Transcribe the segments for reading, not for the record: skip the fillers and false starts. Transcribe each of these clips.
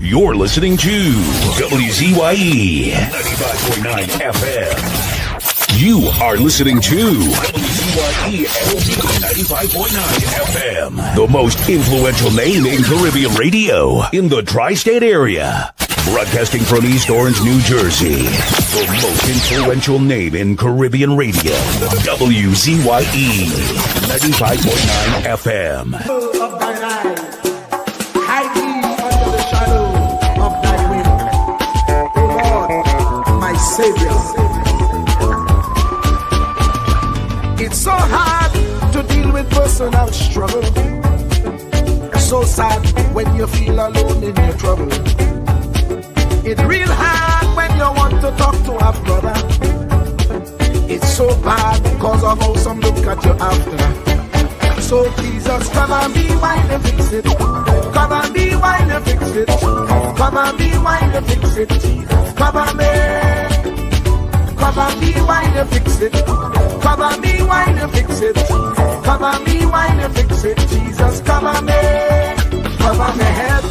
You're listening to WZYE 95.9 FM. You are listening to WZYE 95.9 FM. The most influential name in Caribbean radio in the tri-state area. Broadcasting from East Orange, New Jersey. The most influential name in Caribbean radio. WZYE 95.9 FM. Of thine eyes, hide me under the shadow of thy wing. O Lord, my Savior. It's so hard to deal with personal struggle. So sad when you feel alone in your trouble. It's real hard when you want to talk to a brother. It's so bad because of how some look at you after. So Jesus, come and be while you fix it. Come and be while you fix it. Come and be while you fix it. Jesus, come and be. Come and be while you fix it. Come and be while you fix it. Come and be while you fix it. Jesus, come and be. Cover my head.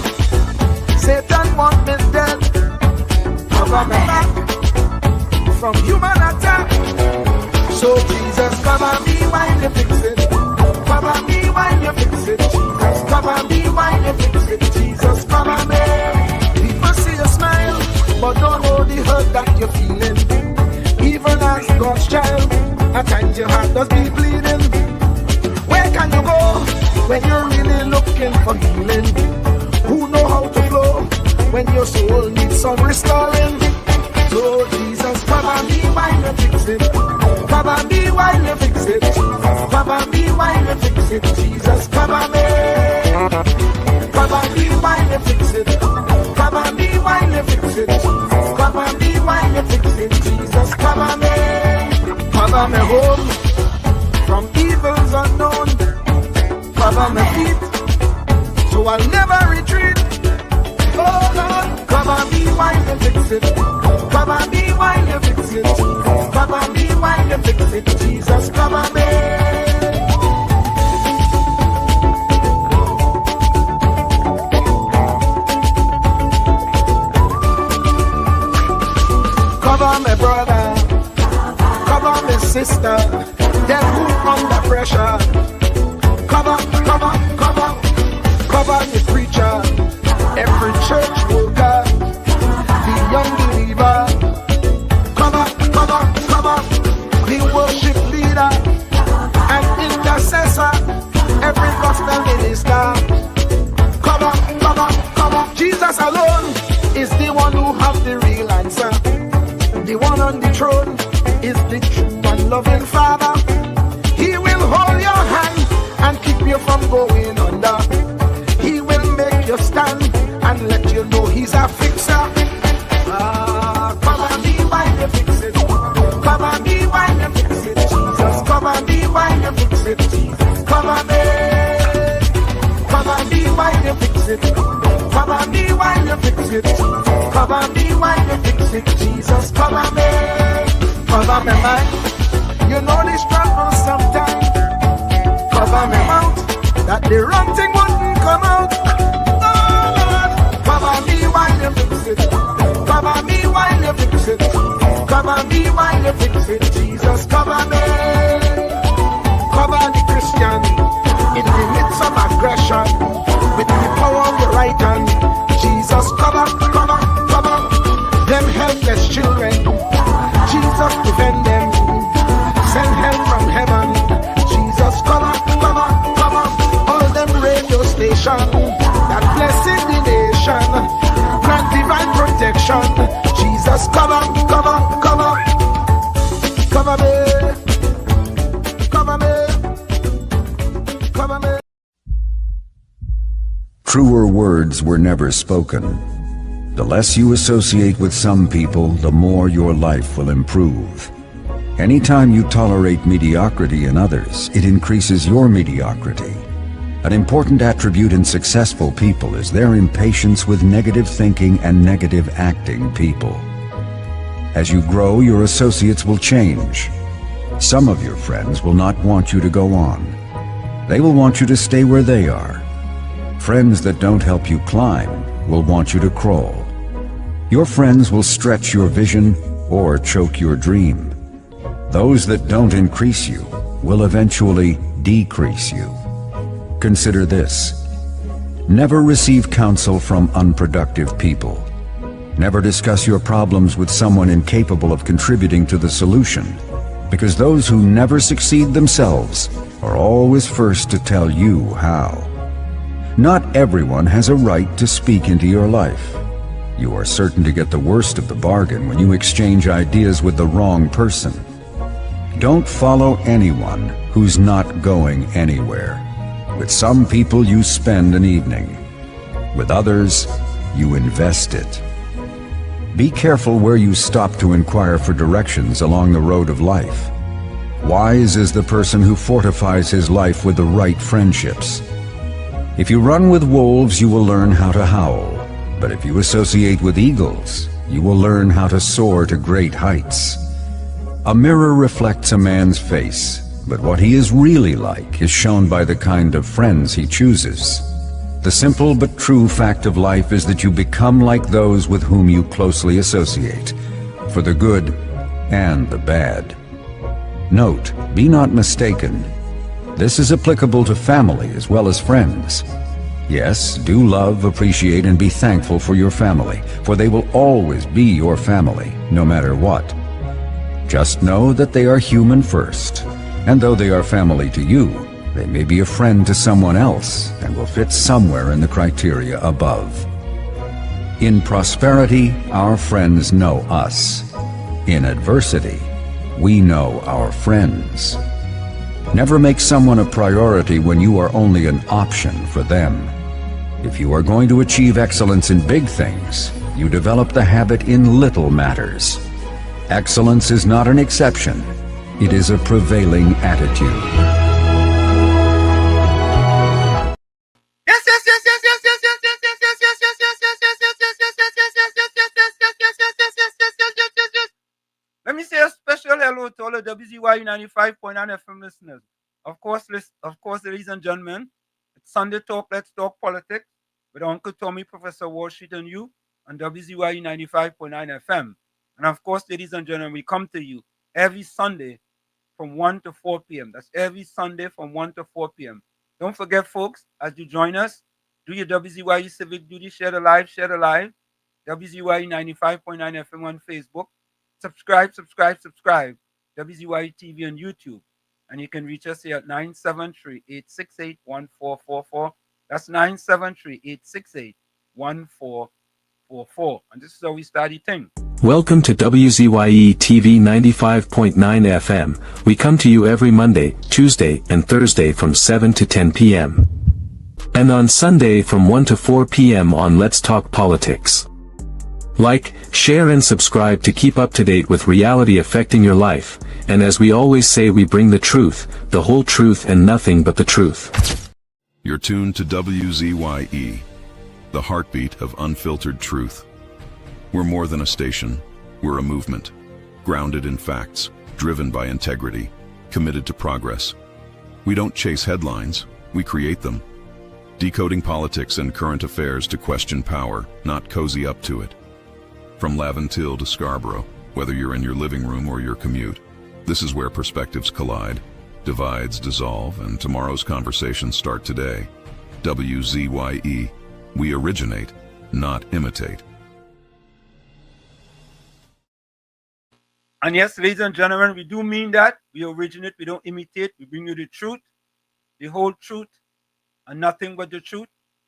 Satan want me dead. Cover my back from human attack. So Jesus, come and be while you fix it. Come and be while you fix it. Jesus, come and be while you fix it. Jesus, come and be. People see you smile, but don't know the hurt that you're feeling. Even as God's child, at times your heart does be bleeding. Where can you go when you're really looking for healing? Who know how to flow when your soul needs some restoring? So Jesus, come and be while you fix it. Come and be while you fix it. Come and be while you fix it. Jesus, come and be. Come and be while you fix it. Come and be while you fix it. Come and be while you fix it. Jesus, come and be. Cover me home from evils unknown. Cover my feet so I'll never retreat. Oh Lord, come and be while you fix it. Come and be while you fix it. Come and be while you fix it. Jesus, come and be. Cover my brother, cover my sister, them who under pressure. Cover the preacher, every church worker, the young believer. Cover the worship leader and intercessor, every gospel minister. Cover. Jesus alone is the one who has the real answer. The one on the throne is the true and loving Father. He will hold your hand and keep you from going under. He will make you stand and let you know he's a fixer. Come and be while you fix it. Come and be while you fix it. Jesus, come and be while you fix it. Jesus, come and be. Come and be while you fix it. Come and be while you fix it. Come and be while you fix it. Jesus, come and be. Cover my mind. You know the struggle sometimes. Cover my mouth, that the wrong thing wouldn't come out. Oh Lord, cover me while you fix it. Cover me while you fix it. Cover me while you fix it. Jesus, cover me. Cover the Christian in the midst of aggression with the power of your right hand. Jesus, cover them helpless children. Jesus, defend them. Send help from heaven. Jesus, cover all them radio stations that blessing the nation. Grant divine protection. Jesus, cover me. Truer words were never spoken. The less you associate with some people, the more your life will improve. Anytime you tolerate mediocrity in others, it increases your mediocrity. An important attribute in successful people is their impatience with negative thinking and negative acting people. As you grow, your associates will change. Some of your friends will not want you to go on. They will want you to stay where they are. Friends that don't help you climb will want you to crawl. Your friends will stretch your vision or choke your dream. Those that don't increase you will eventually decrease you. Consider this. Never receive counsel from unproductive people. Never discuss your problems with someone incapable of contributing to the solution, because those who never succeed themselves are always first to tell you how. Not everyone has a right to speak into your life. You are certain to get the worst of the bargain when you exchange ideas with the wrong person. Don't follow anyone who's not going anywhere. With some people you spend an evening. With others, you invest it. Be careful where you stop to inquire for directions along the road of life. Wise is the person who fortifies his life with the right friendships. If you run with wolves, you will learn how to howl. But if you associate with eagles, you will learn how to soar to great heights. A mirror reflects a man's face, but what he is really like is shown by the kind of friends he chooses. The simple but true fact of life is that you become like those with whom you closely associate, for the good and the bad. Note, be not mistaken. This is applicable to family as well as friends. Yes, do love, appreciate, and be thankful for your family, for they will always be your family, no matter what. Just know that they are human first, and though they are family to you, they may be a friend to someone else and will fit somewhere in the criteria above. In prosperity, our friends know us. In adversity, we know our friends. Never make someone a priority when you are only an option for them. If you are going to achieve excellence in big things, you develop the habit in little matters. Excellence is not an exception. It is a prevailing attitude. Let me say a special hello to all the WZYE 95.9 FM listeners. Of course, ladies and gentlemen, it's Sunday Talk, Let's Talk Politics with Uncle Tommy, Professor Wall Street, and you on WZYE 95.9 FM. And of course, ladies and gentlemen, we come to you every Sunday from 1 to 4 p.m. That's every Sunday from 1 to 4 p.m. Don't forget, folks, as you join us, do your WZYE civic duty, share the live, WZYE 95.9 FM on Facebook. Subscribe, WZYE TV on YouTube. And you can reach us here at 973-868-1444. That's 973-868-1444. And this is how we start the thing. Welcome to WZYE TV 95.9 FM. We come to you every Monday, Tuesday, and Thursday from 7 to 10 p.m. And on Sunday from 1 to 4 p.m. on Let's Talk Politics. Like, share and subscribe to keep up to date with reality affecting your life, and as we always say, we bring the truth, the whole truth and nothing but the truth. You're tuned to WZYE, the heartbeat of unfiltered truth. We're more than a station, we're a movement, grounded in facts, driven by integrity, committed to progress. We don't chase headlines, we create them. Decoding politics and current affairs to question power, not cozy up to it. From Laventille to Scarborough, whether you're in your living room or your commute, this is where perspectives collide, divides dissolve, and tomorrow's conversations start today. WZYE, we originate, not imitate. And yes, ladies and gentlemen, we do mean that. We originate, we don't imitate. We bring you the truth, the whole truth, and nothing but the truth.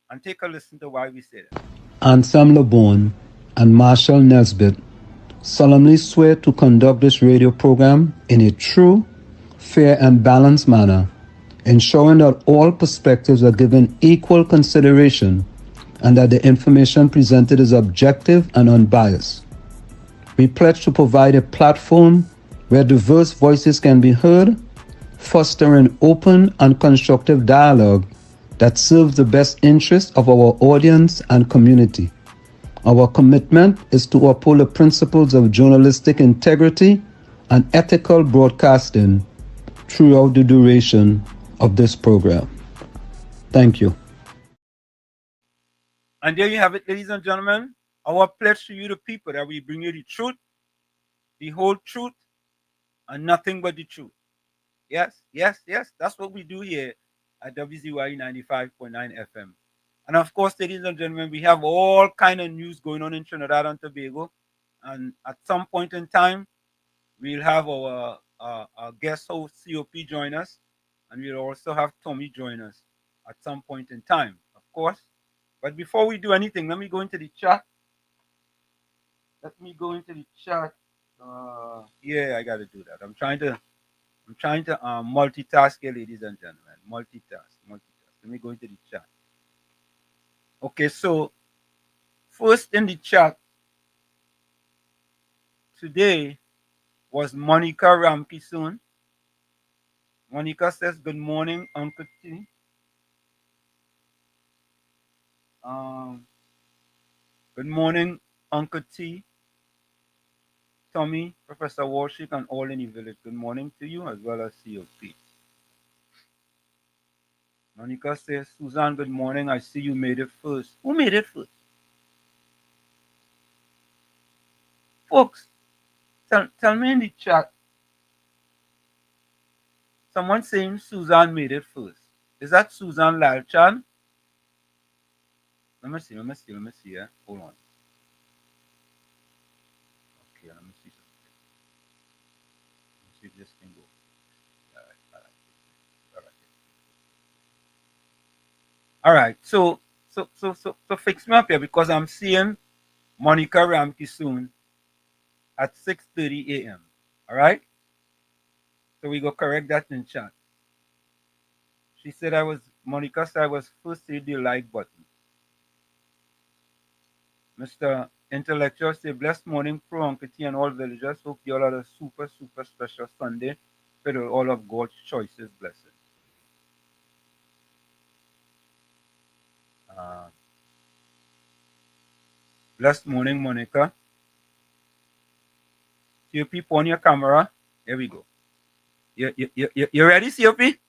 And take a listen to why we say that. Ansam LeBon and Marshall Nesbitt solemnly swear to conduct this radio program in a true, fair, and balanced manner, ensuring that all perspectives are given equal consideration and that the information presented is objective and unbiased. We pledge to provide a platform where diverse voices can be heard, fostering open and constructive dialogue that serves the best interests of our audience and community. Our commitment is to uphold the principles of journalistic integrity and ethical broadcasting throughout the duration of this program. Thank you. And there you have it, ladies and gentlemen. Our pledge to you, the people, that we bring you the truth, the whole truth, and nothing but the truth. Yes, yes, yes. That's what we do here at WZYE 95.9 FM. And of course, ladies and gentlemen, we have all kind of news going on in Trinidad and Tobago. And at some point in time, we'll have our guest host COP join us, and we'll also have Tommy join us at some point in time, of course. But before we do anything, let me go into the chat. Let me go into the chat. Yeah, I gotta do that. I'm trying to multitask here, ladies and gentlemen. Multitask. Let me go into the chat. Okay, so first in the chat today was Monica Ramkisoon. Monica says, "Good morning, Uncle T." Good morning, Uncle T, Tommy, Professor Warshik, and all in the village. Good morning to you as well as COP. Monica says, "Suzanne, good morning. I see you made it first." Who made it first? Folks, tell me in the chat. Someone saying Suzanne made it first. Is that Suzanne Lalchan? Let me see. Yeah? Hold on. Okay, let me see something. Let me see if this thing goes. All right. So fix me up here because I'm seeing Monica Ramke soon at 6:30 a.m. All right. So we go correct that in chat. She said Monica said I was first to hit the like button. Mr. Intellectual say, "Blessed morning, Pro Uncle T and all villagers. Hope you all had a super, super special Sunday filled with all of God's choices, blessings." Blessed morning, Monica. COP, on your camera. Here we go. You ready, COP?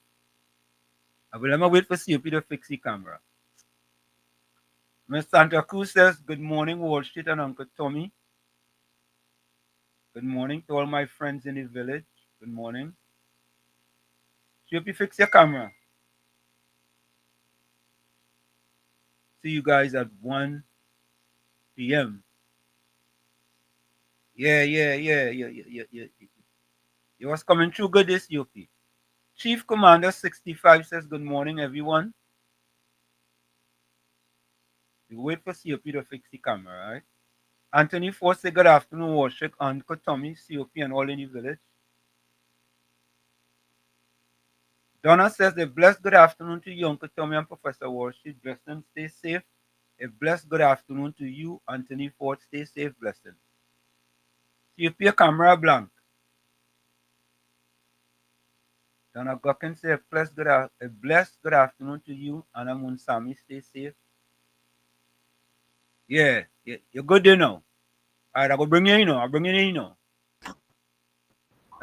I will let me wait for COP to fix the camera. Miss Santa Cruz says, "Good morning, Wall Street and Uncle Tommy. Good morning to all my friends in the village. Good morning." COP, fix your camera. See you guys at 1 p.m. Yeah. You was coming through good this COP. Chief Commander 65 says, "Good morning, everyone." We wait for COP to fix the camera, right? Anthony Ford says, "Good afternoon, Warshik, Uncle Tommy, COP, and all in the village." Donna says, "A blessed good afternoon to you, Uncle Tommy and Professor Warshik. Blessings, stay safe. A blessed good afternoon to you, Anthony Ford. Stay safe, blessings." COP, your camera blank. Donna Gawkins says, a blessed good afternoon to you, Anna Munsami. Stay safe. Yeah, you're good there now. All right, I will bring you in now. Let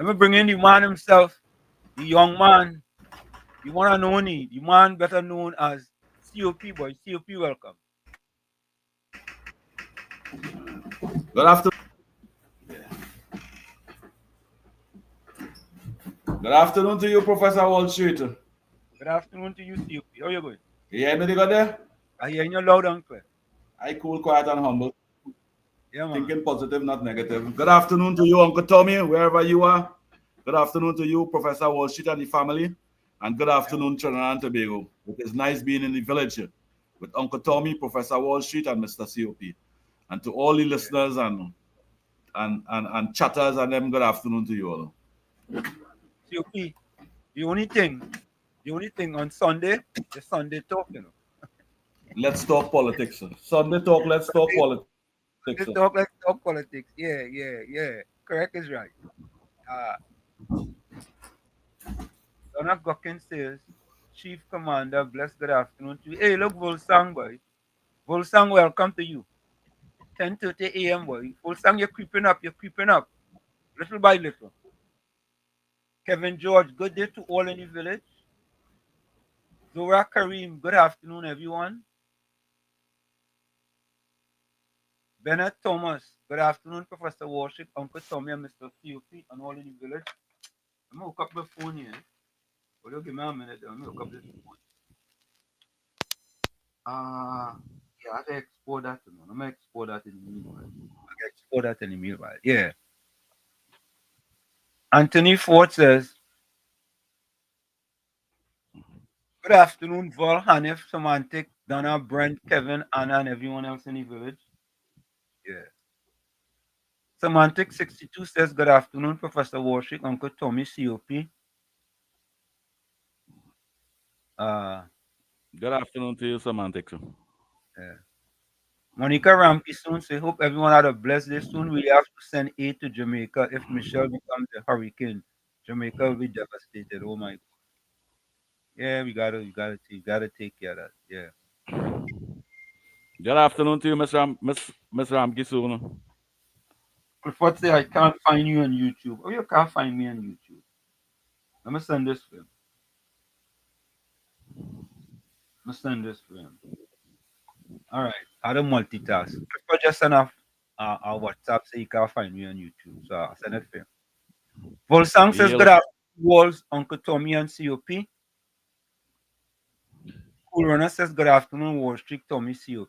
me bring in the man himself, the young man, the one and only, the man better known as COP boy. COP, welcome. Good afternoon. Good afternoon to you, Professor Wall Street. Good afternoon to you, COP. How you going? You hear me good there? I hear you loud and clear. I cool, quiet, and humble. Yeah, man. Thinking positive, not negative. Good afternoon to you, Uncle Tommy, wherever you are. Good afternoon to you, Professor Wall Street and the family. And good afternoon, Trinidad and Tobago. It is nice being in the village here with Uncle Tommy, Professor Wall Street, and Mr. COP. And to all the listeners and chatters and them, good afternoon to you all. COP, the only thing on Sunday is Sunday talk, you know. Let's talk politics, sir. Sunday talk, let's talk politics. Let's talk politics. Yeah. Correct is right. Donna Gawkins says, "Chief Commander, blessed good afternoon to you." Hey, look, Volsang boy. Volsang, welcome to you. 10:30 a.m. boy. Volsang, you're creeping up. Little by little. Kevin George, good day to all in the village. Zora Kareem, good afternoon, everyone. Bennett Thomas. Good afternoon, Professor Worship, Uncle Tommy, and Mr. Theophile, and all in the village. I'm going to hook up the phone here. Will you give me a minute? Let me hook up this phone. Yeah, I have to export that. I'm going to export that in the meanwhile. Export that in the meanwhile. Yeah. Anthony Ford says, good afternoon, Vol, Hanif, Semantic, Donna, Brent, Kevin, Anna, and everyone else in the village. Yeah. Semantic 62 says, good afternoon, Professor Worship, Uncle Tommy, COP. Good afternoon to you, Semantic. Yeah. Monica Rampi soon say, hope everyone had a blessed day. Soon we have to send aid to Jamaica. If Michelle becomes a hurricane, Jamaica will be devastated. Oh my God. Yeah, we gotta take care of that. Yeah. Good afternoon to you, Miss Ramki soon. Clifford say I can't find you on YouTube. Oh, you can't find me on YouTube. Let me send this film. All right. I don't multitask. Clifford just send off our WhatsApp so you can't find me on YouTube. So I'll send it for him. Volsang says good afternoon, Walls, Uncle Tommy and COP. Cool Runner says good afternoon, Wall Street, Tommy, COP.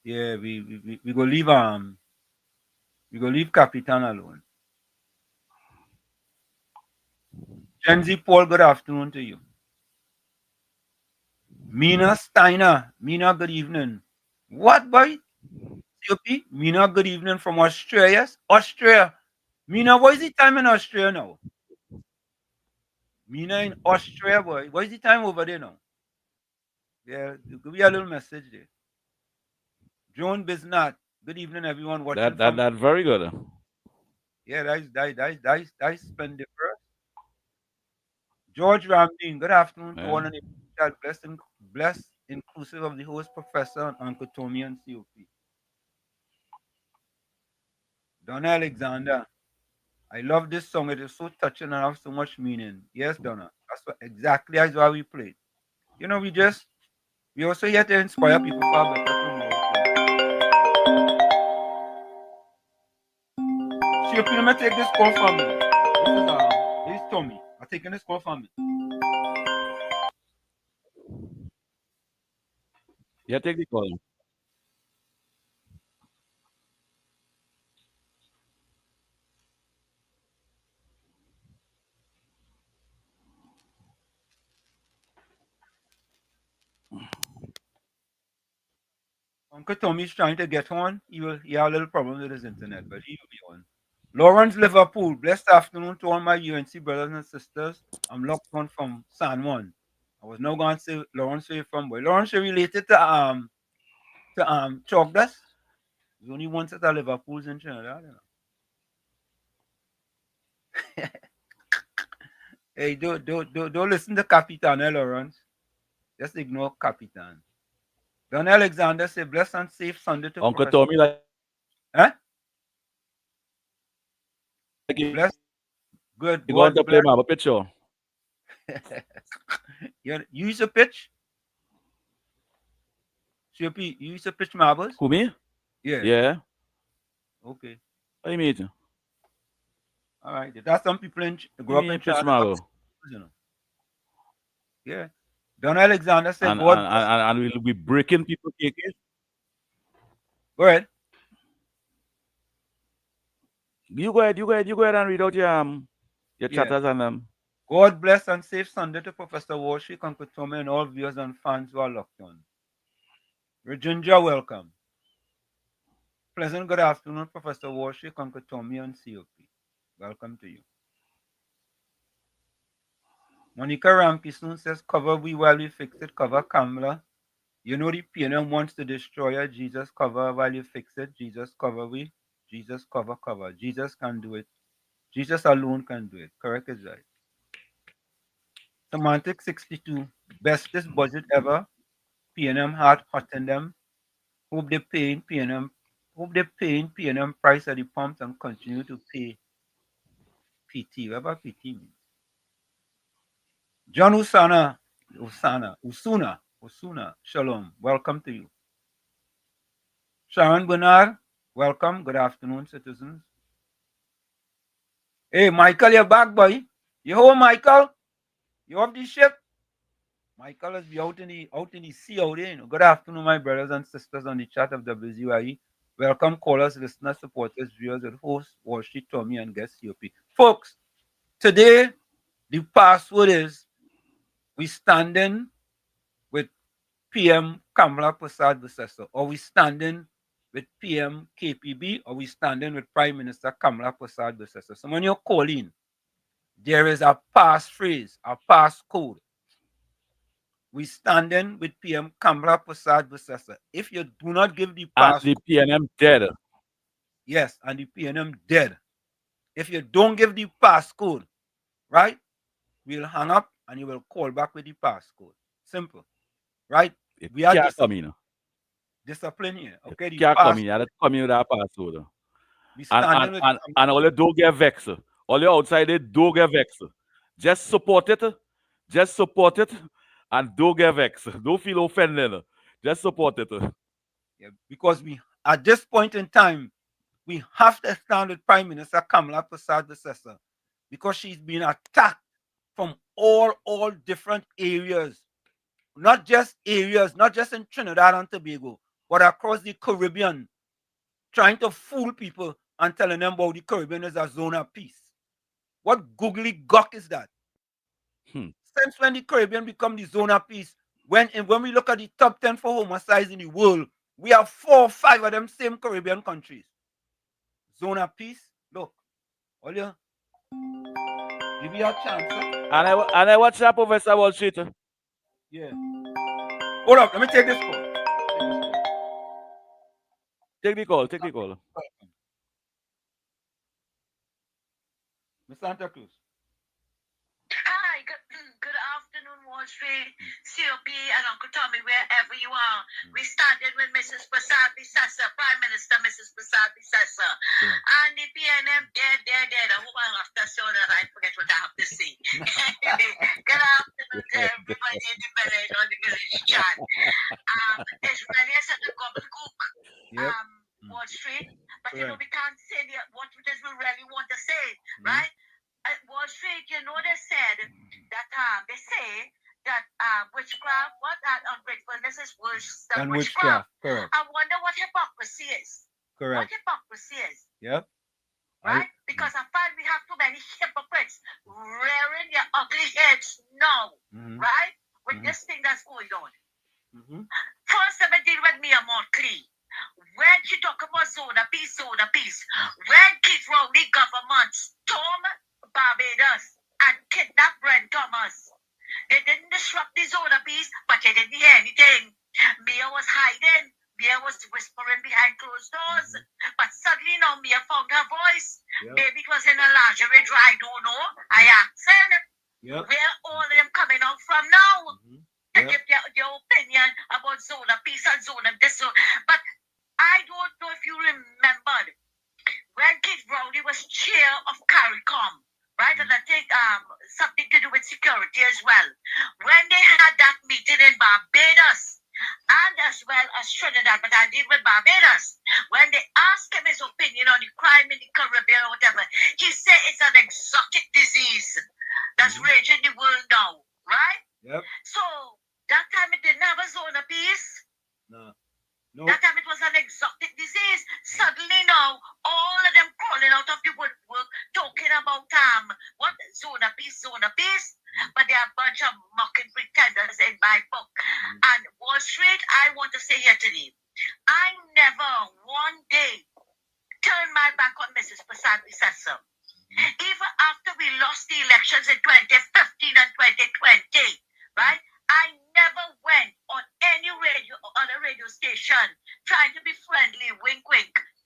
Yeah, we go leave Capitan alone. Gen Z Paul, good afternoon to you. Mina Steiner, Mina, good evening. What, boy? COP? Mina, good evening from Australia. Yes? Australia. Mina, what is the time in Australia now? Mina in Australia, boy. What is the time over there now? Yeah, give me a little message there. Joan Bisnat, good evening, everyone watching. That's very good. Yeah, that's splendiferous. George Ramdeen, good afternoon to all and blessed, inclusive of the host professor and Uncle Tommy and COP. Donna Alexander, I love this song. It is so touching and have so much meaning. Yes, Donna, exactly as why we play. You know, we also here to inspire people for a better tomorrow. COP, let me take this call from me. This is Tommy. I'm taking this call from me. Yeah, take the call. Uncle Tommy's trying to get on. He had a little problem with his internet, but he will be on. Lawrence Liverpool, blessed afternoon to all my UNC brothers and sisters. I'm locked on from San Juan. I was now going to say Lawrence where you from, boy. Lawrence, you related to Chalk Dust? There's only one set of Liverpools in Trinidad, you know. Hey, don't listen to Capitan, Lawrence. Just ignore Capitan. Don Alexander say blessed and safe Sunday to Uncle Professor. Tommy, like Bless. Good. you going to play my picture? You use a pitch? COP, you use a pitch marbles? Who, me? Yeah. Yeah. Okay. What do you mean? All right. There's some people grow up in pitch marble. You know. Yeah. Don Alexander said, and we'll be breaking people cases. Go ahead. You go ahead and read out your chatters and them. God bless and safe Sunday to Professor Warshik, Uncle Tommy, and all viewers and fans who are locked on. Virginia, welcome. Pleasant good afternoon, Professor Warshik, Uncle Tommy, and COP. Welcome to you. Monica Rampison says, cover we while we fix it, cover Kamala. You know the PNM wants to destroy her. Jesus cover while you fix it. Jesus cover we. Jesus cover. Jesus can do it. Jesus alone can do it. Correct is right. Semantic 62. Bestest budget ever. PNM hot in them. Hope they paying PNM. Hope they paying PNM price at the pumps and continue to pay PT. Whatever PT means. John Usana. Usuna. Shalom. Welcome to you. Sharon Bernard, welcome. Good afternoon, citizens. Hey, Michael, you're back, boy. You home, Michael? You off the ship? Michael is out in the sea out there. Good afternoon, my brothers and sisters on the chat of WZYE. Welcome, callers, listeners, supporters, viewers, and hosts, Wall Street Tommy, and guest COP. Folks, today the password is we standing with PM Kamala Prasad Visesa, or we standing with PM KPB, or we standing with Prime Minister Kamala Prasad Visesa. So when you're calling, there is a passphrase, a passcode. We standing with PM Kamala Prasad Visesa. If you do not give the passcode, and the PNM dead. Yes, and the PNM dead. If you don't give the passcode, right, we'll hang up and you will call back with the passcode. Simple. Right? We are discipline here. Okay. The can't come in. You come in with that password. And all you don't get vexed. All you outside they don't get vexed. Just support it. And don't get vexed. Don't feel offended. Just support it. Yeah, because we at this point in time, we have to stand with Prime Minister Kamala Prasad Visesa because she's been attacked from all different areas. Not just in Trinidad and Tobago, but across the Caribbean, trying to fool people and telling them about the Caribbean is a zone of peace. What googly gawk is that? Since when the Caribbean become the zone of peace? When we look at the top 10 for homicides in the world, we have 4 or 5 of them same Caribbean countries. Zone of peace? Look, all you give you a chance. And I watch that Professor Wall Street. Yeah. Hold up, let me take this call. Take the call. Miss Santa Cruz. Hi, good afternoon, Wall Street, COP, and Uncle Tommy, wherever you are. We started with Mrs. Prasad Visesa, Prime Minister Mrs. Prasad Visesa. And the PNM, dead. I hope I have to show that I forget what I have to say. Good afternoon to everybody in the village, on the village chat. It's really such a gobbledygook, Wall Street. But you know, we can't say what it is we really want to say, right? Wall Street, you know, they said that witchcraft, ungratefulness is worse than witchcraft. Correct. I wonder what hypocrisy is. Correct. What hypocrisy is. Yep. Right? Because I find we have too many hypocrites rearing their ugly heads now, right? With this thing that's going on. First, let me deal with Mia Montclair. When she talk about zone of peace, when Keith Rowley government stormed Barbados and kidnapped Brent Thomas, they didn't disrupt the zone of peace, but they didn't hear anything. Mia was hiding. Mia was whispering behind closed doors. But suddenly now Mia found her voice. Maybe it was in a lingerie dry, I don't know. I asked her, where all of them coming out from now? To give their opinion about zone of peace and zone of this. But I don't know if you remembered when Keith Rowley was chair of CARICOM, right? And I think something to do with security as well. When they had that meeting in Barbados, and as well as Trinidad, but I deal with Barbados, when they asked him his opinion on the crime in the Caribbean or whatever, he said it's an exotic disease that's raging the world now, right? Yep. So that time it didn't have a zone of peace. No. That time it was an exotic disease. Suddenly now, all of them crawling out of the woodwork, talking about what zone of peace. But they are a bunch of mocking pretenders in my book. And Wall Street, I want to say here today, I never one day turned my back on Mrs. Prasad Visesa. Even after we lost the elections in 2015 and 2020, right? I never went on any radio or other radio station trying to be friendly, wink,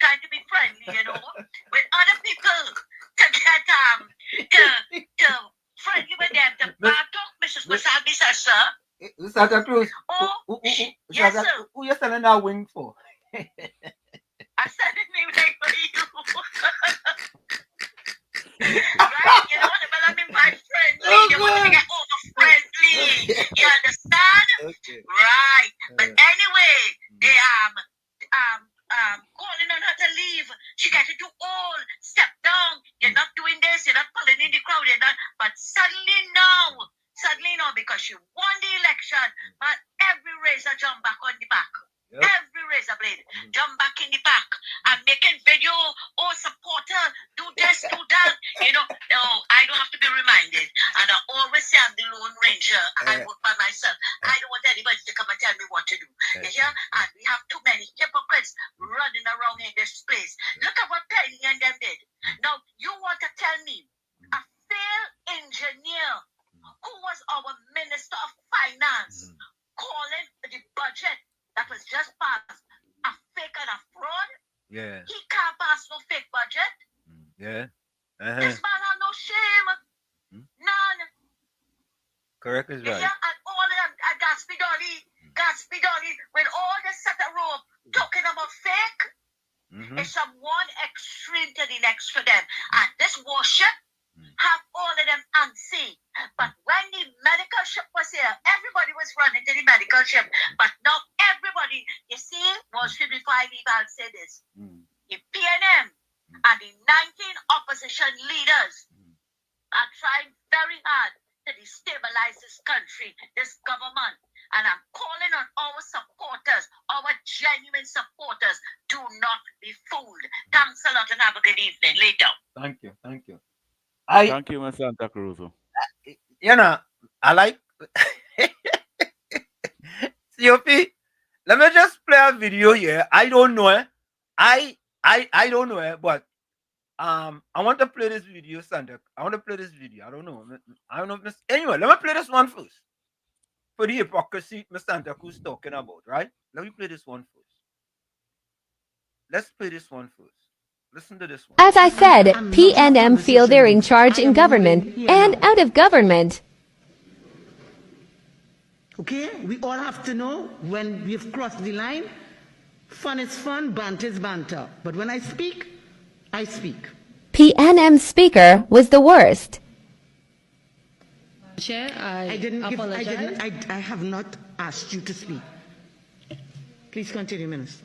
trying to be friendly, with other people to get to friendly with them, to talk Mrs. Prasad Visesa. Santa Cruz. Yes, sir. Who you selling that wing for? I said the name like for you. Right? But I mean by friendly. You want to get over friendly. You She got to do all, step down. You're not doing this, you're not pulling in the crowd, you're not. But suddenly now, because she won the election, but every razor jumped back on the back. Yep. Every razor blade jump back in the back and making video, oh supporter, do this, do that. No, I don't have to be reminded. And I always say I'm the Lone Ranger. I work by myself. I don't want anybody to come and tell me what to do. You hear? And we have too many hypocrites running around in this place. Look at what Penny and them did. Now, you want to tell me a failed engineer who was our Minister of Finance calling the budget that was just passed a fake and a fraud? Yeah. He can't pass no fake budget. Yeah. This man has no shame. None. Correct is right. Yeah, and all of them, Gatsby Dolly, with all the set of rope talking about fake, it's from one extreme to the next for them. And this warship have all of them unseen. But when the medical ship was here, everybody was running to the medical ship. But now everybody, you see, Wall Street before I leave, I'll say this. The PNM and the 19 opposition leaders are trying very hard to destabilize this country, this government. And I'm calling on our supporters, our genuine supporters, do not be fooled. Thanks a lot and have a good evening. Later. Thank you. Thank you, Ms. Santa Cruz. I like COP. Let me just play a video here. I don't know it. I don't know it, but I want to play this video, Santa. I want to play this video. I don't know. Anyway, let me play this one first. For the hypocrisy Mr. Santa Cruz talking about, right? Let me play this one first. Let's play this one first. Listen to this one. As I said, PNM feel they're in charge in government and out of government. Okay, we all have to know when we've crossed the line, fun is fun, banter is banter. But when I speak, I speak. PNM speaker was the worst. Chair, I have not asked you to speak. Please continue, Minister.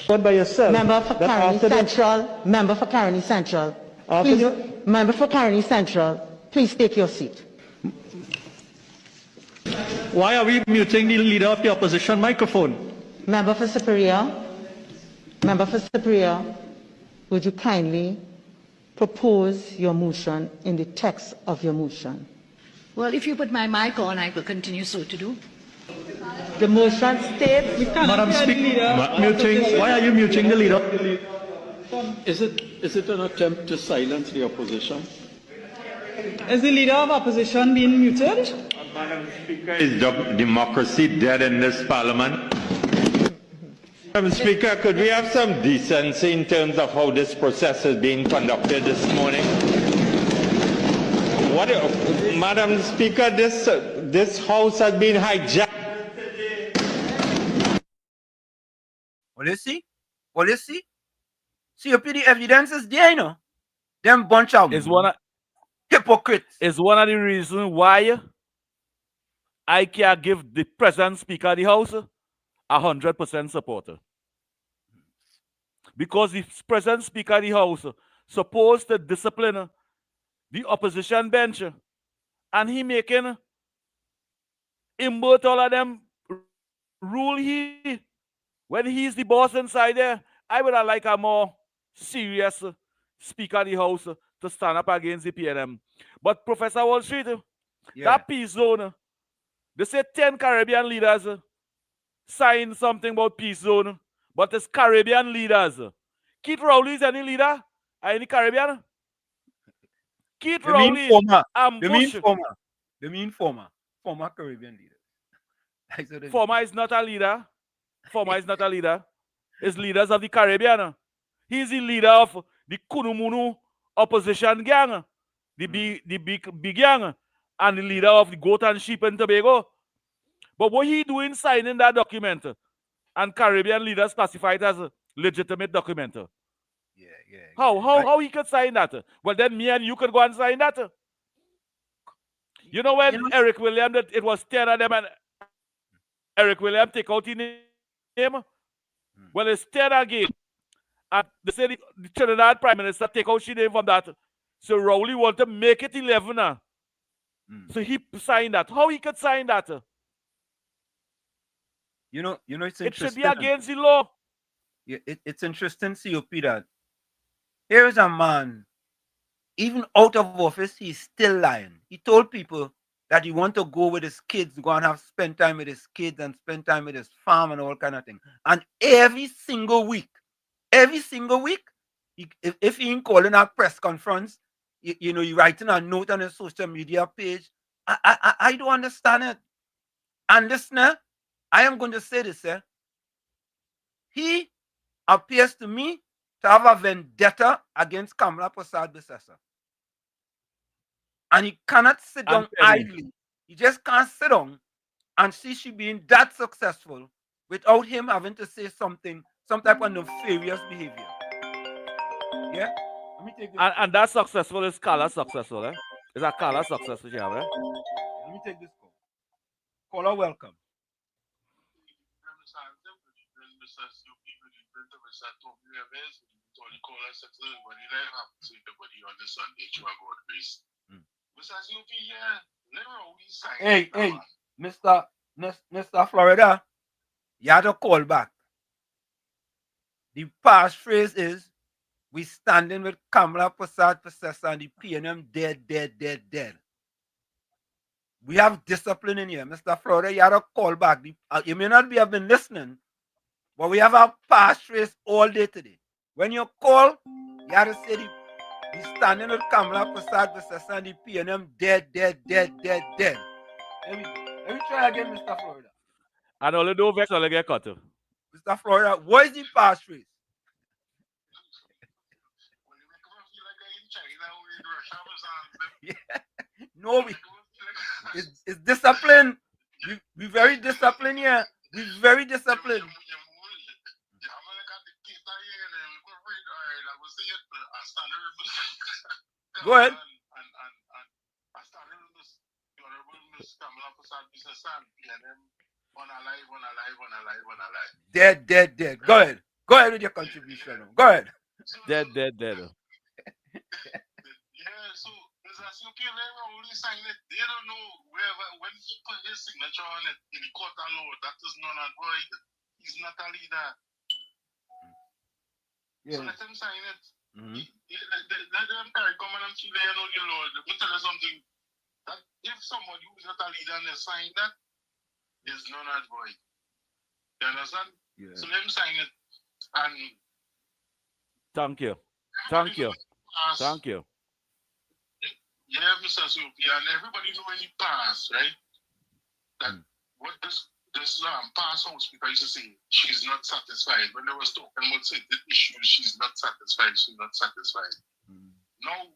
What by yourself? Member for Caroni Central. Member for Caroni Central. Member for Caroni Central. Please take your seat. Why are we muting the leader of the opposition microphone? Member for Superior. Member for Superior. Would you kindly propose your motion in the text of your motion? Well, if you put my mic on, I will continue so to do. The motion states... Madam Speaker, why are you muting the leader? Is it an attempt to silence the opposition? Is the leader of opposition being muted? Madam Speaker, is democracy dead in this parliament? Madam Speaker, could we have some decency in terms of how this process is being conducted this morning? Madam Speaker, this house has been hijacked. Well, you see? See, the evidence is there, you know. Them bunch of hypocrites. Is one of the reasons why I can give the present Speaker of the House 100% supporter. Because the present Speaker of the House supposed to discipline the opposition bench, and he making invert all of them rule he when he's the boss inside there. I would have liked a more serious Speaker of the House to stand up against the PNM. But Professor Wall Street, that peace zone, they say 10 Caribbean leaders signed something about peace zone, but it's Caribbean leaders. Keith Rowley is any leader? Any Caribbean? Keith Rowley, They mean former Caribbean leaders. Former is not a leader. Former is not a leader. It's leaders of the Caribbean. He's the leader of the Kunumunu opposition gang, the big gang, and the leader of the Goat and Sheep in Tobago. But what he doing signing that document, and Caribbean leaders classified as a legitimate document. How he could sign that? Well, then me and you could go and sign that. You know when Eric Williams, it was 10 of them, and Eric Williams take out his name? Well, it's 10 again. And they say the Trinidad Prime Minister take out she name from that. So Rowley want to make it 11 now. So he signed that. How he could sign that? You know, it's It should interesting. be against the law. Yeah, it's interesting, COP, that here is a man, even out of office, he's still lying. He told people that he want to go with his kids, go and spend time with his kids and spend time with his farm and all kind of thing. And every single week, if he ain't calling a press conference, you know, he writing a note on his social media page. I don't understand it. And listener, I am going to say this, he appears to me to have a vendetta against Kamala Prasad-Bissessar. And he cannot sit down idly. He just can't sit down and see she being that successful without him having to say something, some type of nefarious behavior. Yeah? Let me take this. And that successful is Kala successful, eh? Is that Kala successful, yeah, eh? Let me take this call. Caller, welcome. Hey, Mr. Florida, you had to call back. The passphrase is, we standing with Kamala Prasad-Bissessar and the PNM dead. We have discipline in here. Mr. Florida, you had to call back. You may not have been listening, but we have a passphrase all day today. When you call, you have to say we standing with Kamala Prasad-Bissessar and the PNM dead. Let me try again, Mr. Florida. And only do vex or get cut. Mr. Florida, what is the passphrase? Yeah. No, it's discipline. We very disciplined here. We very disciplined. Go ahead. Dead. Go ahead. Go ahead with your contribution. Go ahead. Dead. They don't know when he put his signature on it in the court of law, that is null and void. He's not a leader. Yeah. So let him sign it. Let them carry come and see the law. Let me tell you something. That if somebody who is not a leader and they sign that, is null and void. You understand? Yeah. So let him sign it. And Thank you. Yeah, Mr. Sophie, and everybody know when you pass, right? That what this pass house people used to say, she's not satisfied. When they was talking about the issues, she's not satisfied. Now,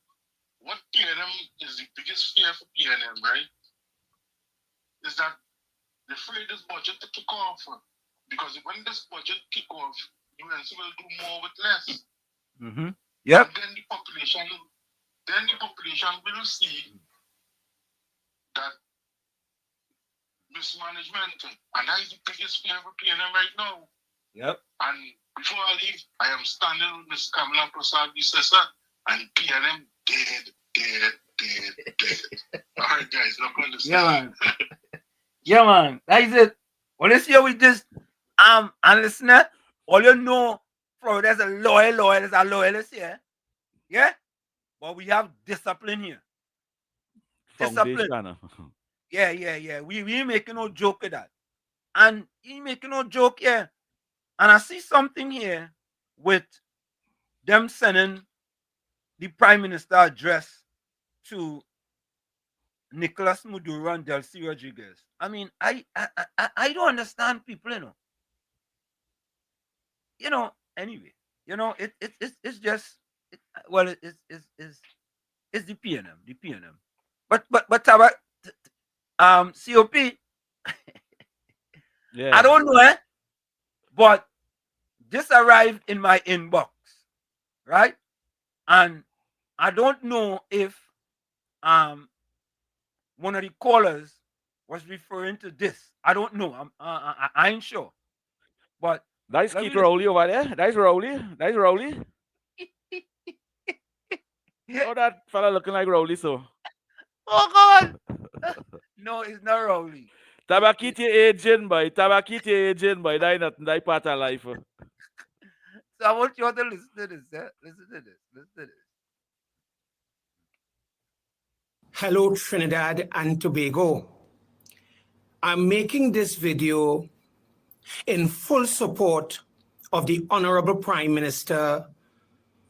what PNM is the biggest fear for PNM, right? Is that they're afraid this budget to kick off. Because when this budget kick off, UNC will do more with less. Yep. And then the population will see that mismanagement, and that is the biggest fear for PNM right now. Yep. And before I leave, I am standing with Ms. Kamala Prasad-Bissessar and PNM dead. All right, guys, look on this. Yeah, man. That is it. Well, let's hear with this. And listener, all you know, Florida's a loyalist here. Yeah? But we have discipline here. Discipline. Yeah. We ain't making no joke of that. And he making no joke here. And I see something here with them sending the Prime Minister address to Nicolas Maduro and Delcy Rodriguez. I mean, I don't understand people, anyway, it's just, it's the PNM. But COP, yeah. I don't know, but this arrived in my inbox, right? And I don't know if one of the callers was referring to this. I don't know. I ain't sure. But That's Keith Rowley over there. That's Rowley. That's Rowley. Oh, that fella looking like Rowley, so. Oh, God. No, it's not Rowley. Tabakiti agent, boy. Tabakiti agent, boy. That not that part of life. So I want you all to listen to this. Listen to this. Listen to this. Hello, Trinidad and Tobago. I'm making this video in full support of the Honorable Prime Minister,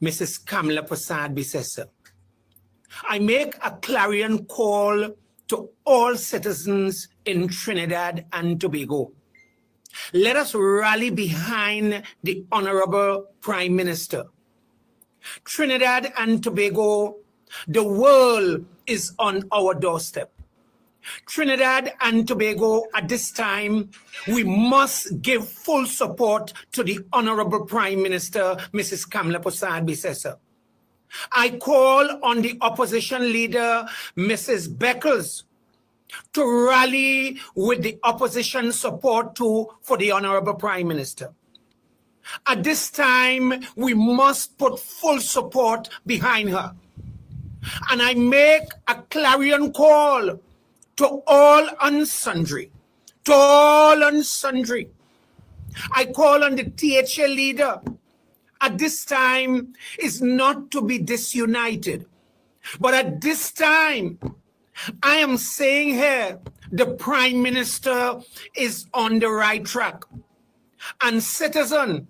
Mrs. Kamala Persad-Bissessar. I make a clarion call to all citizens in Trinidad and Tobago. Let us rally behind the Honorable Prime Minister. Trinidad and Tobago, the world is on our doorstep. Trinidad and Tobago, at this time, we must give full support to the Honorable Prime Minister, Mrs. Kamala Persad-Bissessar. I call on the opposition leader, Mrs. Beckles, to rally with the opposition support for the Honorable Prime Minister. At this time, we must put full support behind her. And I make a clarion call to all and sundry. To all and sundry. I call on the THA leader. At this time is not to be disunited. But at this time, I am saying here, the Prime Minister is on the right track. And citizen,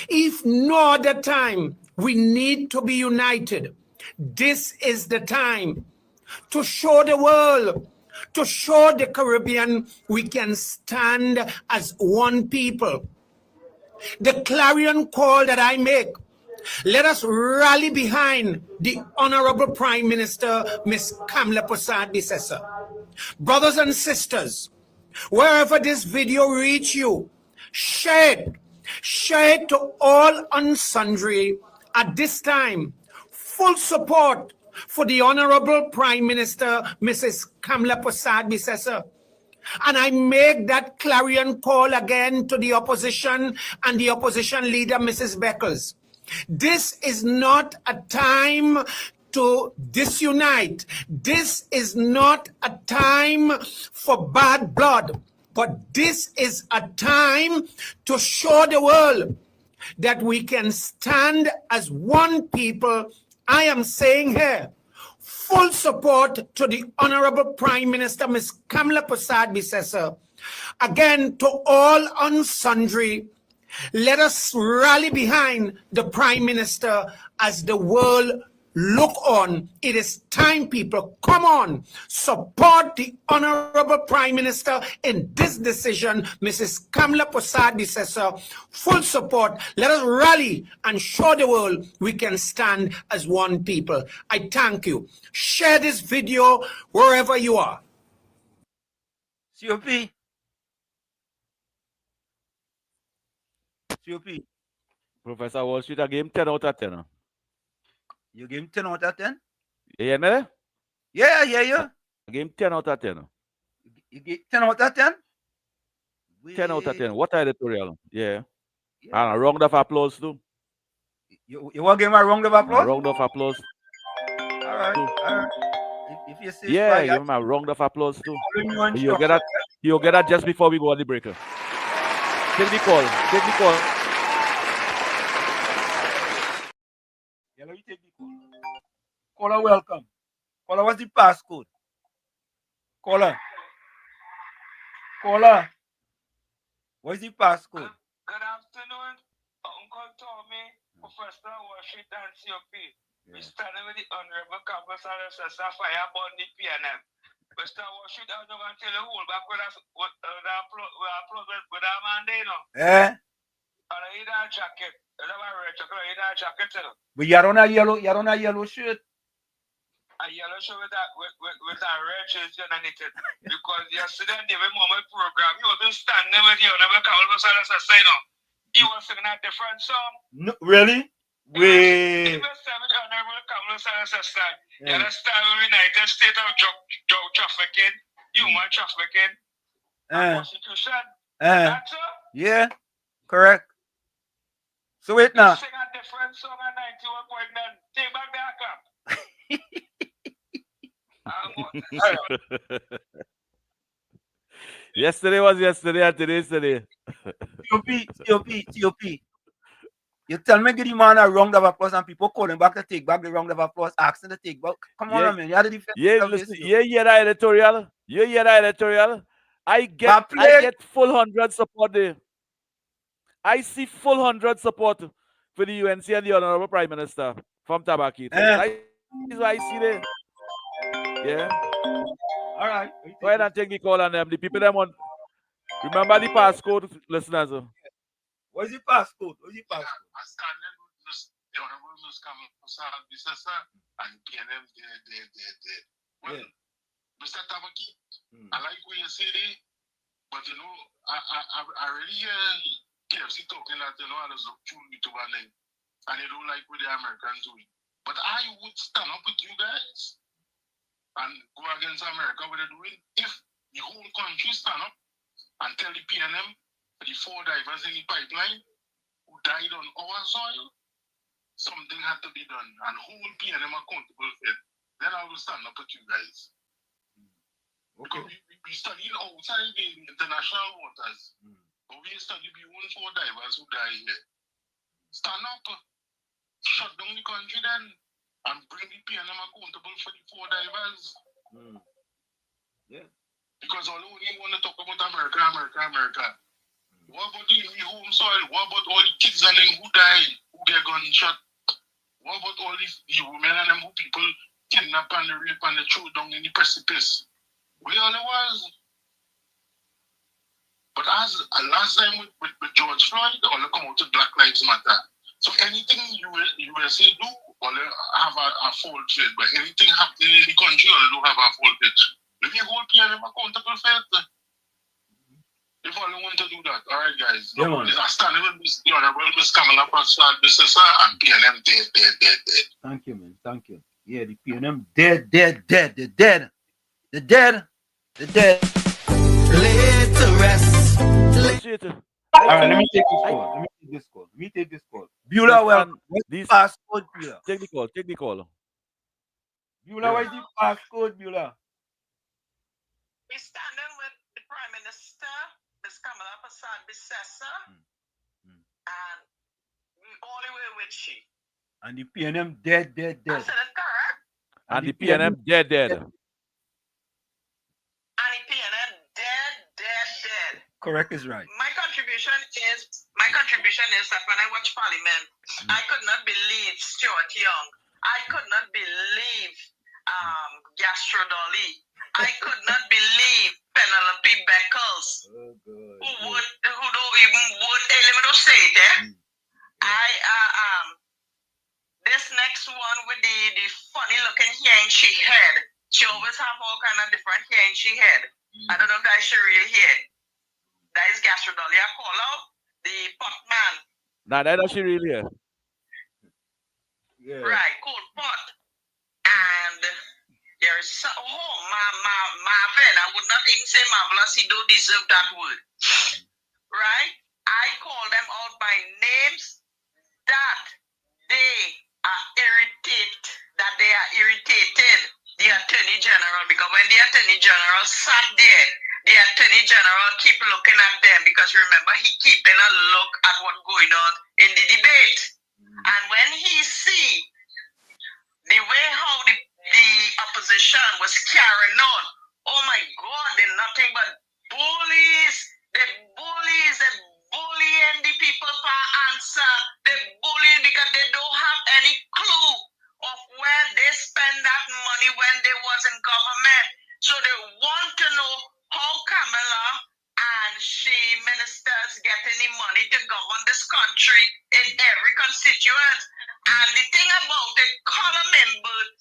if no other time, we need to be united. This is the time to show the world, to show the Caribbean, we can stand as one people. The clarion call that I make, let us rally behind the Honorable Prime Minister, Ms. Kamala Persad-Bissessar. Brothers and sisters, wherever this video reach you, share it. Share it to all and sundry. At this time, full support for the Honorable Prime Minister, Mrs. Kamala Persad-Bissessar. And I make that clarion call again to the opposition and the opposition leader, Mrs. Beckles. This is not a time to disunite. This is not a time for bad blood. But this is a time to show the world that we can stand as one people. I am saying here, full support to the Honorable Prime Minister, Ms. Kamala Persad-Bissessar. Again, to all and sundry, let us rally behind the Prime Minister as the world look on. It is time, people. Come on. Support the Honorable Prime Minister in this decision, Mrs. Kamala Persad-Bissessar. Full support. Let us rally and show the world we can stand as one people. I thank you. Share this video wherever you are. COP. COP. Professor Wall Street, I gave him 10 out of 10. You gave him 10 out of 10? Yeah, man? Yeah. I gave him 10 out of 10. You gave 10 out of 10? 10 out of 10. What editorial? Yeah. And a round of applause, too. You want to give him a round of applause? A round of applause. All right. If you say yeah, give him a round of applause, too. You'll get that just before we go on the breaker. Take the call. Yeah, let me take the call. Caller, welcome. Caller, what's the passcode? Caller, what's the passcode? Good afternoon, Uncle Tommy, Professor Washington, and COP. We're standing with the Honorable Kamala Persad-Bissessar fire upon the PNM. Mr. Washington, I'm going to tell you hold back with our man, you know. Eh? And I need a jacket. I need a jacket, you know. But you're on a yellow shirt. A yellow shirt with a red jersey underneath it. Because yesterday in the moment program, you was standing with the Honorable Kamala Persad-Bissessar, you know. He was singing a different song. No, really? He was singing Honorable Kamala Persad-Bissessar. You understand the United States of drug trafficking, human trafficking, and prostitution. Yeah, correct. So wait now. Sing a different song at 91.9. Take back the account. Yesterday was yesterday and today's today. COP. You tell me give the man a round of applause and people calling back to take back the round of applause, asking to take back. Come on, man. You had to defend listen, hear that editorial? You hear that editorial? I get full 100 support there. I see full 100 support for the UNC and the Honorable Prime Minister from Tabaki. That is what I see there. Yeah. All right. Go ahead and take the call on them. The people that want. Remember the passcode, listeners. What's the passcode? I started with the Honorable Ms. Kamala and PNM there. Well, Mr. Tabaki, I like what you say there, but you know, I really hear KFC talking that, you know, there's a tune to one and they don't like what the Americans doing. But I would stand up with you guys and go against America what they're doing if the whole country stand up and tell the PNM, the 4 divers in the pipeline who died on our soil, something had to be done and hold PNM accountable for it. Then I will stand up with you guys. Okay. Because we studied outside in international waters, but we study the own 4 divers who die here. Stand up, shut down the country then, and bring the PNM accountable for the 4 divers. Yeah. Because all you want to talk about America. What about the home soil? What about all the kids and them who die, who get gunshot? What about all the women and them who people kidnap and rape and throw down in the precipice? We all it was. But as last time with George Floyd, all come out to Black Lives Matter. So anything USA do, all have a fault to it. But anything happening in the country, all do have a fault to it. Let me hold PNM accountable for it. If all want to do that, all right, guys. Yeah, man. I stand with the Honorable Ms. Kamala and PNM dead. Thank you, man. Thank you. Yeah, the PNM dead. They're dead. Laid to rest. All right, let me take this call. Beulah, well, what's the passcode, Beulah? Take the call. Beulah, what is the passcode, Beulah? We standing with the Prime Minister, Ms. Kamala Bissessa, and we all the way with she. And the PNM dead. I said it correct? And the PNM dead. And the PNM dead. Correct is right. My contribution is that when I watch Parliament, I could not believe Stuart Young. I could not believe Gastro Dolly. I could not believe Penelope Beckles, who don't even would. Hey, let me just say it, this next one with the funny looking hair she had. She always have all kind of different hair she had. I don't know if that's she really hair. That is Gastro Dolly. I call out the pot man. Nah, that's not she really hair. Yeah. Right, cold pot. And there's Marvin. I would not even say marvelous. He don't deserve that word. Right? I call them out by names that they are irritating the Attorney General, because when the Attorney General sat there, the Attorney General keep looking at them, because remember, he keeping a look at what's going on in the debate. And when he see the way how the opposition was carrying on, oh my God, they're nothing but bullies. They're bullying the people for answer. They're bullying because they don't have any clue of where they spend that money when they was in government. So they want to know how Kamala and she ministers get any money to govern this country in every constituent. And the thing about it, Colin Members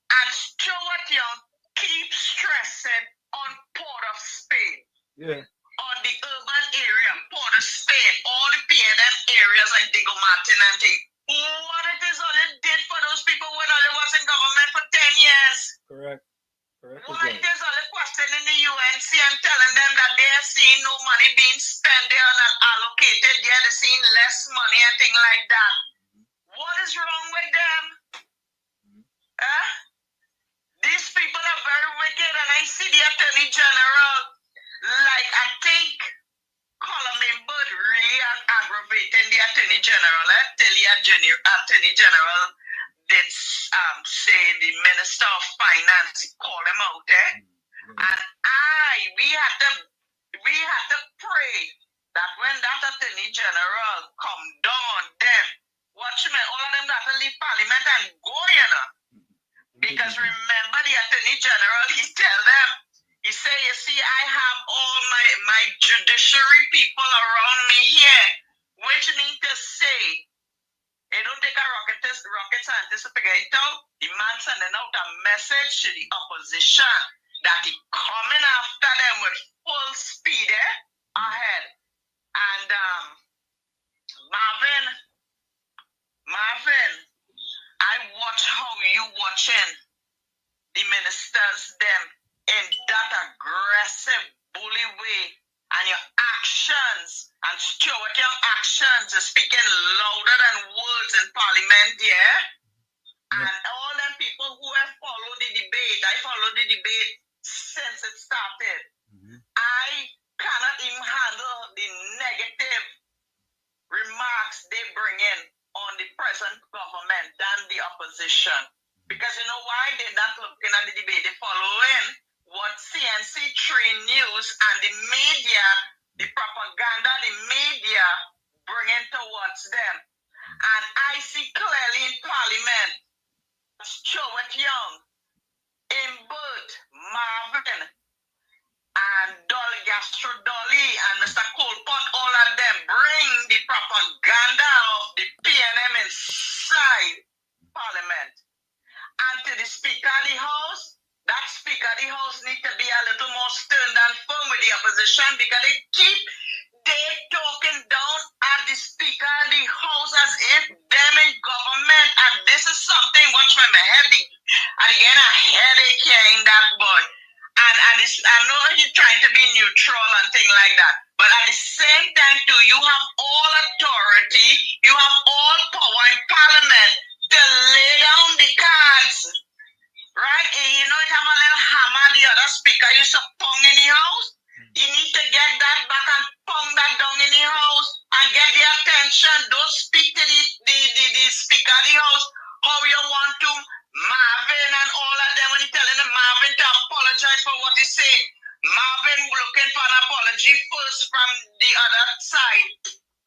and Stuart Young keep stressing on Port of Spain. Yeah. On the urban area, Port of Spain, all the PNM areas like Diego Martin and things. What it is all it did for those people when all it was in government for 10 years. Correct. What it is all it question in the UNC and telling them that they are seeing no money being spent there and allocated there, they're seeing less money and things like that. What is wrong with them? These people are very wicked, and I see the Attorney General, like, I think Colin Bird really aggravating the Attorney General. I tell you, Attorney General did say the Minister of Finance call him out there. And we had to pray that when that Attorney General come down, then watch me, all of them that will leave Parliament and go, you know. Because remember, the Attorney General, he tell them, he say, you see, I have all my judiciary people around me here, which means to say, it don't take a rocket scientist to figure it out. The man sending out a message to the opposition that he coming after them with full speed ahead. And Marvin, I watch how you watching the ministers them in that aggressive bully way, and your actions and Stuart Young actions are speaking louder than words in Parliament, yeah? And all them people who have followed the debate, I followed the debate since it started. I cannot even handle the negative remarks they bring in on the present government than the opposition. Because you know why? They're not looking at the debate. They're following what CNC3 News and the media, the propaganda, the media bringing towards them. And I see clearly in Parliament, Stuart Young, Imbert, Marvin, and Dolly Gastro Dolly, and Mr. Colport, all of them bring the propaganda of the PNM inside Parliament. And to the Speaker of the House, that Speaker of the House needs to be a little more stern and firm with the opposition, because they talking down at the Speaker of the House as if them in government, and this is something, watch my headache, and again a headache hearing that boy. And I know he's trying to be neutral and things like that, but at the same time too, you have all authority, you have all power in Parliament to lay down the cards, right? And you know, you have a little hammer, the other speaker used to pong in the house. You need to get that back and pong that down in the house and get the attention. Don't speak to the speaker of the house how you want to. Marvin and all of them, when you're telling them Marvin to apologize for what he said, Marvin looking for an apology first from the other side.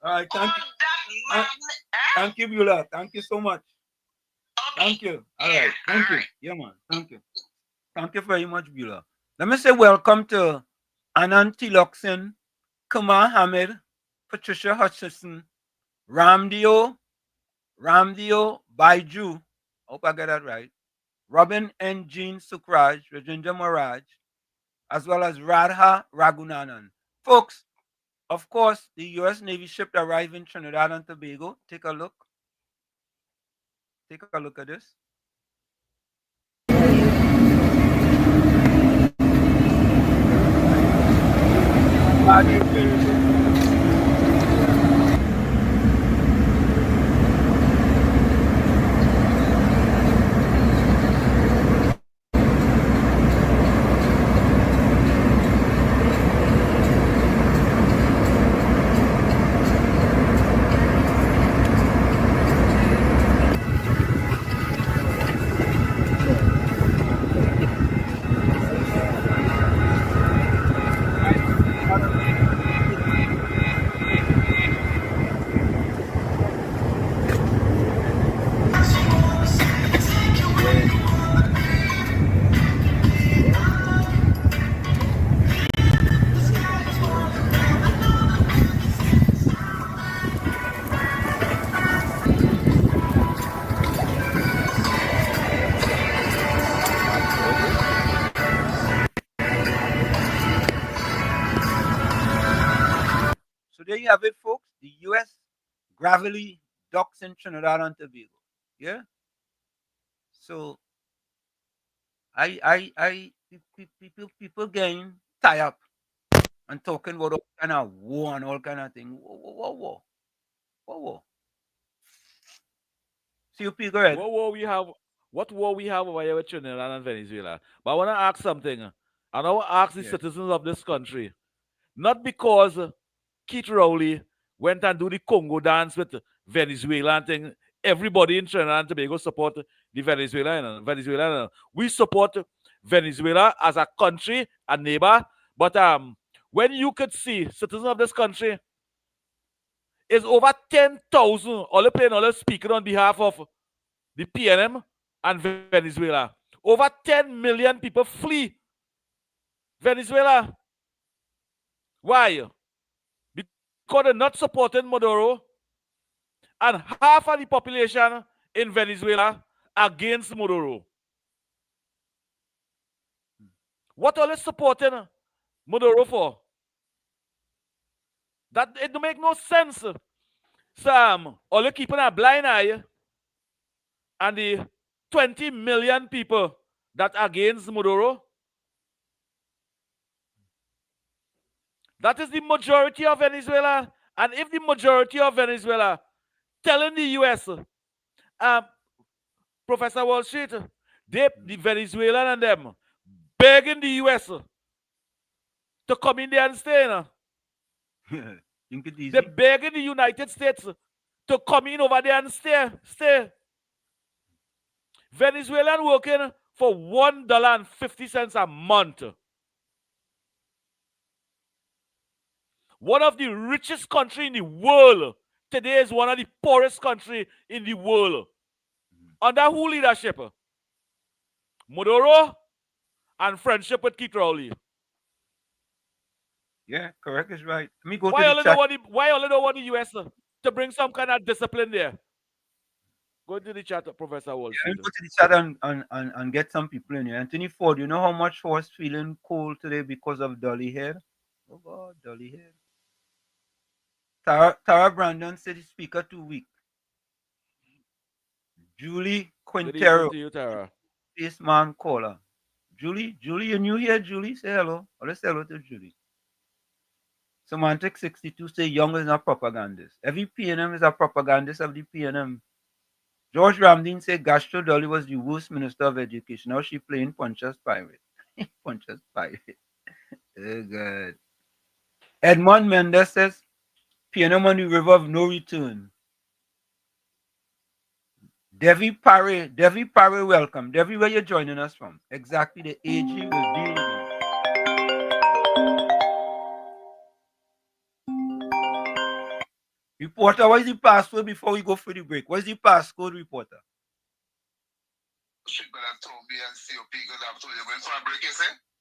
All right, thank you, Beulah. Thank you so much. Okay. Thank you. All right, thank you. Yeah, man. Thank you. Thank you very much, Beulah. Let me say welcome to Anand Tiloxin, Kumar Hamid, Patricia Hutchison, Ramdio Baiju, hope I get that right, Robin and Jean Sukraj, Rajendra Maraj, as well as Radha Ragunanan. Folks, of course, the U.S. Navy ship arrived in Trinidad and Tobago. Take a look. Take a look at this. So there you have it, folks. The U.S. gravely docks in Trinidad and Tobago. Yeah. So people getting tie up and talking about all kind of war and all kind of thing. Whoa. COP, go ahead. What war we have over here with Trinidad and Venezuela? But I want to ask something. And I want to ask the citizens of this country. Not because Keith Rowley went and do the Congo dance with Venezuela and thing. Everybody in Trinidad and Tobago support the Venezuelan. We support Venezuela as a country, a neighbor. But when you could see citizens of this country is over 10,000 all playing all speaking on behalf of the PNM and Venezuela. Over 10 million people flee Venezuela. Why? Because they're not supporting Maduro, and half of the population in Venezuela against Maduro. What are they supporting Maduro for? That it don't make no sense. Sam, all keeping a blind eye, and the 20 million people that are against Maduro. That is the majority of Venezuela. And if the majority of Venezuela telling the U.S., Professor Wall Street, the Venezuelan and them begging the U.S. to come in there and stay. They're begging the United States to come in over there and stay. Venezuelan working for $1.50 a month. One of the richest country in the world. Today is one of the poorest country in the world. Under who leadership? Maduro and friendship with Keith Rowley. Yeah, correct is right. Let me go why to the chat. Why all don't want the US to bring some kind of discipline there? Go to the chat, Professor Walsh. Let me go to the chat and get some people in here. Anthony Ford, you know how much I was feeling cold today because of Dolly hair? Oh God, Dolly hair. Tara Brandon said the speaker too weak. Julie Quintero. To you, Tara. Spaceman caller. Julie, you new here, Julie? Say hello. Or let's say hello to Julie. Semantic 62 say Young is not propagandist. Every PNM is a propagandist of the PNM. George Ramdeen said Gastro Dolly was the worst minister of education. Now she playing Puncher's Pirate. Puncher's Pirate. Oh God. Edmond Mendes says PNM on the river of no return. Devi Parry, welcome. Devi, where you joining us from? Exactly the age he will deal with you. Reporter, what is the password before we go for the break? What is the passcode, reporter?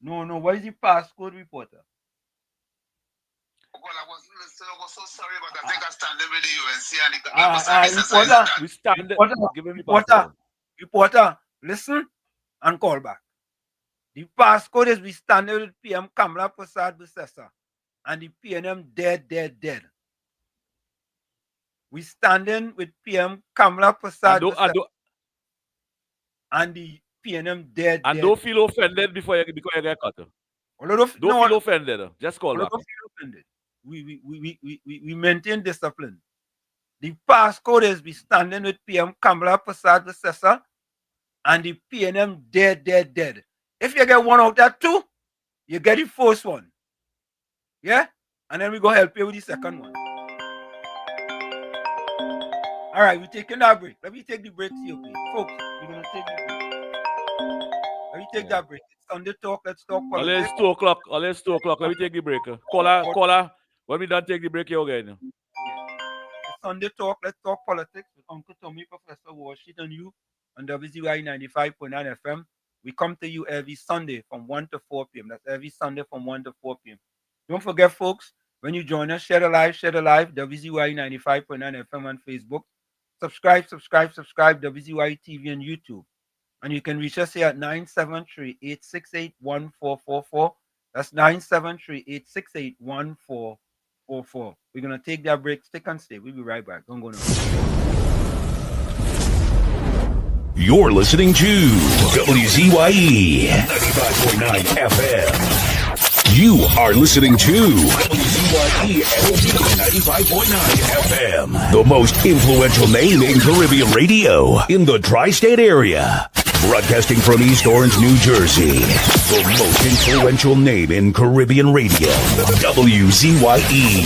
No. What is the passcode, reporter? Well, I wasn't listening. I was so sorry, but I think I stand with the UNC and the reporter. We stand. Reporter, listen and call back. The passcode is we stand with PM Kamala Prasad Busesa and the PNM dead. We standing with PM Kamala Prasad and the PNM dead. And don't feel offended before you get cut. Don't feel offended. Just call back. Don't feel offended. We maintain discipline. The passcode is we standing with PM Kamala Prasad Busesa and the PNM dead. If you get one out of two, you get the first one. Yeah? And then we go help you with the second one. All right, we're taking that break. Let me take the break, COP. Folks, we're going to take the break. Let me take that break. It's Sunday Talk. Let's talk politics. It's 2 o'clock. Let me take the break. Caller. When we done take the break, you again. It's Sunday Talk. Let's talk politics with Uncle Tommy, Professor Walsh, and you on WZYE 95.9 FM. We come to you every Sunday from 1 to 4 p.m. That's every Sunday from 1 to 4 p.m. Don't forget, folks, when you join us, share the live, WZYE 95.9 FM on Facebook. Subscribe, WZYE TV on YouTube. And you can reach us here at 973-868-1444. That's 973-868-1444. We're going to take that break. Stick and stay. We'll be right back. Don't go now. You're listening to WZYE 95.9 FM. You are listening to WZYE 95.9 FM, the most influential name in Caribbean radio in the tri-state area. Broadcasting from East Orange, New Jersey, the most influential name in Caribbean radio, WZYE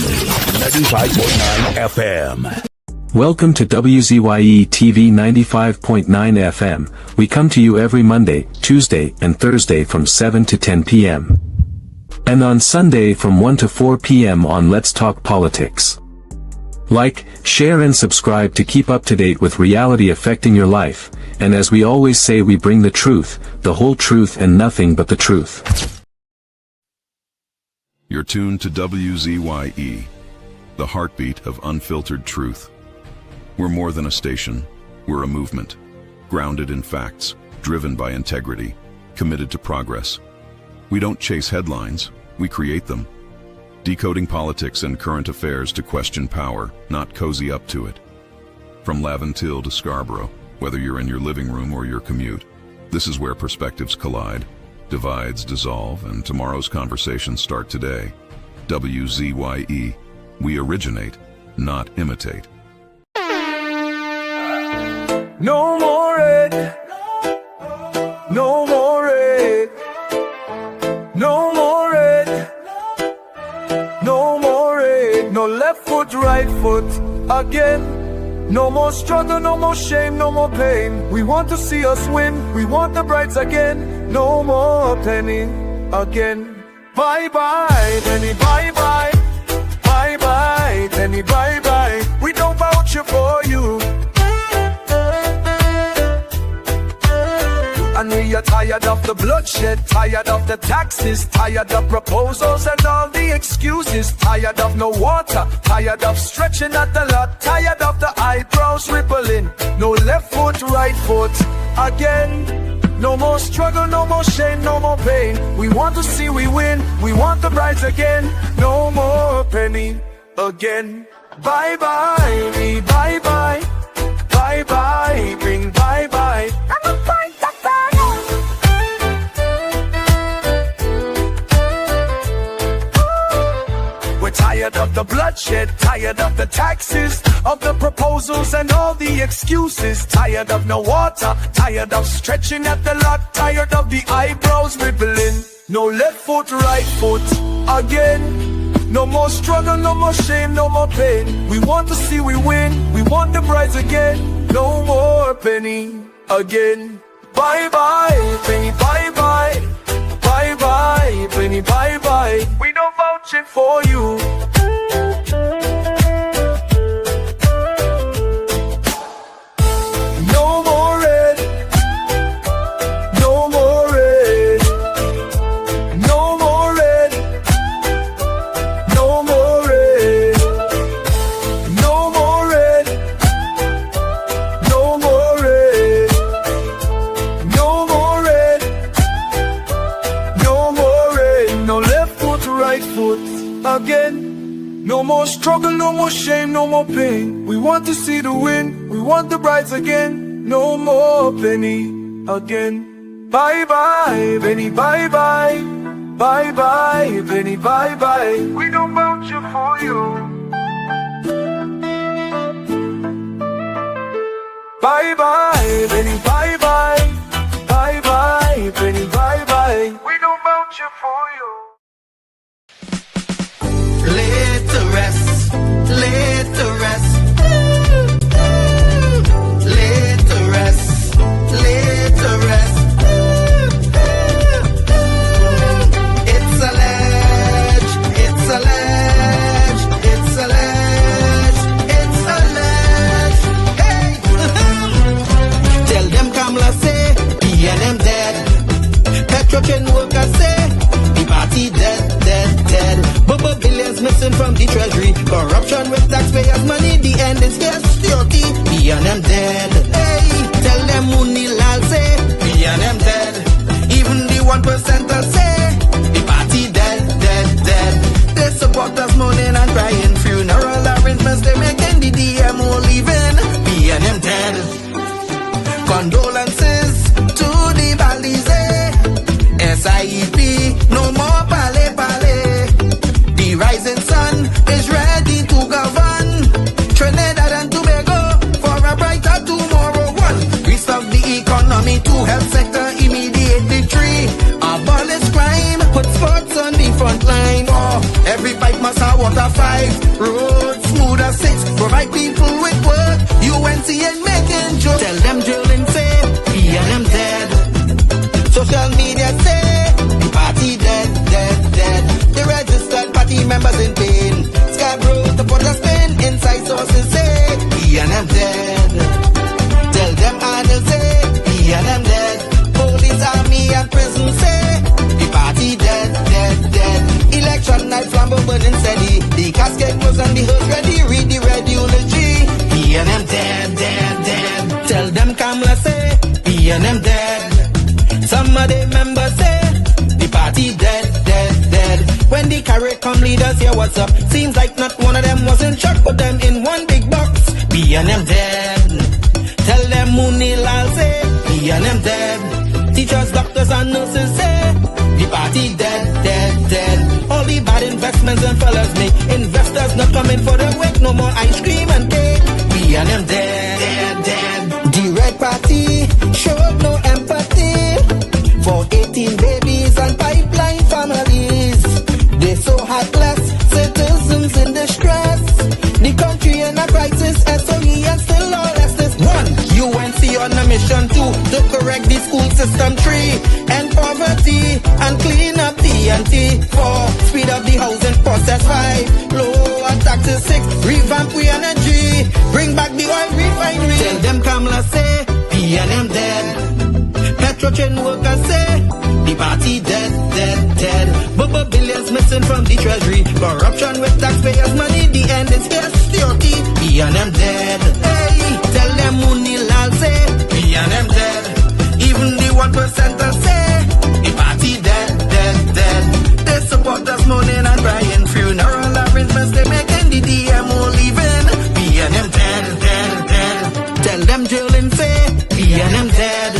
95.9 FM. Welcome to WZYE TV 95.9 FM. We come to you every Monday, Tuesday, and Thursday from 7 to 10 p.m. And on Sunday from 1 to 4 p.m. on Let's Talk Politics. Like, share and subscribe to keep up to date with reality affecting your life, and as we always say, we bring the truth, the whole truth and nothing but the truth. You're tuned to WZYE, the heartbeat of unfiltered truth. We're more than a station, we're a movement, grounded in facts, driven by integrity, committed to progress. We don't chase headlines, we create them. Decoding politics and current affairs to question power, not cozy up to it. From Laventille to Scarborough, whether you're in your living room or your commute, this is where perspectives collide, divides dissolve, and tomorrow's conversations start today. WZYE, we originate, not imitate. No more red, no more red, no more red, no more red, no left foot, right foot again. No more struggle, no more shame, no more pain. We want to see us win, we want the brides again. No more penny again. Bye bye, penny, bye bye. Bye bye, penny, bye bye. We don't vouch for you. And we are tired of the bloodshed, tired of the taxes, tired of proposals and all the excuses, tired of no water, tired of stretching at the lot, tired of the eyebrows rippling. No left foot, right foot again. No more struggle, no more shame, no more pain. We want to see we win, we want the brides again. No more penny again. Bye bye, me bye bye. Bye bye, bring bye bye. I'm a point of We're tired of the bloodshed, tired of the taxes, of the proposals and all the excuses, tired of no water, tired of stretching at the lot, tired of the eyebrows rippling. No left foot, right foot again. No more struggle, no more shame, no more pain. We want to see we win, we want the brides again. No more penny again. Bye bye, penny, bye bye. Bye bye, penny, bye bye. We don't vouch it for you. No more red, no more red, no more red, no more red, no more red, no more red, no more red, no more red, no left foot, right foot again. No more struggle, no more shame, no more pain. We want to see the win, we want the brides again. No more penny again. Bye bye, penny, bye bye. Bye bye, penny, bye bye. We don't vouch for you. Bye bye, penny, bye bye. Bye bye, penny, bye bye. We don't vouch for you. Laid to rest, laid to rest, laid to rest, laid to rest. It's alleged, it's alleged, it's alleged, it's alleged. Hey, tell them Kamala say, PNM dead. Petrotrain workers say, the party dead, dead, dead. But billions missing from the treasury. Corruption with taxpayers' money. The end is here, security. PNM dead. Hey, tell them Munilal say, PNM dead. Even the 1% say, the party dead, dead, dead. They support us mourning and crying. Funeral arrangements they making. The DMO leaving. PNM dead. Condolences to the Balize. SIEP, no more pale pale. Every bike must have water 5. Road smooth as 6. Provide people with work. UNC ain't making jokes. Tell them drilling say, we and them dead. Social media say, the party dead, dead, dead. The registered party members in pain. Scarborough to put a spin. Inside sources say, we and them dead. Tell them Arnold say, we and them dead. Police, army and prison say, the party dead, dead, dead. Election night flambeau burning steady. The casket closed and the hearse ready. Read the red eulogy. We and them dead, dead, dead. Tell them Kamala say, we and them dead. Some of the members say, the party dead, dead, dead. When the carry come leaders hear what's up. Seems like not one of them was in shock. Put them in one big box. We and them dead. Tell them Munilal say, we and them dead. Teachers, doctors and nurses say, the party dead, dead, dead. All the bad investments and fellas make. Investors not coming for the wake. No more ice cream and cake. We and them dead, dead, dead. The red party showed no empathy for 18 babies and pipeline families. They so heartless, citizens in distress. The country in a crisis, SOE and still all less. 1. UNC on a mission 2 to correct the school system. 3. End poverty and clean up TNT. 4. Speed up the housing process. 5. Lower taxes. 6. Revamp we energy. Bring back the oil refinery. Tell them Kamala say, P and M dead. Petro chain workers say, the party dead, dead, dead. Bubba billions missing from the treasury. Corruption with taxpayers' money. The end is here, security. P and M dead. Hey, tell them Munilal say, P and M dead. Even the 1% say, the party dead, dead, dead. They support us mourning and crying. Funeral arrangements they making. The DMO leaving. P and M dead, dead, dead. Tell them drilling say, P and M dead.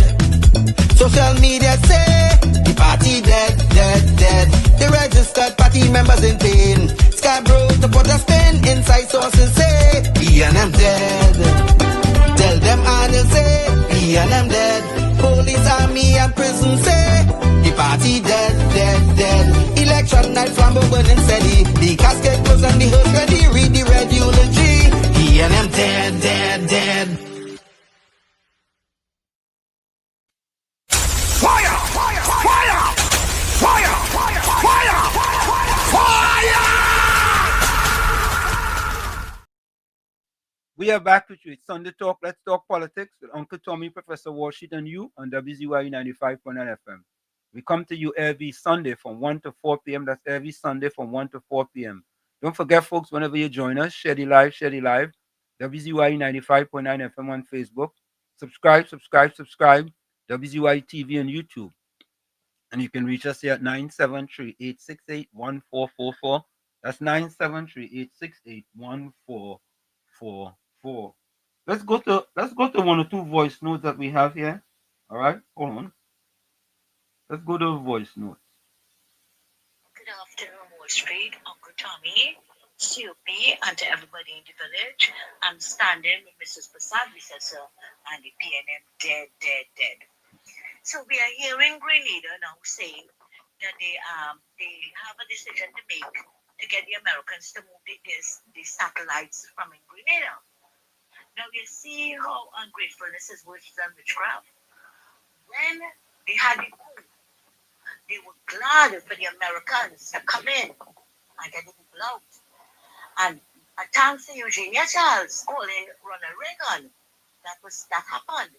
Social media say, the party dead, dead, dead. The registered party members in pain. Scarborough to put a spin. Inside sources say, we and them dead. Tell them Arnold say, we and them dead. Police, army and prison say, the party dead, dead, dead. Election night flambeau burning steady. The casket closed and the hearse ready. Read the red eulogy. We and them dead, dead, dead. Fire! Fire! Fire! Fire! Fire! Fire! Fire! We are back with you. It's Sunday Talk. Let's talk politics with Uncle Tommy, Professor Walshit, and you on WZYE 95.9 FM. We come to you every Sunday from 1 to 4 p.m. That's every Sunday from 1 to 4 p.m. Don't forget, folks, whenever you join us, share the live, WZYE 95.9 FM on Facebook. Subscribe. WZYE TV and YouTube. And you can reach us here at 973-868-1444. That's 973-868-1444. Let's go to one or two voice notes that we have here. All right, hold on. Let's go to voice notes. Good afternoon, Wall Street, Uncle Tommy, COP, and to everybody in the village. I'm standing with Mrs. Prasad Visasa and the PNM dead. So we are hearing Grenada now saying that they have a decision to make to get the Americans to move the satellites from in Grenada. Now you see how ungratefulness is worse than witchcraft. When they had the coup, they were glad for the Americans to come in and get the people out. And thanks to Eugenia Charles calling Ronald Reagan, that happened.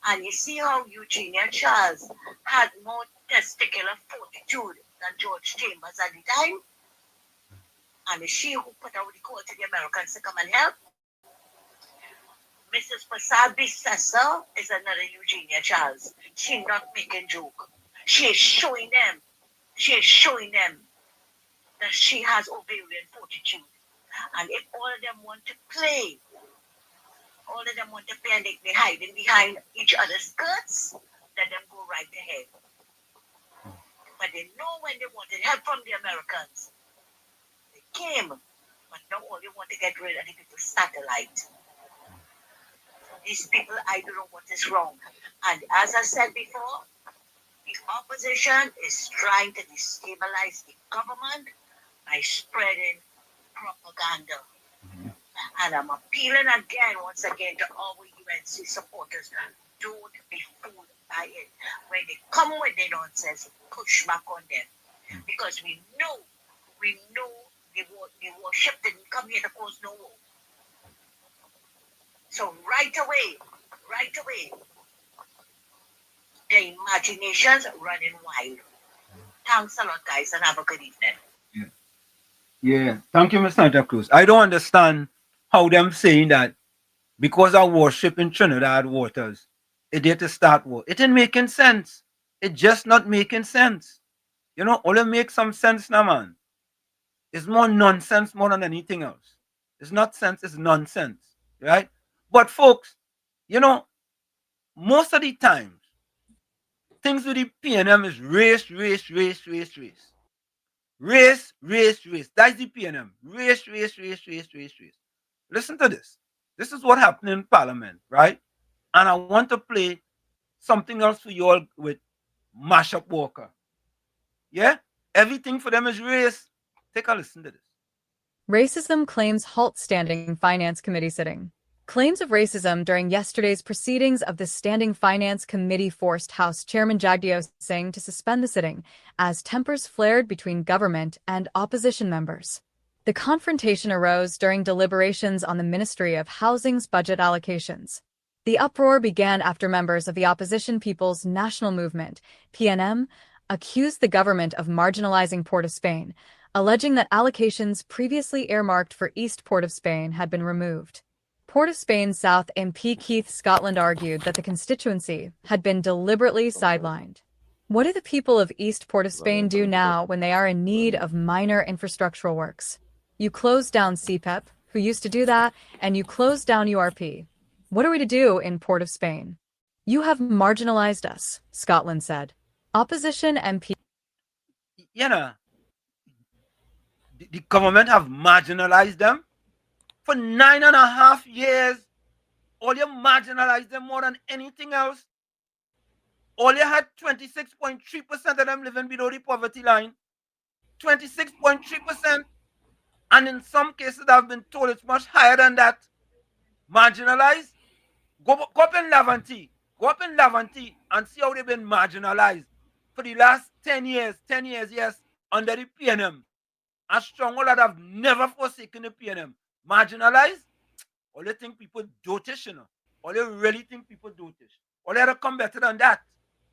And you see how Eugenia Charles had more testicular fortitude than George Chambers at the time. And it's she who put out the call to the Americans to come and help. Mrs. Prasad Visasa is another Eugenia Charles. She's not making joke. She is showing them that she has ovarian fortitude. And if all of them want to play and they're hiding behind each other's skirts, let them go right ahead. But they know when they wanted help from the Americans. They came, but now all they want to get rid of the people's satellite. These people, I don't know what is wrong. And as I said before, the opposition is trying to destabilize the government by spreading propaganda. And I'm appealing once again, to our UNC supporters. Don't be fooled by it. When they come with their nonsense, push back on them. Because we know the warship didn't come here to cause no war. So right away, the imaginations running wild. Thanks a lot, guys, and have a good evening. Yeah. Thank you, Mr. Santa Cruz. I don't understand how them saying that because of warship in Trinidad waters, it did to start war. It ain't making sense. It just not making sense. You know, only make some sense now, man. It's more nonsense more than anything else. It's not sense, it's nonsense. Right? But folks, you know, most of the times, things with the PNM is race. Race. That's the PNM. Race. Listen to this. This is what happened in Parliament, right? And I want to play something else for you all with Mashup Walker. Yeah? Everything for them is race. Take a listen to this. Racism claims halt Standing Finance Committee sitting. Claims of racism during yesterday's proceedings of the Standing Finance Committee forced House Chairman Jagdeo Singh to suspend the sitting as tempers flared between government and opposition members. The confrontation arose during deliberations on the Ministry of Housing's budget allocations. The uproar began after members of the Opposition People's National Movement, PNM, accused the government of marginalizing Port of Spain, alleging that allocations previously earmarked for East Port of Spain had been removed. Port of Spain South MP Keith Scotland argued that the constituency had been deliberately sidelined. What do the people of East Port of Spain do now when they are in need of minor infrastructural works? You close down CPEP, who used to do that, and you close down URP. What are we to do in Port of Spain? You have marginalized us, Scotland said. Opposition MP... You know, the government have marginalized them for 9.5 years. All you marginalized them more than anything else. All you had 26.3% of them living below the poverty line. 26.3%. And in some cases, I've been told it's much higher than that. Marginalized. Go up in Laventille. Go up in Laventille and see how they've been marginalized for the last 10 years. 10 years, yes, under the PNM. A stronghold that have never forsaken the PNM. Marginalized. All you think people dotish, you know. All you really think people dotish. All you have to come better than that.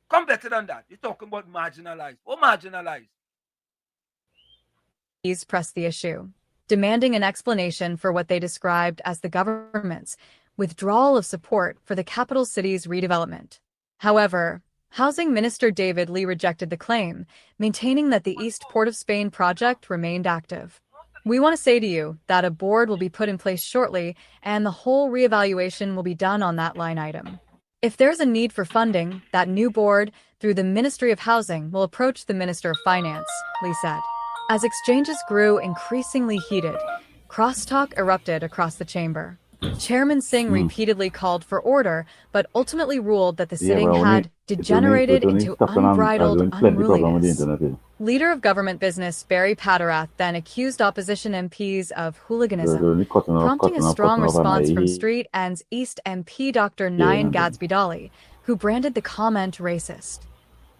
Come better than that. You're talking about marginalized. Oh, marginalized. Please press the issue, demanding an explanation for what they described as the government's withdrawal of support for the capital city's redevelopment. However, Housing Minister David Lee rejected the claim, maintaining that the East Port of Spain project remained active. We want to say to you that a board will be put in place shortly and the whole reevaluation will be done on that line item. If there's a need for funding, that new board, through the Ministry of Housing, will approach the Minister of Finance, Lee said. As exchanges grew increasingly heated, crosstalk erupted across the chamber. Chairman Singh repeatedly called for order, but ultimately ruled that the sitting had degenerated into unbridled unruliness. Leader of Government Business Barry Patterath then accused opposition MPs of hooliganism, prompting a strong response from Street End's East MP Dr. Nyan Gadsby-Dolly, who branded the comment racist.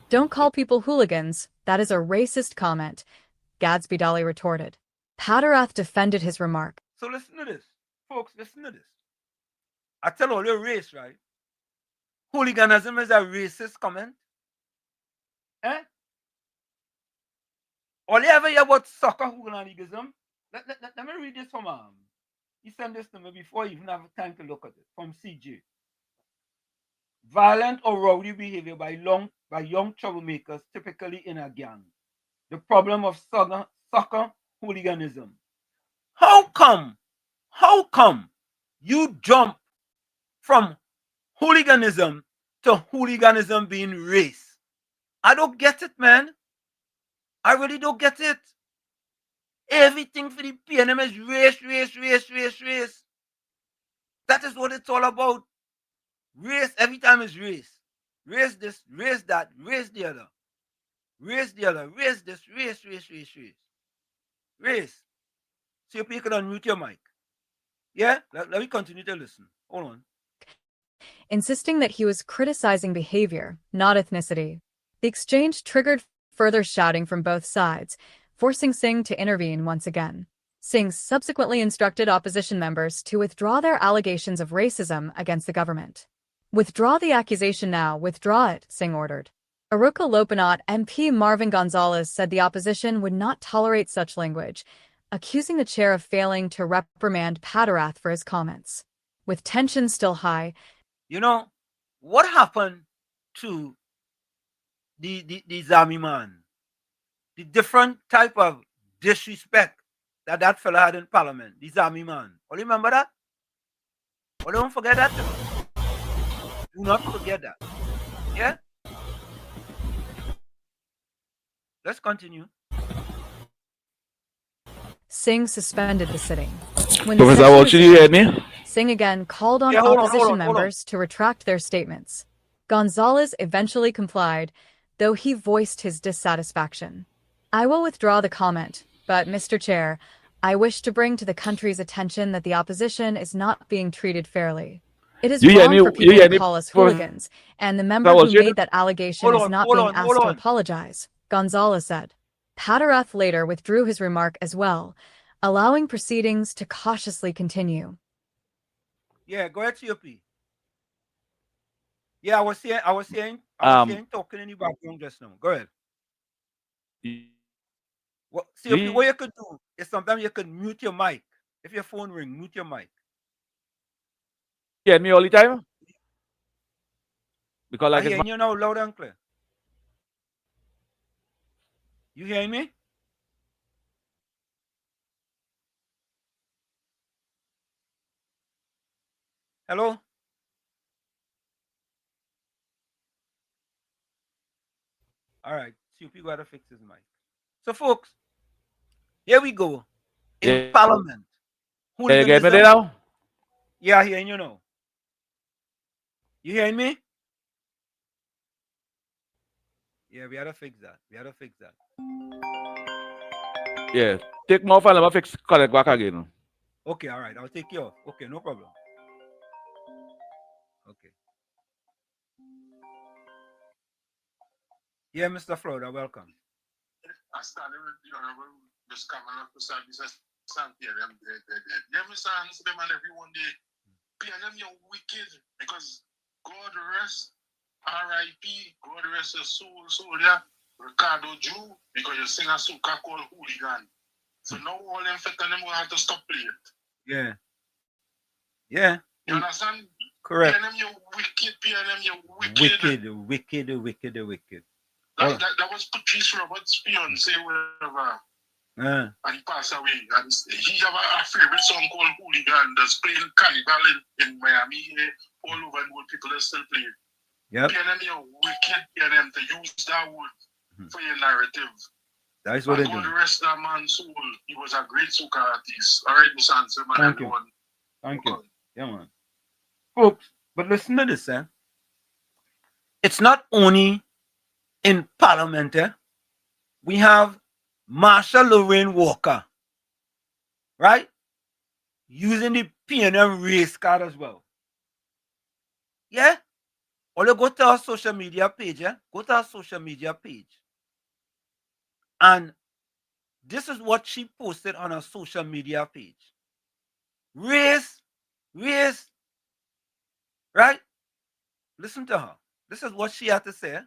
Don't call people hooligans, that is a racist comment, Gadsby-Dolly retorted. Patterath defended his remark. So listen to this. Folks, listen to this. I tell all your race, right? Hooliganism is a racist comment. Eh? All you ever hear about soccer hooliganism? Let me read this from he sent this to me before I even have time to look at it. From CJ. Violent or rowdy behavior by young troublemakers, typically in a gang. The problem of soccer hooliganism. How come you jump from hooliganism to hooliganism being race? I don't get it, man. I really don't get it. Everything for the PNM is race. That is what it's all about. Race, every time is race. Race this, race that, race the other. Race the other, race this, race. Race. See if you can unmute your mic. Yeah? Let me continue to listen. Hold on. Insisting that he was criticizing behavior, not ethnicity. The exchange triggered further shouting from both sides, forcing Singh to intervene once again. Singh subsequently instructed opposition members to withdraw their allegations of racism against the government. Withdraw the accusation now, withdraw it, Singh ordered. Aruca Lopinot MP Marvin Gonzalez said the opposition would not tolerate such language, accusing the chair of failing to reprimand Patarath for his comments. With tension still high, you know, what happened to the Zami man? The different type of disrespect that fella had in Parliament, the Zami man. Oh, remember that? Oh, don't forget that. Do not forget that. Yeah? Let's continue. Singh suspended the sitting. When Professor Walsh, did you hear me? Singh again called on hold opposition on. members to retract their statements. Gonzalez eventually complied, though he voiced his dissatisfaction. I will withdraw the comment, but Mr. Chair, I wish to bring to the country's attention that the opposition is not being treated fairly. It is wrong for people to call us hooligans, and the member who made that allegation is not being asked to apologize, Gonzalez said. Patarath later withdrew his remark as well, allowing proceedings to cautiously continue. Yeah, go ahead, COP. Yeah, I was saying talking in the background just now. Go ahead. What you could do is sometimes you can mute your mic. If your phone ring, mute your mic. You hear me all the time? Because I hear you now loud and clear. You hearing me? Hello? All right. COP got to fix his mic. So, folks, here we go. In Parliament. You get me there now? Yeah, I hearing you now. You hearing me? Yeah, we had to fix that. Yeah. Take me off and let me fix connect back again. Okay, all right. I'll take you off. Okay, no problem. Okay. Yeah, Mr. Florida, welcome. I started with the Honorable Miss Kamala for services. Yeah, Mr. Answer them and everyone they PNM you're wicked because God rest R.I.P. God rest your soul soldier Ricardo Jew because you sing a soca called hooligan. So now all them fit them will have to stop playing. Yeah. Yeah. You understand? Correct. PNM you're wicked, PNM you're wicked. Wicked. That was Patrice Roberts' fiance, whatever. And he passed away. And he have a favorite song called Hooligan that's playing Carnival in Miami. All over the world, people are still playing. Yep. PNM, you're wicked, PNM, to use that word for your narrative. That is what they do. God rest that man's soul. He was a great soca artist. All right, Mr. Answer, man. Thank you. Thank you. Yeah, man. Folks, but listen to this, eh? It's not only in Parliament, eh? We have Marsha Lorraine Walker, right? Using the PNM race card as well. Yeah? Or you go to our social media page, eh? Go to our social media page. And this is what she posted on her social media page. Race, right? Listen to her. This is what she had to say.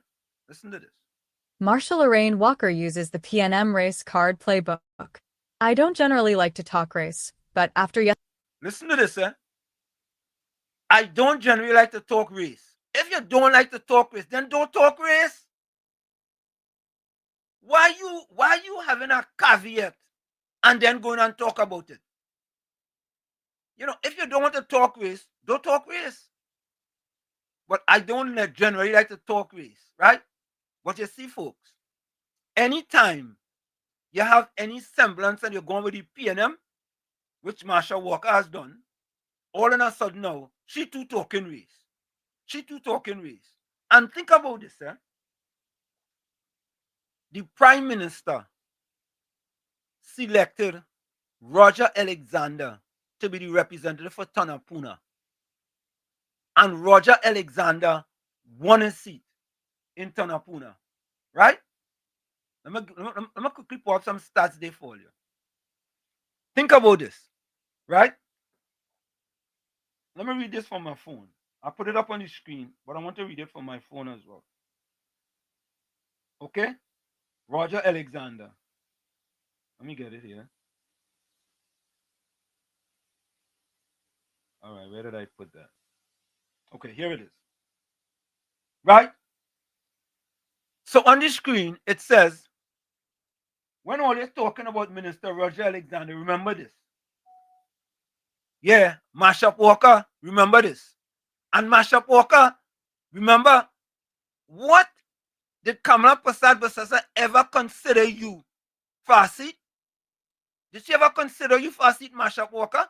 Listen to this. Marsha Lorraine Walker uses the PNM race card playbook. I don't generally like to talk race, but after Listen to this, eh? I don't generally like to talk race. If you don't like to talk race, then don't talk race. Why you having a caveat and then going and talk about it? You know, if you don't want to talk race, don't talk race. But I don't generally like to talk race, right? But you see, folks, anytime you have any semblance and you're going with the PNM, which Marsha Walker has done, all of a sudden now, she too talking race. And think about this, eh? The Prime Minister selected Roger Alexander to be the representative for Tanapuna. And Roger Alexander won a seat in Tanapuna, right? Let me quickly pull up some stats there for you. Think about this, right? Let me read this from my phone. I put it up on the screen, but I want to read it from my phone as well. Okay? Roger Alexander. Let me get it here. All right, where did I put that? Okay, here it is. Right? So on the screen, it says, when all you're talking about Minister Roger Alexander, remember this. Yeah, Mashup Walker, remember this. And Mashup Walker, remember, what did Kamala Prasad Basasa ever consider you for a seat? Did she ever consider you for a seat, Mashup Walker?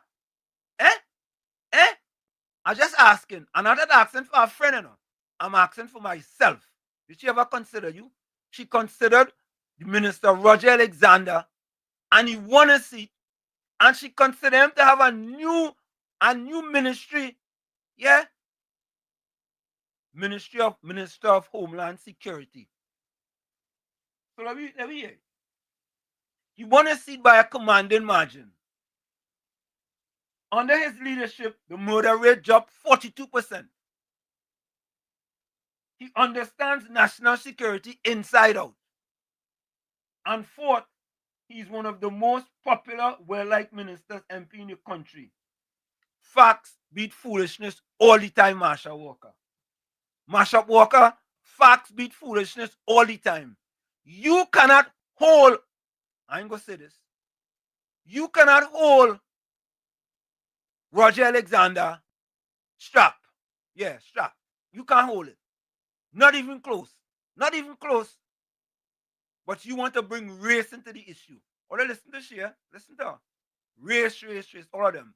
I'm just asking. I'm not asking for a friend, you know. I'm asking for myself. Did she ever consider you? She considered the Minister Roger Alexander, and he won a seat, and she considered him to have a new ministry. Yeah. Minister of Homeland Security. So let me hear. He won a seat by a commanding margin. Under his leadership, the murder rate dropped 42%. He understands national security inside out. And fourth, he's one of the most popular, well-liked ministers MP in the country. Facts beat foolishness all the time, Marsha Walker. Marsha Walker, facts beat foolishness all the time. You cannot hold, I ain't gonna say this, you cannot hold Roger Alexander strap. Yeah, strap. You can't hold it. Not even close. Not even close. But you want to bring race into the issue. Or listen to she, listen to her. Race, all of them.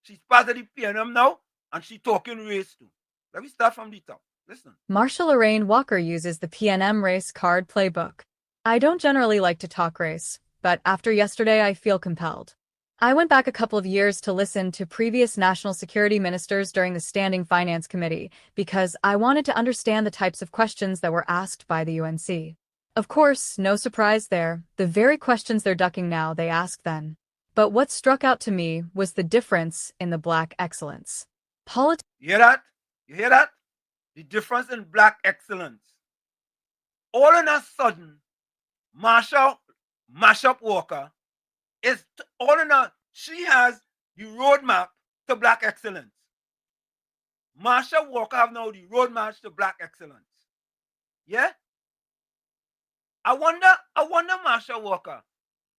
She's part of the PNM now, and she's talking race too. Let me start from the top. Listen. Marsha Lorraine Walker uses the PNM race card playbook. I don't generally like to talk race, but after yesterday I feel compelled. I went back a couple of years to listen to previous national security ministers during the Standing Finance Committee because I wanted to understand the types of questions that were asked by the UNC. Of course, no surprise there, the very questions they're ducking now they asked then. But what struck out to me was the difference in the black excellence. You hear that? You hear that? The difference in black excellence. All of a sudden, Mashup Walker is she has the roadmap to black excellence. Marsha Walker have now the roadmap to black excellence. Yeah? I wonder, Marsha Walker,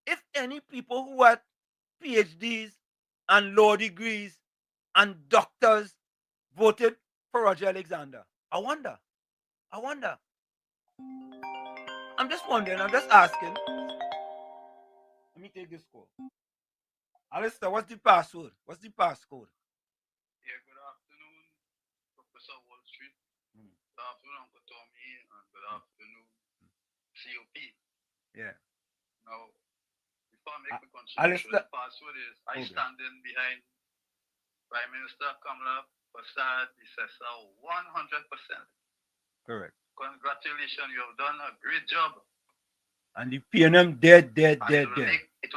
if any people who had PhDs and law degrees and doctors voted for Roger Alexander. I wonder. I'm just wondering, I'm just asking. Let me take this call. Alistair, what's the password? What's the passcode? Yeah, good afternoon, Professor Wall Street. Good afternoon, Uncle Tommy, and good afternoon, COP. Yeah. Now, before I make the contribution, the password is I standing behind Prime Minister Kamala Prasad Basasa 100%. Correct. Congratulations, you have done a great job. And the PNM dead. It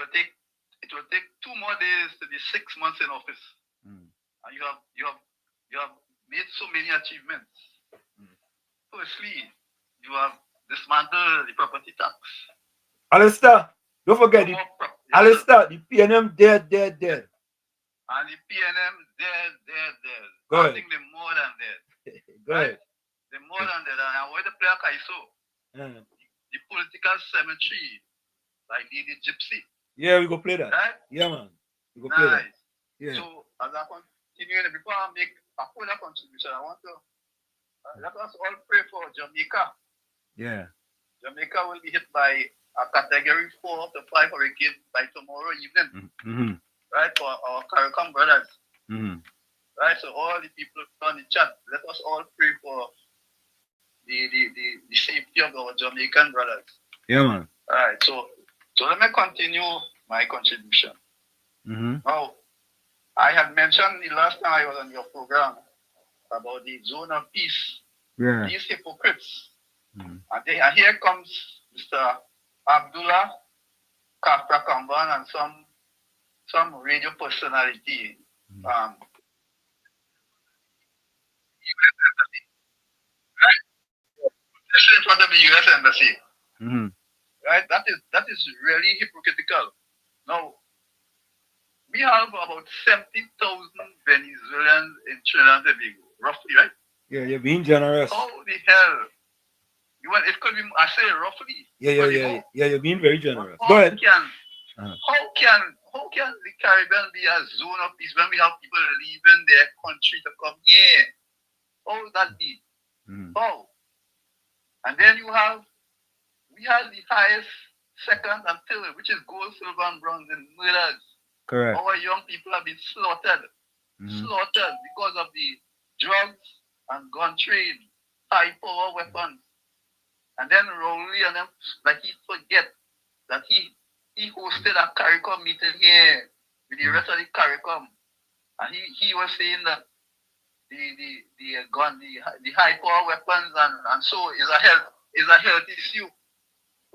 will take 2 more days to be 6 months in office. And you have made so many achievements. Firstly, you have dismantled the property tax. Alistair, don't forget it. Alistair, the PNM dead. And the PNM dead. Go ahead. I think they're more than dead. Go ahead. They're more than dead. And I want to play a Kaiso. The political cemetery, like the gypsy. Yeah, we go play that. Right? Yeah, man. We go play that. Yeah. So, as I continue, before I make a further contribution, I want to let us all pray for Jamaica. Yeah. Jamaica will be hit by a category 4 to 5 hurricane by tomorrow evening. Right? For our CARICOM brothers. Right? So, all the people on the chat, let us all pray for the safety of our Jamaican brothers. Yeah, man. All right. So let me continue my contribution. Mm-hmm. Now, I had mentioned the last time I was on your program about the zone of peace. Yeah. These hypocrites. Mm-hmm. And here comes Mr. Abdullah Kafra Kamban and some radio personality. US Embassy. Right? In front of the US Embassy. Mm-hmm. Right? That is really hypocritical. Now, we have about 70,000 Venezuelans in Trinidad and Tobago, roughly, right? Yeah, you're being generous. How the hell? It could be, I say roughly. Yeah, you're being very generous. How Go ahead. How can the Caribbean be a zone of peace when we have people leaving their country to come here? How would that be? Mm-hmm. How? And then we have the highest second and third, which is gold, silver, and bronze in murders. Correct. Our young people have been slaughtered. Slaughtered because of the drugs and gun trade, high power weapons. And then Rowley and them, like he forget that he hosted a CARICOM meeting here with the rest of the CARICOM. And he was saying that the gun, the high power weapons and so is a health issue.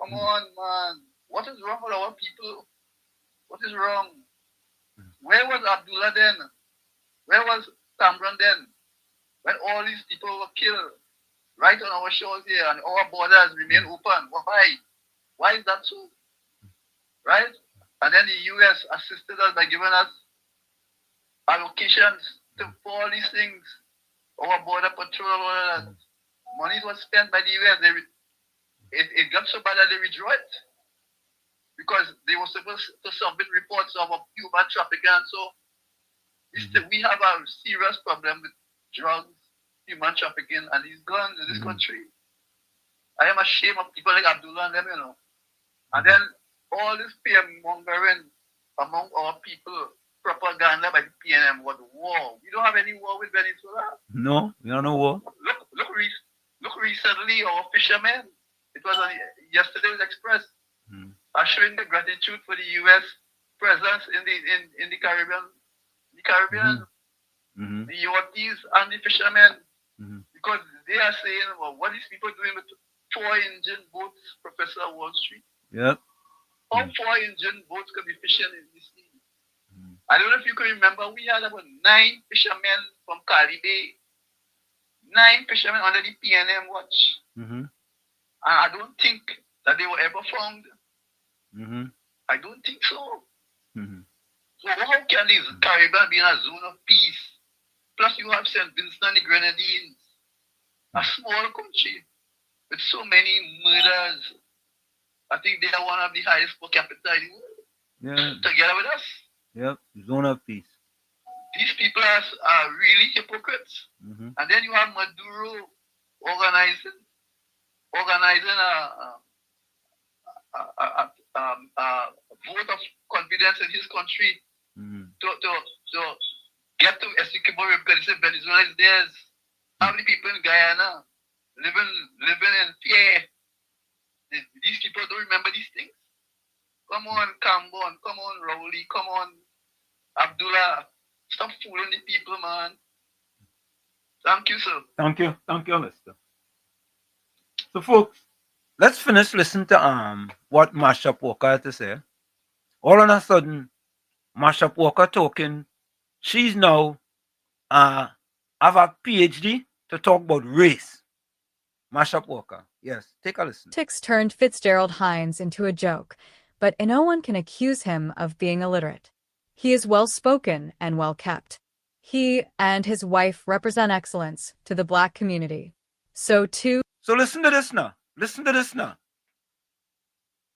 Come on, man. What is wrong with our people? What is wrong? Where was Abdullah then? Where was Cameron then? When all these people were killed right on our shores here and our borders remain open. Why? Why is that so? Right? And then the US assisted us by giving us allocations for all these things. Our border patrol, all that. Money was spent by the US. It got so bad that they withdrew it. Because they were supposed to submit reports of human trafficking. And so we have a serious problem with drugs, human trafficking, and these guns in this country. I am ashamed of people like Abdullah and them, you know. And then all this fear mongering among our people, propaganda by the PNM was war. We don't have any war with Venezuela. No, we don't know war. Look recently, our fishermen, it was on yesterday's Express, are showing the gratitude for the U.S. presence in the Caribbean. The Caribbean, the Yorties and the fishermen, because they are saying, well, what is people doing with 4-engine boats, Professor Wall Street? Yep. How 4-engine boats can be fishing in the sea? I don't know if you can remember, we had about 9 fishermen from Cali Bay, 9 fishermen under the PNM watch. And I don't think that they were ever found. I don't think so. So how can this Caribbean be in a zone of peace? Plus you have St. Vincent and the Grenadines, a small country with so many murders. I think they are one of the highest per capita in the world. Yeah. Together with us. Yep. Zone of peace. These people are really hypocrites. And then you have Maduro organizing a vote of confidence in his country to get to Essequibo because Venezuela is theirs. How many people in Guyana living in fear? These people don't remember these things. Come on, Cambon. Come on, Rowley. Come on, Abdullah. Stop fooling the people, man. Thank you, sir. Thank you, Lester. So, folks, let's finish listening to what Mashup Walker had to say. All of a sudden, Mashup Walker talking. She's now have a PhD to talk about race. Mashup Walker. Yes, take a listen. Politics turned Fitzgerald Hines into a joke, but no one can accuse him of being illiterate. He is well-spoken and well-kept. He and his wife represent excellence to the Black community. So listen to this now. Listen to this now.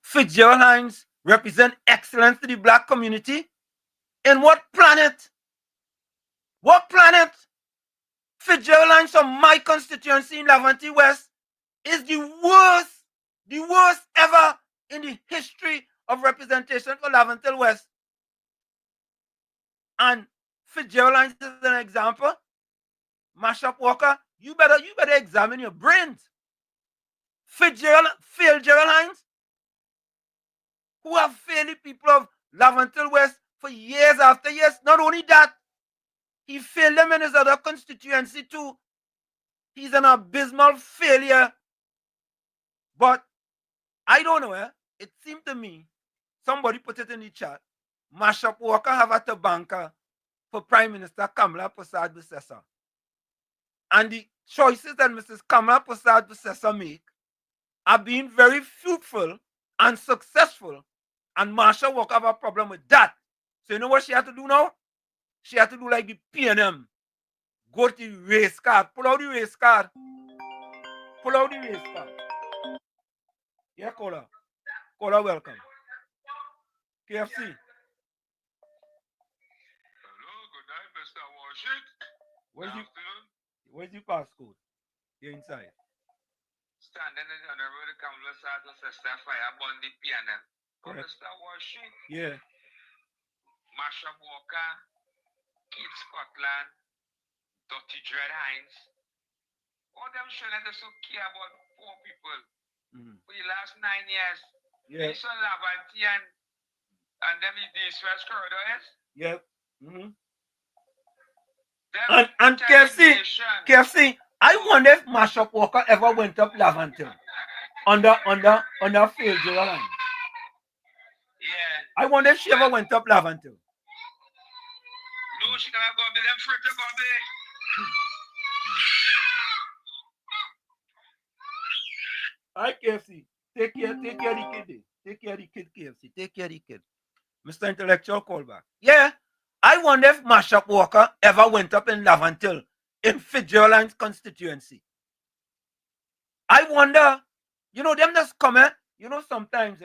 Fitzgerald Hines represent excellence to the Black community? In what planet? What planet? Fitzgerald Hines from my constituency in Laventille West is the worst ever in the history of representation for Laventille West. And Fitzgerald Hines is an example. Mashup Walker, you better examine your brains. Fitzgerald Hines, who have failed the people of Lavantil West for years after years. Not only that, he failed them in his other constituency too. He's an abysmal failure. But I don't know, it seemed to me, somebody put it in the chat, Mashup Walker have at a banker for Prime Minister Kamala Persad-Bissessar. And the choices that Mrs. Kamala Persad-Bissessar make are being very fruitful and successful. And Marsha Walker have a problem with that. So you know what she had to do now? She had to do like the PNM. Go to the race card. Pull out the race card. Pull out the race card. Yeah, caller. Caller, welcome. KFC. Hello, good night, Mr. Washington. Where's the passcode? You're inside. Standing in the honorable Kamala Persad-Bissessar fire upon the PNM. Mr. Washington. Yeah. Marsha Walker, Keith Scotland, Dr. Dread Hines. All them showing that they so care about poor people for the last 9 years. Yeah. They saw Lavanti and them in the East-West corridors. Yep. And KFC, I wonder if Marsha Walker ever went up Lavantil under field line. Yeah. I wonder if she ever went up Lavantil. No, she cannot go up there. Them fruit to go up there. Alright, KFC. Take care of the kid. Take care of the kid, KFC. Take care of the kid. Mr. Intellectual callback. Yeah. I wonder if Marsha Walker ever went up in Lavantil in Fitzgerald's constituency. I wonder, them just comment, sometimes,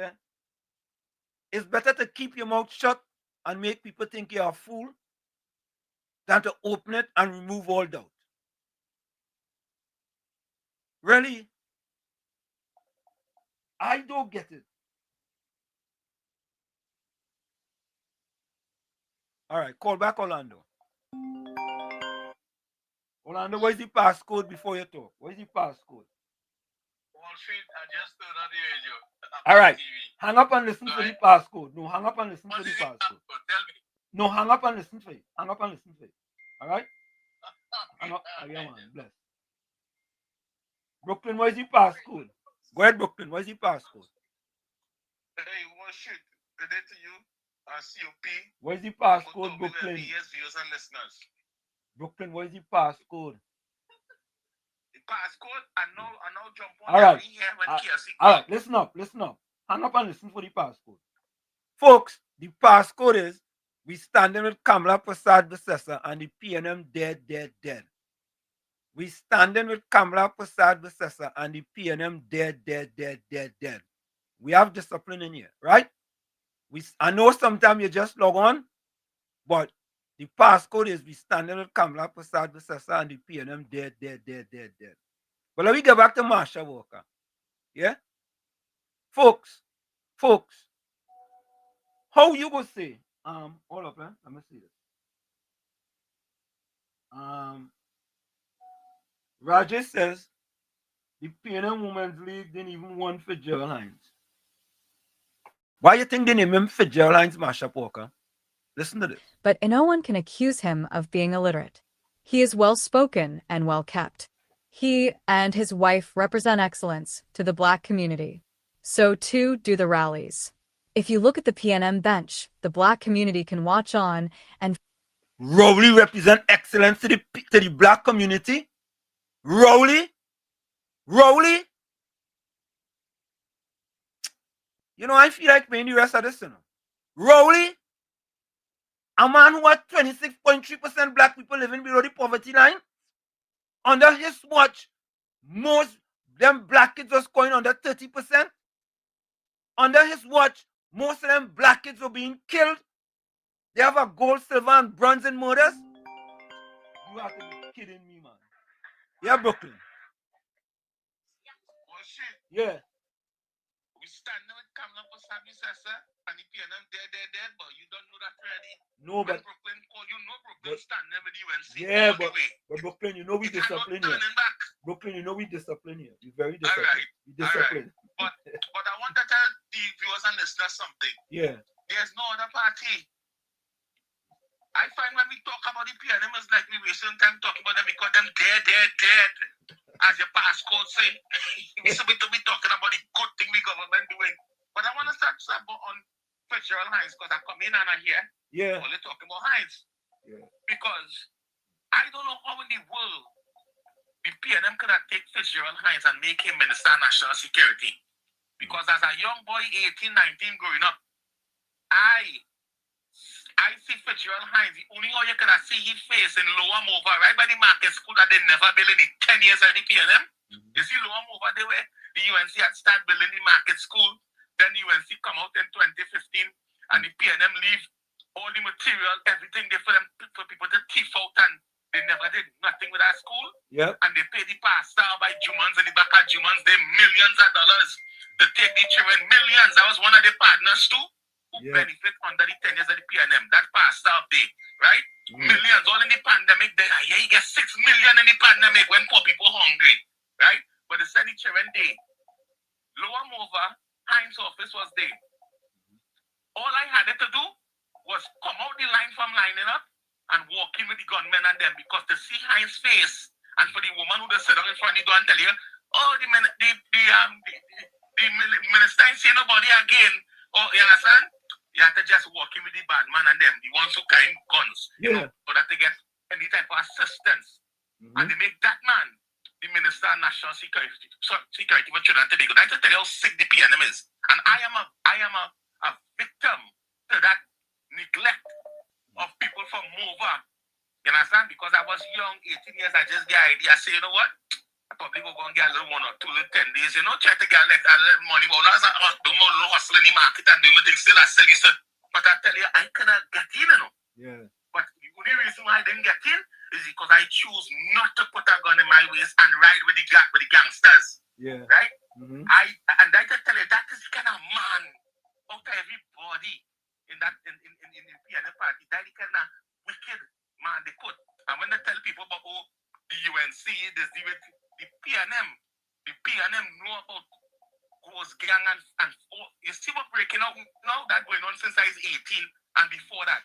it's better to keep your mouth shut and make people think you're a fool than to open it and remove all doubt. Really? I don't get it. All right, call back Orlando. Orlando, where's the passcode before you talk? Where's the passcode? All right, hang up and listen to the passcode. No, hang up and listen to the passcode. No, hang up and listen to it. Hang up and listen to it. All right? Hang up. Yeah, man, bless. Brooklyn, where's the passcode? Go ahead, Brooklyn. Where's the passcode? Hey, what shit? Good day to you. COP. Where's the passcode, Brooklyn? Viewers and listeners. Brooklyn, where's the passcode? The passcode, I know jump on. All right. Here when All right, listen up. Hang up and listen for the passcode. Folks, the passcode is we standing with Kamala Persad-Bissessar and the PNM dead. We standing with Kamala Persad-Bissessar and the PNM dead. We have discipline in here, right? I know sometimes you just log on, but the passcode is we standing with Kamala Persad-Bissessar and the PNM dead. But let me get back to Marsha Walker. Yeah? Folks, how you go say, hold up, let me see this. Rajesh says the PNM Women's League didn't even want Fitzgerald Hines. Why you think they name him Fitzgerald Hines, Marsha Walker? Listen to this. But no one can accuse him of being illiterate. He is well-spoken and well-kept. He and his wife represent excellence to the Black community. So too do the rallies. If you look at the PNM bench, the Black community can watch on and Rowley represent excellence to the Black community. Rowley? I feel like paying the rest of this, Rowley? A man who had 26.3% Black people living below the poverty line? Under his watch, most them Black kids was going under 30%. Under his watch, most of them Black kids were being killed. They have a gold, silver, and bronze in murders. You have to be kidding me, man. Yeah, Brooklyn. Yeah. We standing with Kamala Persad-Bissessar and the PNM dead, but you don't know that already. No, but Brooklyn called Brooklyn standing with you and say, yeah, but Brooklyn, we discipline here. Brooklyn, we discipline here. We're very disciplined. All right. But I want to tell the viewers and listeners something. Yeah. There's no other party. I find when we talk about the PNM, it's like we wasting time talking about them because them dead. As your passcode say, we should be talking about the good thing the government doing. But I want to start on Fitzgerald Hines because I come in and I hear only talking about Hines. Yeah. Because I don't know how in the world the PNM could have taken Fitzgerald Hines and make him Minister of National Security. Because as a young boy, 18, 19, growing up, I see Fitzgerald Hines. The only way you can see his face in Lower Mova, right by the market school that they never built in the 10 years at the PNM. You see Lower Mova, they were the UNC had started building the market school. Then the UNC come out in 2015 and the PNM leave all the material, everything there for people to thief out, and they never did nothing with that school. Yep. And they pay the pastor by Jumans and the back of Jumans, they millions of dollars to take the children, millions. That was one of the partners too. Who benefit under the 10 years of the PNM. That pastor up there, right? Millions, all in the pandemic. You get 6 million in the pandemic when poor people hungry, right? But the Senate children day. Lower Mova, Hines' office was there. All I had to do was come out the line from lining up and walk in with the gunmen and them, because to see Hines' face and for the woman who just sit down in front of the door and tell you, oh, the minister ain't say nobody again. Oh, you understand? You have to just walk in with the bad man and them, the ones who carry guns, you know, so that they get any type of assistance. And they make that man the Minister of National Security for Trinidad and Tobago. That's to tell you how sick the PNM is. And I am a victim to that neglect of people from Mova. You understand? Because I was young, 18 years, I just get an idea. I say, you know what? I probably go and get a little 1 or 2 little 10 days, you know, try to get a little money. But as I do more hustle in the market and do my things, still I sell you. But I tell you, I cannot get in, you know. Yeah. But the only reason why I didn't get in is because I choose not to put a gun in my waist and ride with the gangsters. Yeah. Right? I tell you, that is the kind of man out of everybody in the PNM party. That is the kind of wicked man they put. And when they tell people about the UNC, the PNM know about ghost gang and you see what breaking out now that going on since I was 18 and before that.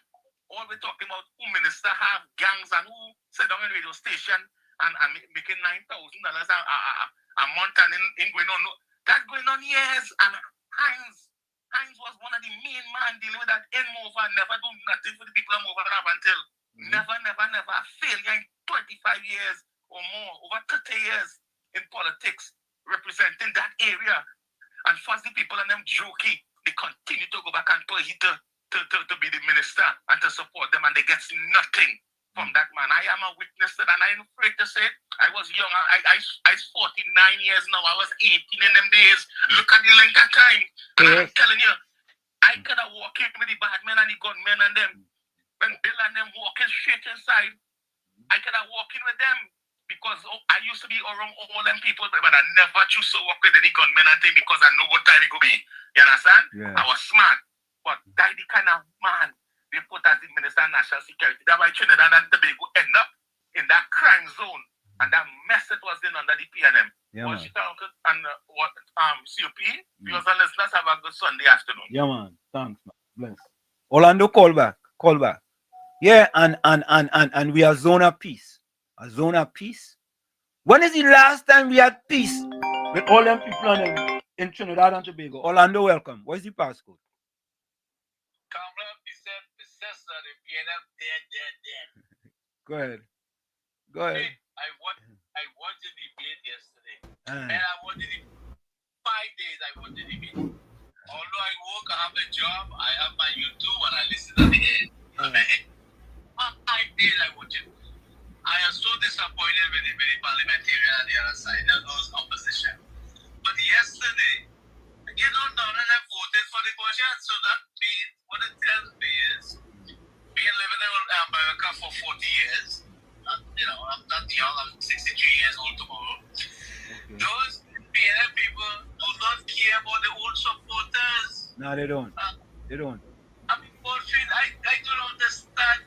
All we're talking about who minister have gangs and who sit down in radio station and making $9,000 a month and in going on. That's going on years. And Hines was one of the main man dealing with that in Mova, never do nothing for the people of Mova until never failure in 25 years or more, over 30 years in politics, representing that area. And first the people and them jokey, they continue to go back and tell he to be the minister and to support them, and they get nothing from that man. I am a witness to that, and I'm afraid to say it. I was young. I was 49 years now. I was 18 in them days. Look at the length of time. And I'm telling you, I could have walked in with the bad men and the gunmen and them. When Bill and them walking straight inside, I could have walked in with them. Because I used to be around all them people, but I never choose to work with any gunmen and thing because I know what time it could be. You understand? Yeah. I was smart. But that the kind of man they put as the Minister of National Security. That's why Trinidad and Tobago end up in that crime zone. And that mess it was in under the PNM. Yeah, man. And COP, viewers and listeners, have a good Sunday afternoon. Yeah, man. Thanks, man. Bless. Orlando, call back. Yeah, and we are zone of peace. A zone of peace. When is the last time we had peace with all them people on them in Trinidad and Tobago? Orlando, welcome. What is the passcode? Go ahead. I watched the debate yesterday. And I watched it 5 days. I watched the debate. Although I work, I have a job, I have my YouTube, and I listen to the end. 5 days I watched it. I am so disappointed with the parliamentarian on the other side, those opposition. But yesterday, none of them voted for the budget, so that means what it tells me is, being living in America for 40 years, I'm not young, I'm 63 years old tomorrow. Okay. Those PNM people do not care about their own supporters. No, they don't. They don't. I mean, bullshit, I don't understand.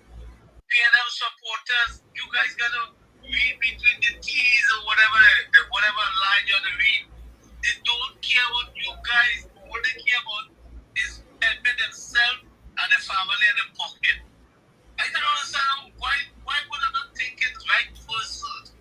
PNM supporters, you guys gotta read between the T's or whatever line you gotta read. They don't care about you guys. What they care about is helping themselves family in the pocket. I don't understand why would I not think it's right first?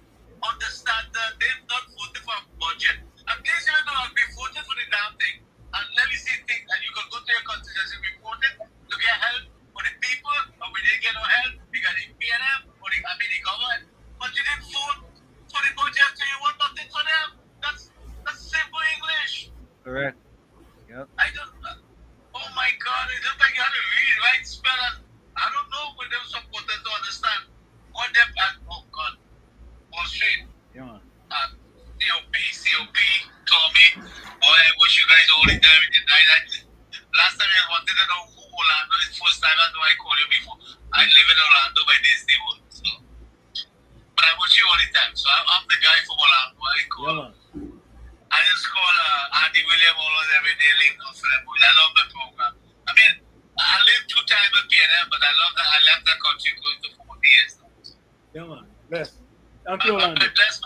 Understand that they've not voted for a budget. At least you know we voted for the damn thing. And let me see things, and you can go to your constituency, we voted to get help for the people, and we didn't get no help because the PNM or the government. But you didn't vote for the budget, so you want nothing for them. That's simple English. Correct. Yep. I don't. Oh my God! It looks like you had to read right spell. I don't know when them supporters to understand what them. Oh God, Wall Street. Yeah. COP, Tommy. Boy, I wish you guys all the time in the night. Last time I wanted to know who Orlando is. First time I know I called you before. I live in Orlando by Disney World. So, but I watch you all the time. So I'm the guy from Orlando. I call. Yeah. I just call Andy William almost every day. Link up for them. I love the program. I mean, I lived 2 times with PNM, but I love that I left that country going to 40 years. Yeah, man. Bless. Thank you, Orlando. Bless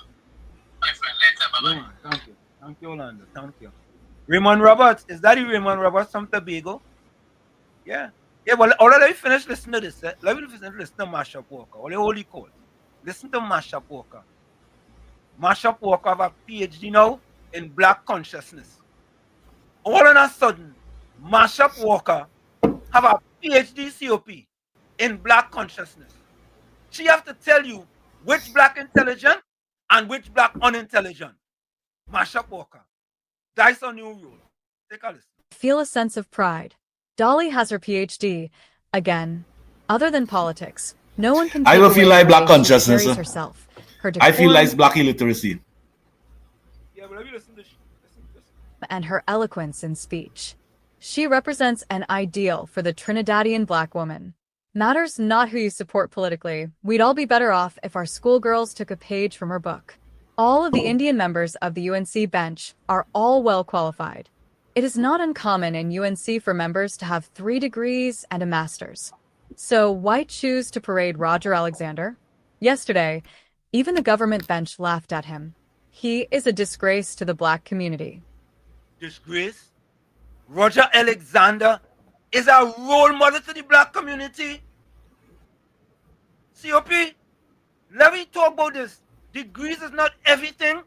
my friend. Later. Bye-bye. Yeah, man. Thank you. Thank you, Orlando. Thank you. Raymond Roberts. Is that Raymond Roberts from Tobago? Yeah. Yeah, well, let me finish listening to this. Let me finish listening to Mashup Walker. Or the Holy Call. Listen to Mashup Walker. Mashup Walker have a PhD now in black consciousness. All of a sudden, Mashup Walker have a PhD COP in black consciousness. She have to tell you which black intelligent and which black unintelligent. Mashup Walker. That's a new rule. Take a listen. Feel a sense of pride. Dolly has her PhD. Again, other than politics, no one can. I take will away feel the like way black she consciousness. carries herself. Her I feel decorum like black illiteracy. Yeah, but let me listen to this. and her eloquence in speech. She represents an ideal for the Trinidadian black woman. Matters not who you support politically. We'd all be better off if our schoolgirls took a page from her book. All of the Indian members of the UNC bench are all well qualified. It is not uncommon in UNC for members to have 3 degrees and a master's. So why choose to parade Roger Alexander? Yesterday, even the government bench laughed at him. He is a disgrace to the black community. Disgrace? Roger Alexander is a role model to the black community. COP, let me talk about this. Degrees is not everything.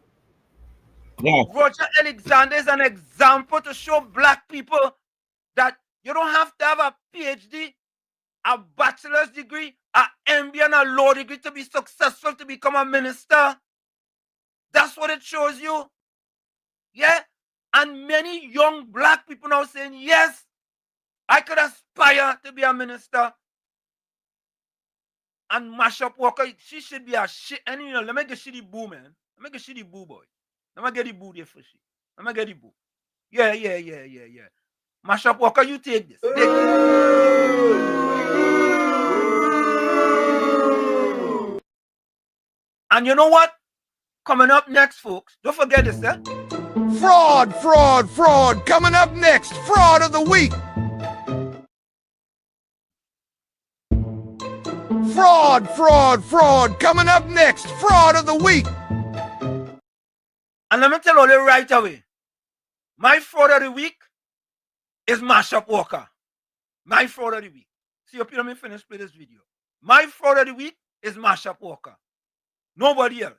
Yeah. Roger Alexander is an example to show black people that you don't have to have a PhD, a bachelor's degree, an MBA, and a law degree to be successful, to become a minister. That's what it shows you. Yeah? And many young black people now saying, yes, I could aspire to be a minister. And Mashup Walker, she should be a shit. And you know, let me get she the boo, man. Let me get she the boo, boy. Let me get the boo there for she. Let me get the boo. Yeah. Mashup Walker, you take this. Take this. And you know what? Coming up next, folks, don't forget this, eh? Fraud. Coming up next, fraud of the week. Fraud. Coming up next, fraud of the week. And let me tell you right away, my fraud of the week is Mashup Walker. My fraud of the week. See, let me finish play this video. My fraud of the week is Mashup Walker. Nobody else.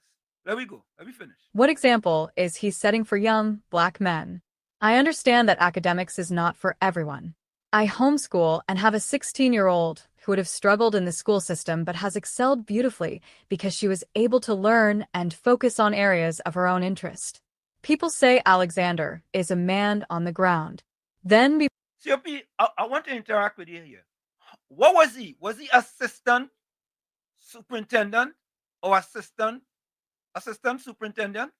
Let me go. Let me finish. What example is he setting for young black men? I understand that academics is not for everyone. I homeschool and have a 16-year-old who would have struggled in the school system but has excelled beautifully because she was able to learn and focus on areas of her own interest. People say Alexander is a man on the ground. Then COP, I want to interact with you here. What was he? Was he assistant superintendent or assistant superintendent?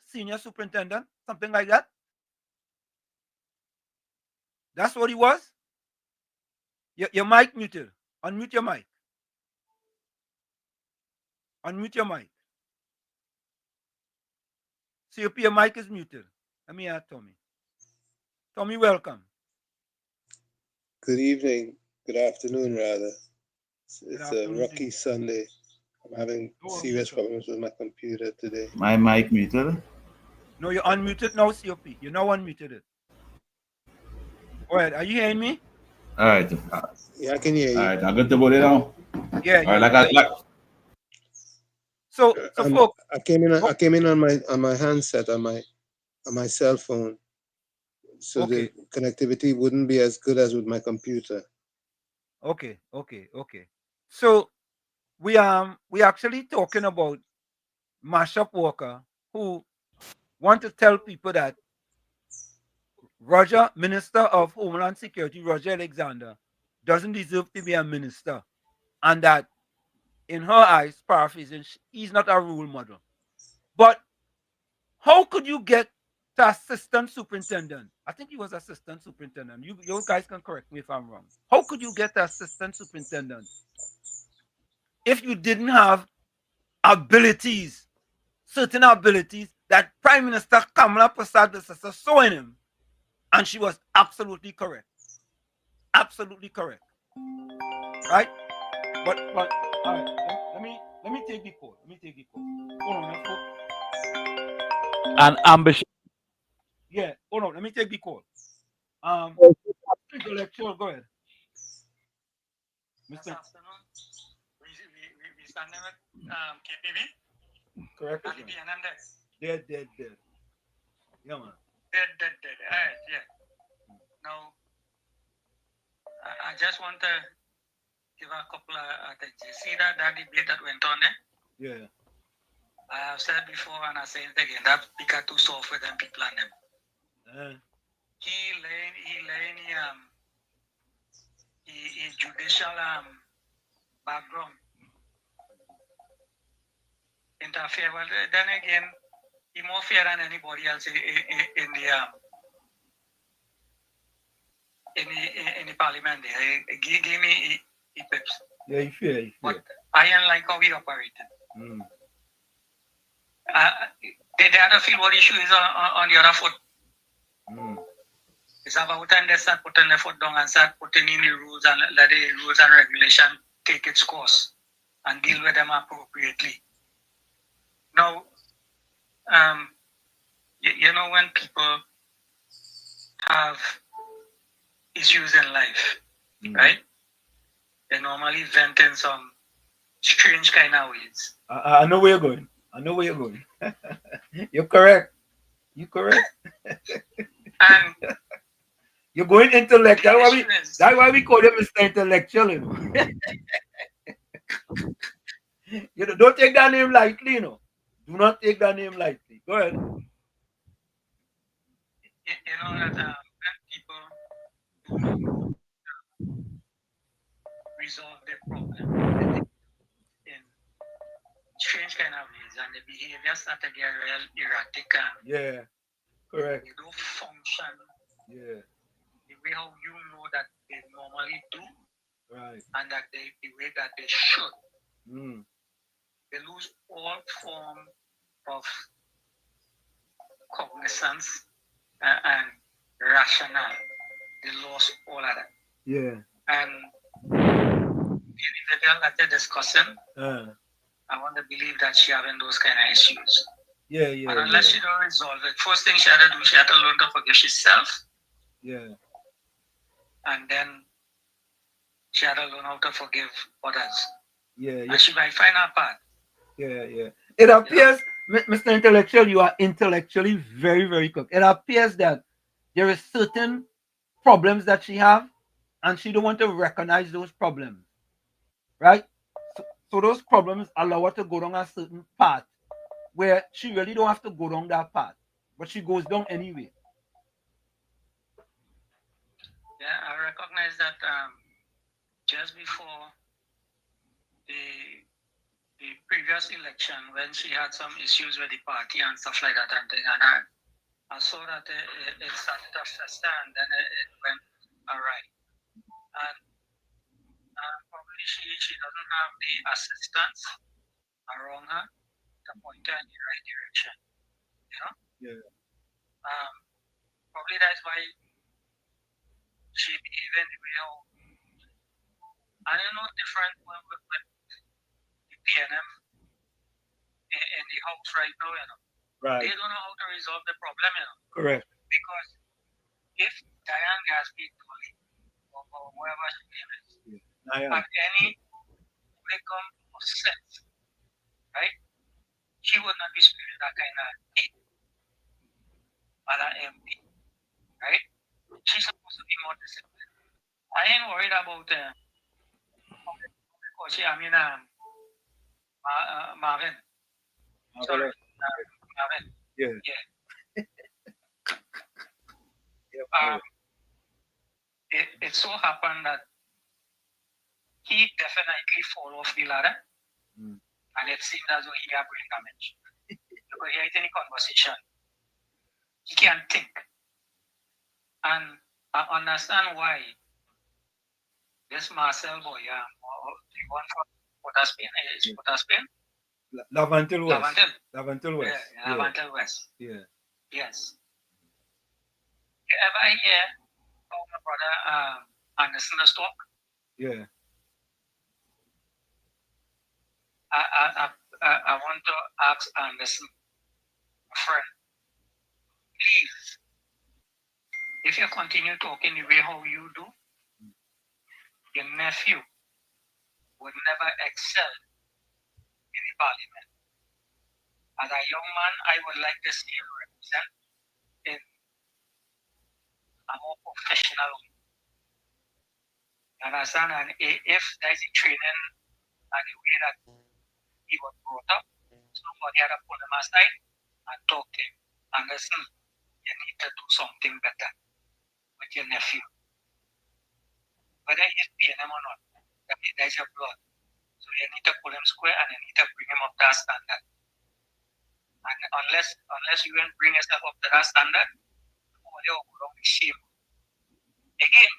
Senior superintendent? Something like that? That's what he was? Your mic muted. Unmute your mic. Unmute your mic. COP, your mic is muted. Let me add Tommy. Tommy, welcome. Good evening. Good afternoon, rather. It's a rocky Sunday. I'm having serious problems with my computer today. My mic muted? No, you're unmuted now, COP. You're now unmuted. It. All right, are you hearing me? All right. Yeah, I can hear you. All right, I'm good to go there now. Yeah, All right, So folks, I came in on my handset on my cell phone, so the connectivity wouldn't be as good as with my computer. Okay. So we actually talking about Mashup Walker, who want to tell people that Roger, Minister of Homeland Security, Roger Alexander, doesn't deserve to be a minister, and that in her eyes, paraphrasing, he's not a role model. But how could you get to assistant superintendent? I think he was assistant superintendent. You guys can correct me if I'm wrong. How could you get to assistant superintendent if you didn't have abilities, certain abilities that Prime Minister Kamala Prasad saw in him? And she was absolutely correct. Absolutely correct. Right? But all right, let me take the call. Hold on, An ambition. yeah, hold on, let me take the call. Intellectual, go ahead. This afternoon, we standing with KPB. Correct. And the PNM there. Dead. Yeah, man. Dead. All right, yeah. Now, I just want to give a couple of things. You see that debate that went on there? Yeah. I have said before and I say it again, that because too soft for them people and them. He judicial background interfere. Well, then again, he more fair than anybody else in the parliament. There, give me he pips. Yeah, he fair. But I don't like how he operated. The other field, what issue is on the other foot. It's about time they start putting their foot down and start putting in the rules and let the rules and regulation take its course and deal with them appropriately. Now, you know, when people have issues in life, right? They normally vent in some strange kind of ways. I know where you're going. You're correct. And you're going intellectual. That's why we call him Mr. Intellectual. You know, don't take that name lightly, you know. Do not take that name lightly. Go ahead. You know that when people resolve their problem in strange kind of ways and the behavior start to get real erratic and yeah, correct. They don't function the way how you know that they normally do, right? And that the way that they should. They lose all form of cognizance and rationale. They lost all of that. Yeah. And the individual that they're discussing, I want to believe that she having those kind of issues. Yeah. And unless she don't resolve it, first thing she had to do, she had to learn to forgive herself. Yeah. And then she had to learn how to forgive others. Yeah. And she might find her path. Yeah. It appears, Mr. Intellectual, you are intellectually very, very quick. It appears that there is certain problems that she have, and she don't want to recognize those problems, right? So those problems allow her to go down a certain path where she really don't have to go down that path, but she goes down anyway. Yeah, I recognize that just before the previous election, when she had some issues with the party and stuff like that, and I saw that it started to fester and then it went awry. And probably she doesn't have the assistance around her to point her in the right direction. You know? Yeah. Probably that's why she behaving the way how I don't know different with the PNM in the house right now, you know. Right. They don't know how to resolve the problem, you know. Correct. Because if Diane Gatsby told or whoever she name is, Yeah. have any modicum of sense, right? She would not be spewing that kind of hate at an MP, right? She's supposed to be more disciplined. I ain't worried about Marvin. Sorry, Marvin. Yeah. It so happened that he definitely fall off the ladder, and it seemed as though he had brain damage. Because he had any conversation, he can't think, and I understand why this Marcel boy, the one from Spain, is Spain? Lavantil West. Lavantil West. Yeah, Lavantil West. Yeah. Yes. You ever hear how my brother Anderson is talk? Yeah. I want to ask Anderson, a friend, please, if you continue talking the way how you do, your nephew would never excel in the parliament. As a young man, I would like to see him represent in a more professional way. You understand? And if there's a training and the way that he was brought up, somebody had to pull him aside and talk to him. And listen, you need to do something better with your nephew. Whether he's paying him or not, there's your blood. So you need to pull him square and you need to bring him up to that standard. And unless you can bring yourself up to that standard, nobody will go down with shame. Again,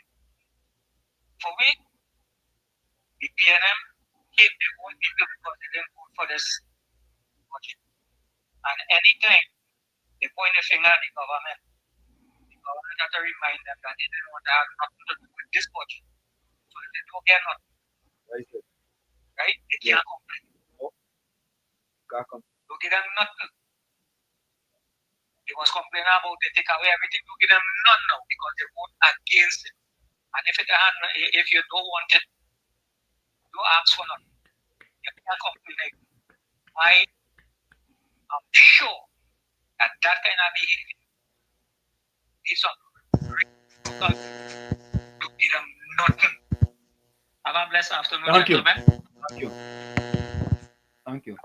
for me, the PNM hate their own people because they didn't vote for this budget. And anytime they point a finger at the government has to remind them that they didn't want to have nothing to do with this budget. So if they don't get nothing, right? They can't complain. Don't give them nothing. They was complaining about they take away everything. Don't give them none now because they vote against it. And if you don't want it, don't ask for nothing. You can't complain. I am sure that kind of behavior is not to give them nothing. Have a blessed afternoon, gentlemen. Thank you.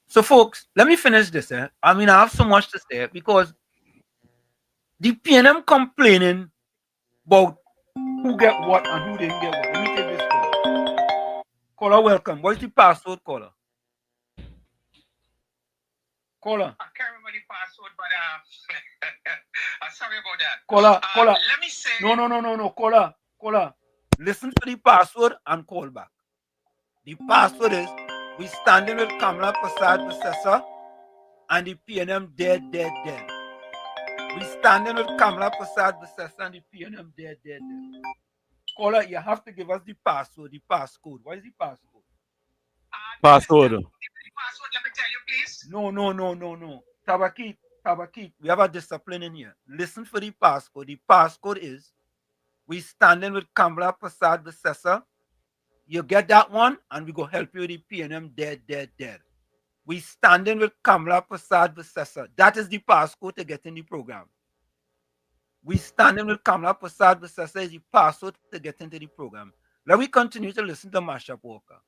So, folks, let me finish this. I mean, I have so much to say because the PNM complaining about who get what and who didn't get what. Let me take this call. Caller, welcome. What's the password, caller? Caller. I can't remember the password, but I'm sorry about that. Caller. Let me say. No. Caller. Listen to the password and call back. The password is we standing with Kamala Prasad Visesa and the PNM dead. We standing with Kamala Prasad Visesa and the PNM dead. Caller, you have to give us the password, the passcode. What is the passcode? Password. The password, let me tell you, please. No. Tabakit. We have a discipline in here. Listen for the passcode. The passcode is we standing with Kamala Prasad Visesa. You get that one, and we go help you with the PNM dead. We standing with Kamala Prasad Visesa. That is the passcode to get in the program. We standing with Kamala Prasad Visesa is the password to get into the program. Let me continue to listen to Mashup Walker.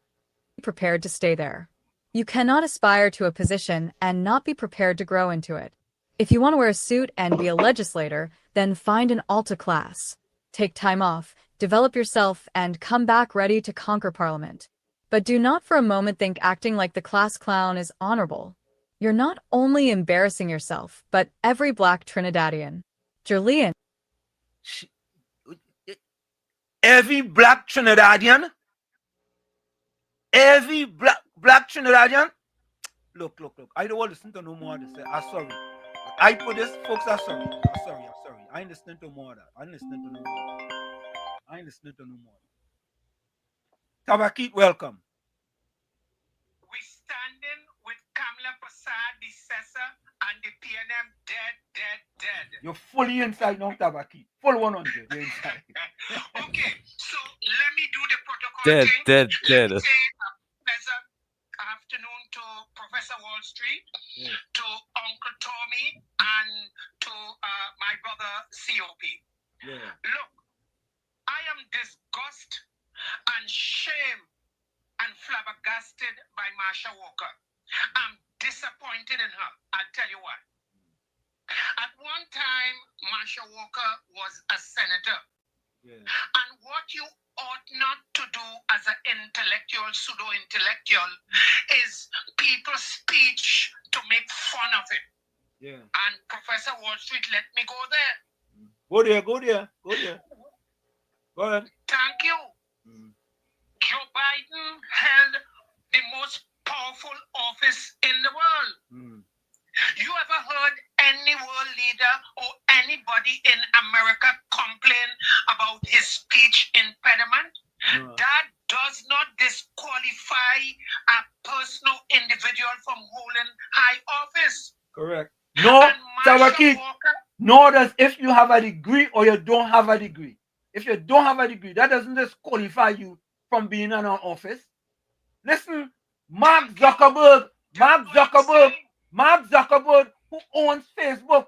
Prepared to stay there. You cannot aspire to a position and not be prepared to grow into it. If you want to wear a suit and be a legislator, then find an alta class. Take time off, develop yourself, and come back ready to conquer Parliament. But do not for a moment think acting like the class clown is honorable. You're not only embarrassing yourself, but every Black Trinidadian. Julian. Every Black Trinidadian? Every black Trinidadian? Look. I don't want to listen to no more of this. I'm sorry. I put this, folks, I'm sorry. I ain't listening to more of that. I ain't listening to no more. Tabakit, welcome. We standing with Kamala Prasad Visesa and the PNM dead. You're fully inside now, Tabaki. Full 100. You're inside. Okay, so let me do the protocol Dead. Let me say a pleasant afternoon to Professor Wall Street, to Uncle Tommy, and to my brother COP. Look, I am disgusted and shamed and flabbergasted by Marsha Walker. I'm disappointed in her. I'll tell you why. At one time, Marsha Walker was a senator. And what you ought not to do as an intellectual, pseudo-intellectual, is people's speech to make fun of it. And Professor Wall Street let me go there. Go there. Go ahead. Thank you. Joe Biden held the most powerful office in the world. You ever heard any world leader or anybody in America complain about his speech impediment? That does not disqualify a personal individual from holding high office. Correct. No, Tabaki. No, that's if you have a degree or you don't have a degree. If you don't have a degree, that doesn't disqualify you from being in an office. Listen, Mark Zuckerberg, who owns Facebook,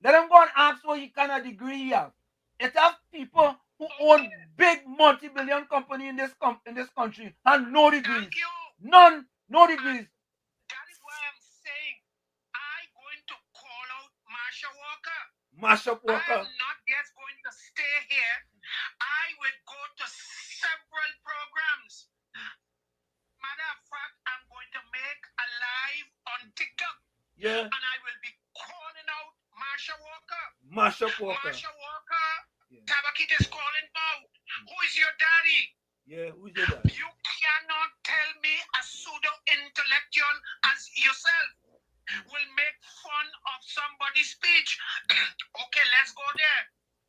let him go and ask what kind of degree he has. It has people who own big multi-billion company in this country and no degrees. None, no degrees. That is why I'm saying I'm going to call out Marsha Walker. I am not just going to stay here. I will go to several programs. Matter of fact, I'm going to make a live on TikTok. And I will be calling out Marsha Walker. Tabakit is calling out. Who is your daddy? Who's your daddy? You cannot tell me a pseudo-intellectual as yourself will make fun of somebody's speech. Okay, let's go there.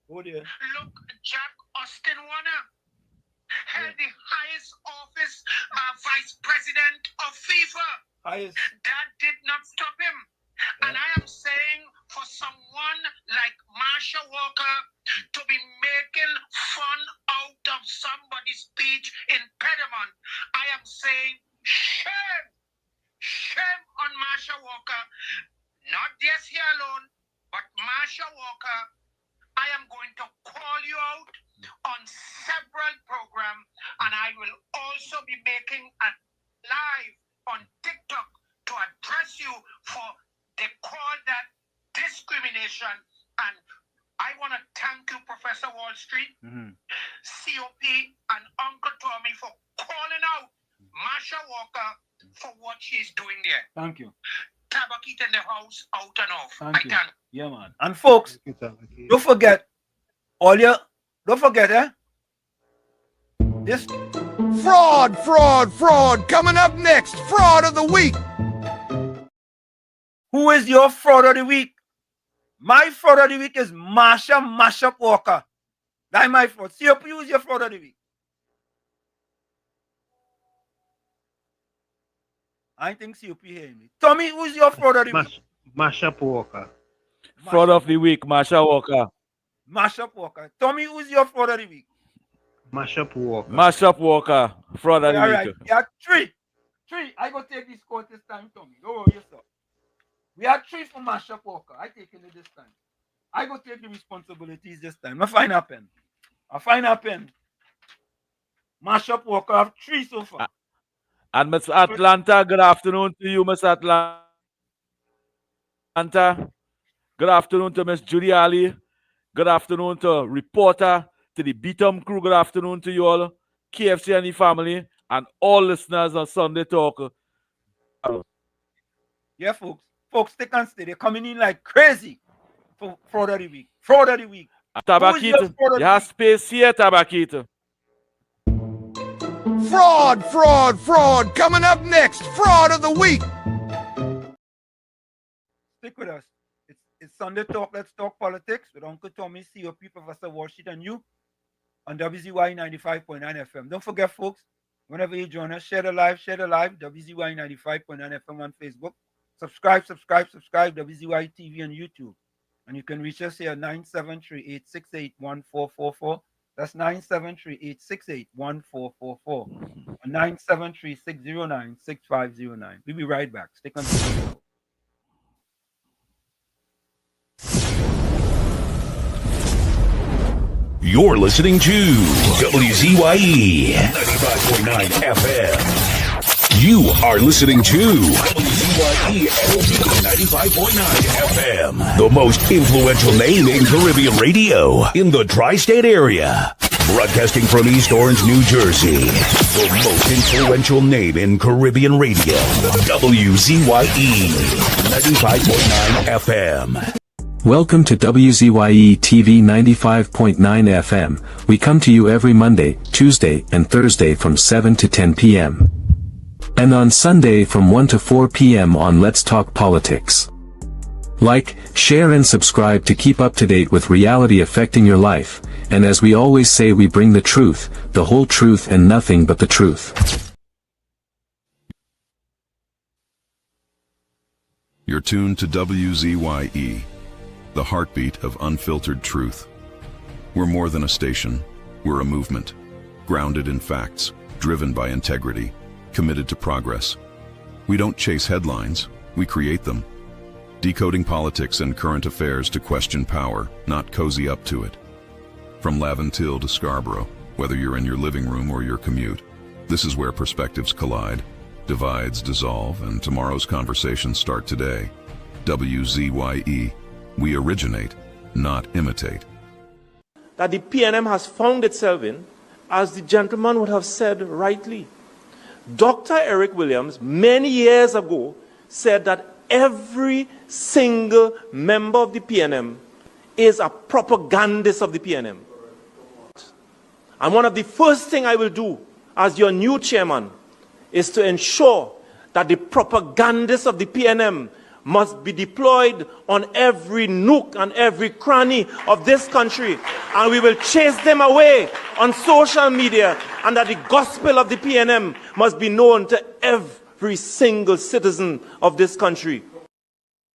Look, Jack Austin Warner held the highest office, vice president of FIFA. That did not stop him. And I am saying for someone like Marsha Walker to be making fun out of somebody's speech impediment, I am saying shame. Shame on Marsha Walker. Not just here alone, but Marsha Walker. I am going to call you out on several programs, and I will also be making a live on TikTok to address you for they call that discrimination. And I want to thank you, Professor Wall Street, COP, and Uncle Tommy for calling out Marsha Walker for what she's doing there. Thank you. Tabakit in the house, out and off. Thank you. Yeah, man. And folks, don't forget, this Fraud. Coming up next, fraud of the week. Who is your fraud of the week? My fraud of the week is Marsha Walker. That's my fraud. COP, who is your fraud of the week? I think COP hearing me. Tommy, who's your fraud of the week? Marsha Walker. Fraud of the week, Marsha Walker. Marsha Walker. Tommy, who's your fraud of the week? Marsha Walker. Marsha Walker. Fraud of the week. Right. Yeah, three. I go take this court this time, Tommy. Don't worry yourself. We are 3 for Marsha Walker. I take it this time. I go take the responsibilities this time. I find a pen. Marsha Walker, I have 3 so far. And Miss Atlanta, good afternoon to you, Miss Atlanta. Good afternoon to Miss Judy Ali. Good afternoon to reporter, to the Beatum crew. Good afternoon to you all, KFC and the family, and all listeners on Sunday Talk. Yeah, folks. Folks, stick and stay. They're coming in like crazy for fraud of the week. Fraud of the week. Tabakit, you have space here, Tabakit. Fraud. Coming up next, fraud of the week. Stick with us. It's Sunday Talk. Let's talk politics with Uncle Tommy, COP, Professor Wall Street, and you on WZYE 95.9 FM. Don't forget, folks, whenever you join us, share the live. WZYE 95.9 FM on Facebook. Subscribe, WZYE TV on YouTube. And you can reach us here at 973-868-1444. That's 973-868-1444. Or 973-609-6509. We'll be right back. Stick on the video. You're listening to WZYE 95.9 FM. You are listening to WZYE 95.9 FM, the most influential name in Caribbean radio in the tri-state area. Broadcasting from East Orange, New Jersey, the most influential name in Caribbean radio, WZYE 95.9 FM. Welcome to WZYE TV 95.9 FM. We come to you every Monday, Tuesday, and Thursday from 7 to 10 p.m. And on Sunday from 1 to 4 p.m. on Let's Talk Politics. Like, share and subscribe to keep up to date with reality affecting your life. And as we always say, we bring the truth, the whole truth and nothing but the truth. You're tuned to WZYE, the heartbeat of unfiltered truth. We're more than a station, we're a movement, grounded in facts, driven by integrity, committed to progress. We don't chase headlines, we create them. Decoding politics and current affairs to question power, not cozy up to it. From Laventille to Scarborough, whether you're in your living room or your commute, this is where perspectives collide, divides dissolve, and tomorrow's conversations start today. WZYE. We originate, not imitate. That the PNM has found itself in, as the gentleman would have said rightly. Dr. Eric Williams, many years ago, said that every single member of the PNM is a propagandist of the PNM. And one of the first things I will do as your new chairman is to ensure that the propagandists of the PNM must be deployed on every nook and every cranny of this country, and we will chase them away on social media, and that the gospel of the PNM must be known to every single citizen of this country.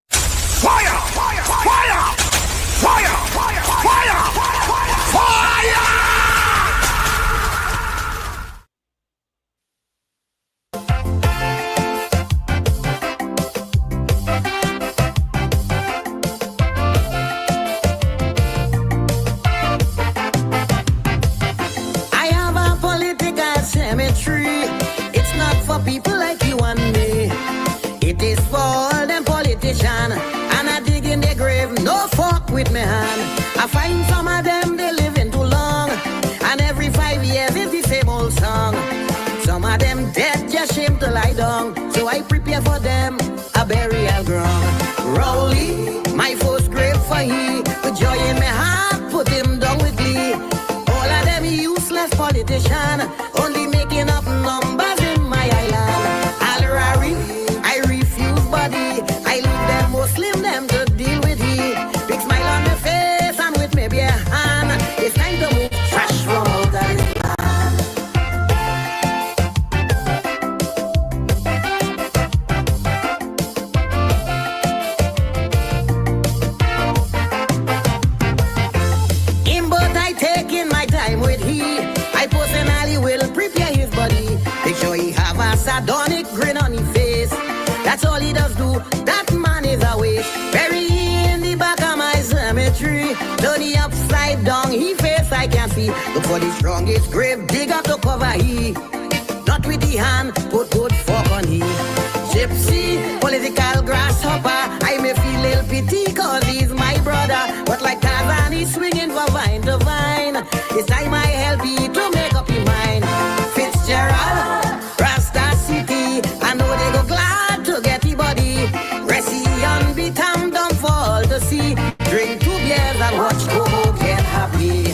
Fire! Fire! Fire! Fire! Fire! Fire! It's not for people like you and me. It is for all them politicians. And I dig in their grave, no fuck with me hand. I find some of them, they living too long. And every 5 years is the same old song. Some of them dead, just shame to lie down. So I prepare for them a burial ground. Rowley, my first grave for he. With joy in my heart, put him down with glee. All of them useless politicians, only making up numbers in my island. Al-Rari, I refuse body. I leave them Muslim, them to deal with he. Big smile on my face and with me bare hand. It's time to move trash from out of this In but I taking my time with he. I personally will prepare his body. Make sure he have a sardonic grin on his face. That's all he does do. That man is a waste. Bury in the back of my cemetery. Turn the upside down, he face I can see. Look for the strongest grave, dig up to cover he. Not with the hand, put good fork on he. Gypsy, political grasshopper. I may feel little pity cause he's my brother. But like Tarzan, he's swinging from vine to vine. It's time I help you to make up your mind. Fitzgerald, Rasta City. I know they go glad to get the body. Resi on beat and down for all to see. Drink 2 beers and watch Coco get happy.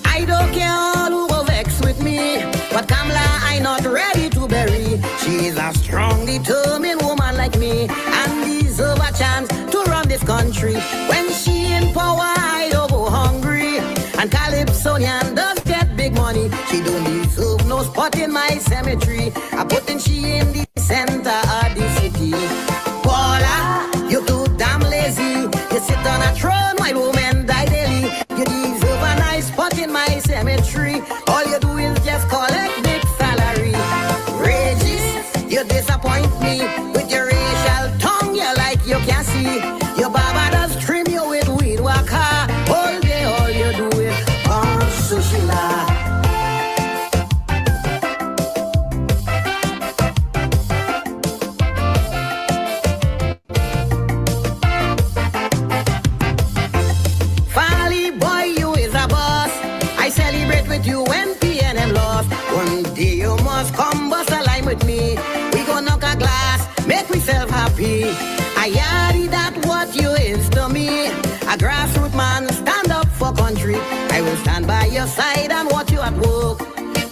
I don't care all who go vex with me, but Kamala I not ready to bury. She is a strong, determined woman like me, and deserve a chance to run this country. When she in power, Babylonian does get big money. She don't deserve no spot in my cemetery. I putting she in the center of the city. Paula, you too damn lazy. You sit on a throne while women die daily. You deserve a nice spot in my cemetery. All you do is just collect big salary. Regis, you disappoint me with your racial tongue. You like you can't see. Your barber does trim you with weed waka. All day, all you do is sushila. Finally, boy, you is a boss. I celebrate with you when PNM lost. One day you must come bust a line with me. We go knock a glass, make myself happy. I yardy that what you is to me. A grassroots man, stand up for country. I will stand by your side and watch you at work.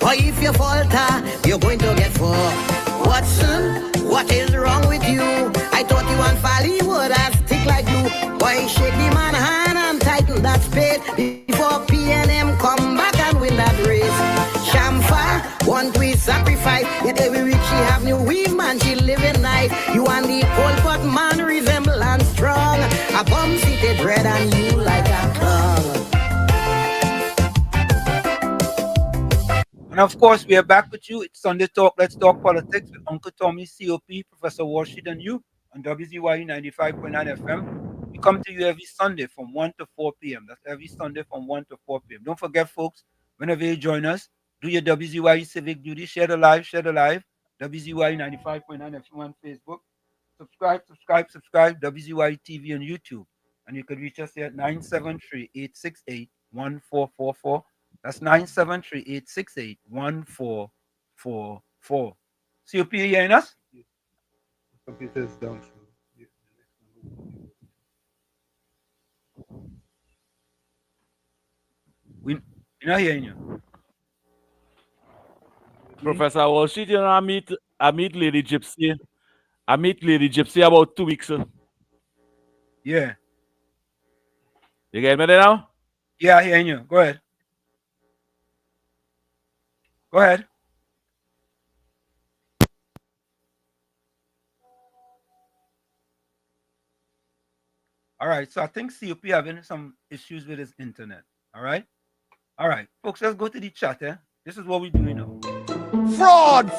Or if you falter, you're going to get fucked. Watson, what is wrong with you? I thought you and Fally would have stick like glue. Boy, shake the man hand and tighten that spade before PNM come back and win that race. Shamfa, one we sacrifice. Yet every week she have new weave, man, she living nice. You and the Pol Pot man resemble and strong. A bum seated bread and you like a tongue. And of course, we are back with you. It's Sunday Talk. Let's talk politics with Uncle Tommy, COP, Professor Warshid, and you on WZYE 95.9 FM. We come to you every Sunday from 1 to 4 p.m. That's every Sunday from 1 to 4 p.m. Don't forget, folks, whenever you join us, do your WZYE civic duty. Share the live, WZYE 95.9 FM on Facebook. Subscribe, WZYE TV on YouTube. And you can reach us here at 973-868-1444. That's 973-868-1444. COP, you hearing us? Computer's down. We're not hearing you. Professor Walshit, you know, I meet Lady Gypsy. I meet Lady Gypsy about 2 weeks. Yeah. You get me there now? Yeah, I hear you. Go ahead. Go ahead. All right. So I think COP having some issues with his internet. All right. All right. Folks, let's go to the chat. This is what we're doing now. Fraud.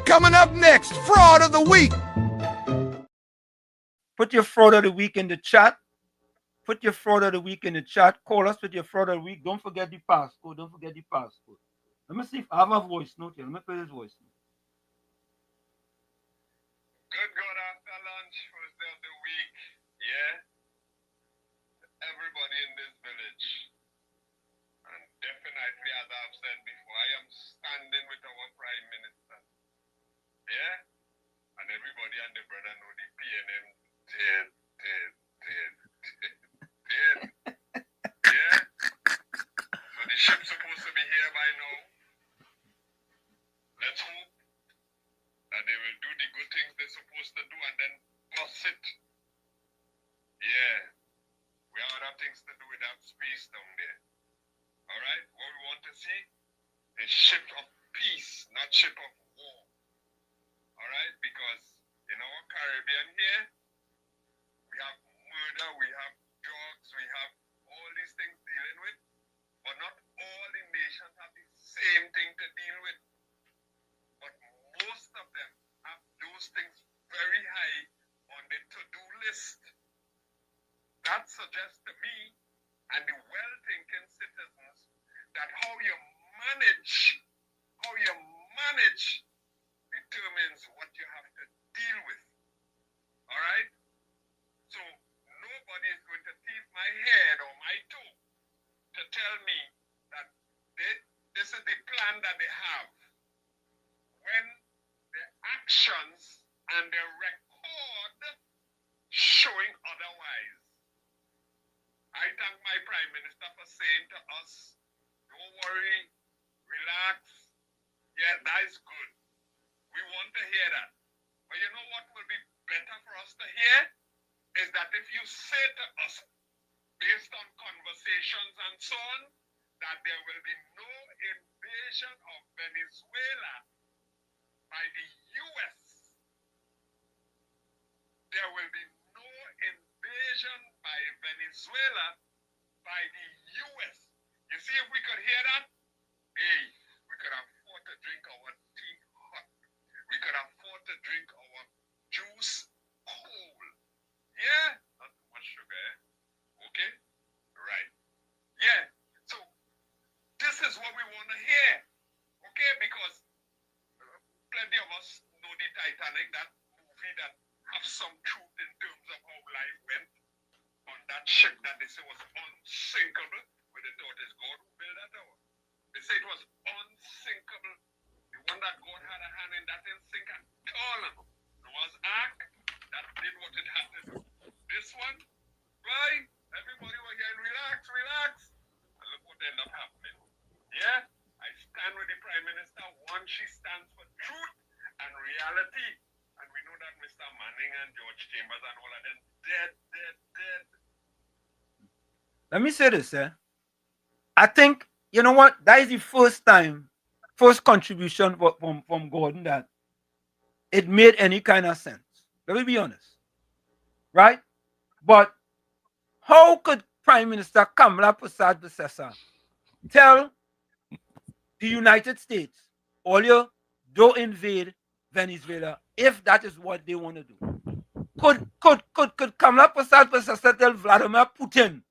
Coming up next, fraud of the week. Put your fraud of the week in the chat. Put your fraud of the week in the chat. Call us with your fraud of the week. Don't forget the passcode. Let me see if I have a voice note here. Let me play this voice note. Good God, after lunch, first day of the week. Yeah? Everybody in this village. And definitely, as I've said before, I am standing with our Prime Minister. Yeah? And everybody and the brother know the PNM dead. Yeah? So the ship's supposed to be here by now. Let's hope that they will do the good things they're supposed to do and then bust it. Yeah. We have other things to do with that space down there. Alright? What we want to see is ship of peace, not ship of war. Alright? Because in our Caribbean here, we have murder, we have drugs, we have all these things dealing with, but not all the nations have the same thing to deal with. But most of them have those things very high on the to-do list. That suggests to me and the well-thinking citizens that how you manage determines what you have to deal with. All right? So nobody is going to tease my head or my toe to tell me that this is the plan that they have when the actions and the record showing otherwise. I thank my Prime Minister for saying to us, don't worry, relax. Yeah, that is good. We want to hear that. But you know what will be better for us to hear? Is that if you say to us, based on conversations and so on, that invasion of Venezuela by the U.S. There will be no invasion by Venezuela by the U.S. You see, if we could hear that, hey, we could afford to drink our tea hot. We could afford to drink our juice cold. Yeah? Not too much sugar, eh? Okay? Right. Yeah. So, this is what we want to hear. Okay? Because plenty of us know the Titanic, that movie that have some truth in terms of how life went on that ship that they say was unsinkable, where they thought it's God who built that tower. They say it was unsinkable. The one that God had a hand in, that didn't sink at all. Noah's Ark, that did what it had to do. This one, right? Everybody was here, relax, relax. And look what ended up happening. Yeah? I stand with the Prime Minister. One, she stands for truth and reality. And we know that Mr. Manning and George Chambers and all of them dead. Let me say this, I think, you know what? That is the first contribution from Gordon that it made any kind of sense. Let me be honest. Right? But how could Prime Minister Kamala Persad-Bissessar tell the United States, all you don't invade Venezuela if that is what they want to do? Could Kamala Persad-Bissessar tell Vladimir Putin,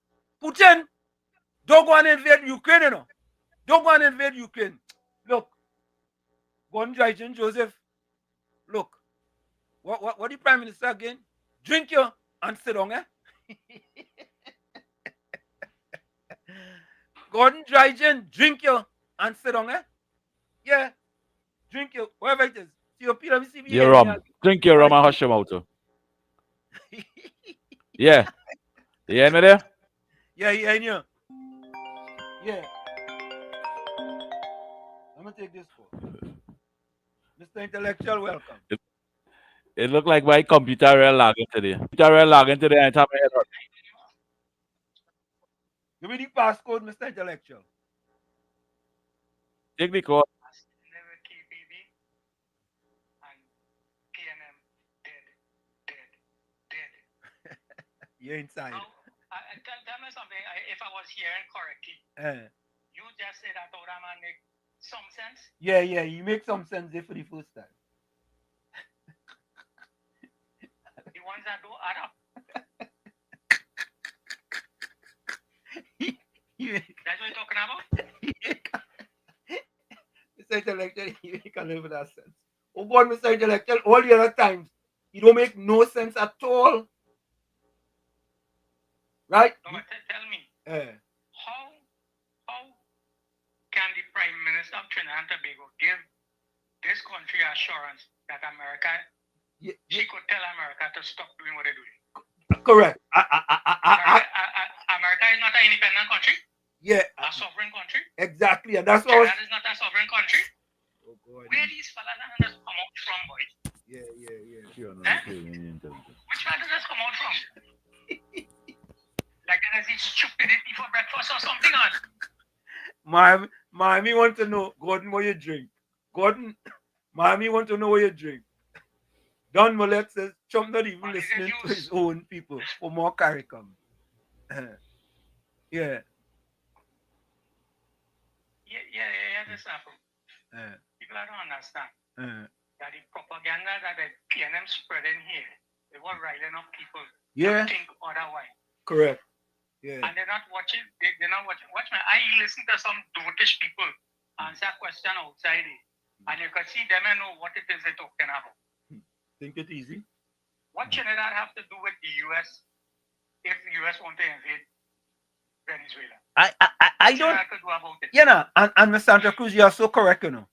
don't go and invade Ukraine, you know? Don't go and invade Ukraine. Look, Gordon Dryden Joseph, look, what the Prime Minister again? Drink you and sit down, eh? Gordon Dryden, drink you and sit down, eh? Yeah, drink you, whatever it is. COP, let me see if you Your rum. Drink your rum and hush your mouth. Yeah. You hear me there? Yeah, yeah. Yeah. I'm going to take this for Mr. Intellectual, welcome. It looked like my computer real lagging today. And time my head hurt. Give me the passcode, Mr. Intellectual. Take the call. You're inside. Now, tell me something. If I was hearing correctly, you just said that Oda man make some sense? Yeah, you make some sense there for the first time. The ones that don't add up. That's what you're talking about? Mr. Intellectual, you can live with that sense. Oh God, Mr. Intellectual, all the other times, you don't make no sense at all. Right? No, but tell me, how can the Prime Minister of Trinidad and Tobago give this country assurance that America, she could tell America to stop doing what they're doing? Correct. America is not an independent country. Yeah. A sovereign country. Exactly, and that's what. Trinidad is not a sovereign country. Oh God. Where these fellas are just come out from, boy? Yeah. Which one does this come out from? Like there's this stupidity for breakfast or something on. Miami want to know, Gordon, what you drink. Gordon, Miami want to know what you drink. Don Mollett says Trump not even listening to his own people for more CARICOM. Yeah. Yeah, this happen. People don't understand that the propaganda that the PNM spreading here, they were riling up people to think otherwise. Correct. Yeah. And they're not watching. They're not watching. Watch me. I listen to some dotish people answer a question outside it, and you can see them and know what it is they're talking about. Think it easy. What Trinidad have to do with the U.S. if the U.S. want to invade Venezuela? I don't. Could do about it? You know, and Ms. Santa Cruz, you are so correct, you know.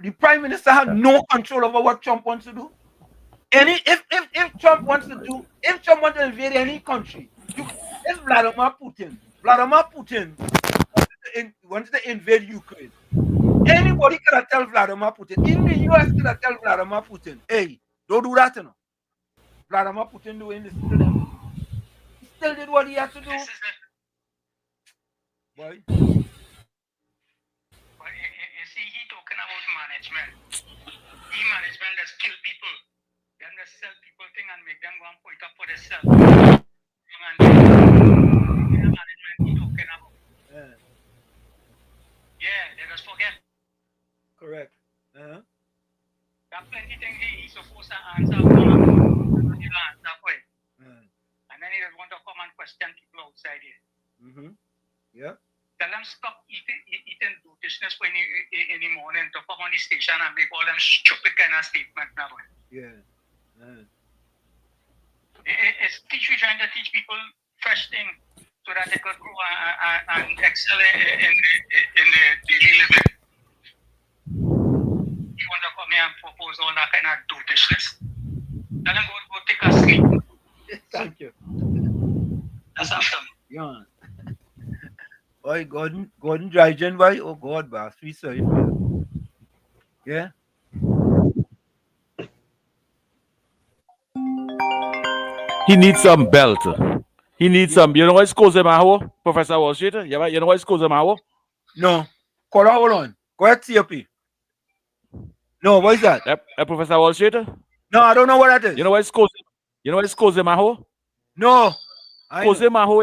The Prime Minister had no control over what Trump wants to do. If Trump wants to invade any country, if Vladimir Putin wants to invade Ukraine, anybody can tell Vladimir Putin, even the US can tell Vladimir Putin, hey, don't do that, you know. Vladimir Putin doing this to them. He still did what he had to do. Boy. management. E-management just kill people. Then they sell people thing and make them go and point up for themselves. And management you talking about. Yeah, they just forget. Correct. There are plenty things he's supposed to answer for. He don't answer for it. And then he just want to come and question people outside here. Yeah. Tell them stop eating brutishness when in the morning to come on the station and make all them stupid kind of statements now. Yeah. It's we trying to teach people fresh things so that they could grow and excel in the daily living. You want to come here and propose all that kind of brutishness? Tell them go take a sleep. Thank you. That's awesome. Yeah. Oh, Gordon dry gin, why? Oh God, boss, we sorry for you. Yeah. He needs some belt. He needs some. You know what scores him out, Professor Wall Street? You know what scores him out? No. Hold on. Go ahead, COP. No, what is that? Professor Wall Street? No, I don't know what that is. You know what scores? You know what scores him out? No. Cosemaho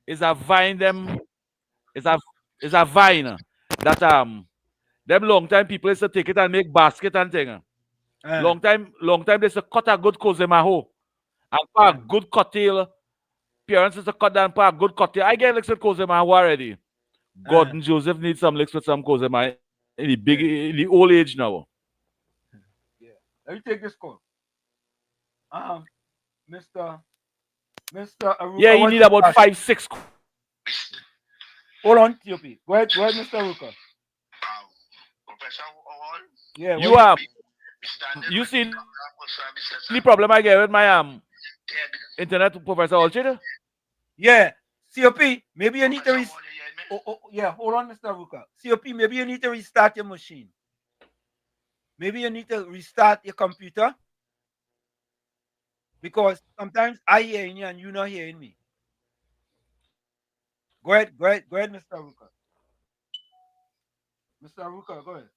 is a vine is a vine that them long time people used to take it and make basket and thing. Long time they used to cut a good Cosemaho and put a good cocktail. Parents used to cut down put a good cocktail. I get licks with Cosemaho already. Gordon Joseph needs some licks with some Cosemaho in the old age now. Yeah. Let me take this call. Mr. Aruka. Yeah, he need about 5-6. Hold on, TOP. Go ahead, Mr. Aruka. Professor Hall. Yeah. You see the problem I get with my internet, Professor Hall? Yeah. COP, maybe you need to yeah, hold on, Mr. Aruka. COP, maybe you need to restart your machine. Maybe you need to restart your computer. Because sometimes I hearing you and you not hearing me. Go ahead, Mr. Aruka. Mr. Aruka, go ahead.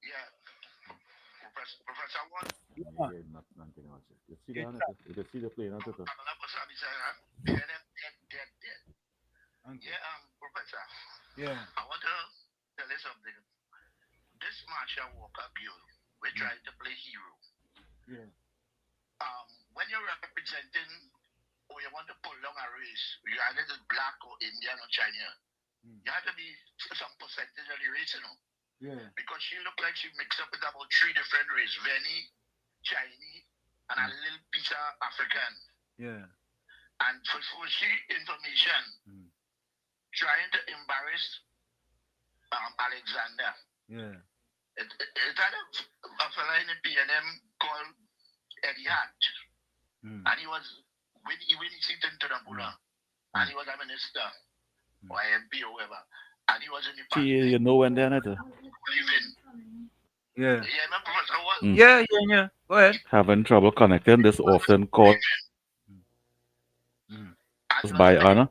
Yeah. Professor One. You see the plane on it. Yeah, Professor. Yeah. I want to tell you something. This Marshall Walker girl, we're trying to play hero. Yeah. When you're representing or you want to pull down a race, you either black or Indian or Chinese. You have to be some percentage of the race, you know. Yeah. Because she looked like she mixed up with about 3 different races: Veni, Chinese, and a little piece of African. Yeah. And for she information, trying to embarrass Alexander. Yeah. It had a fella in the PNM called Eddie Hart. And he was when he seated into the Buddha, and he was a minister or MP or whatever, and he was in the party. You know when they're not. Yeah. Yeah. Yeah. Go ahead. Having trouble connecting this often called by Anna.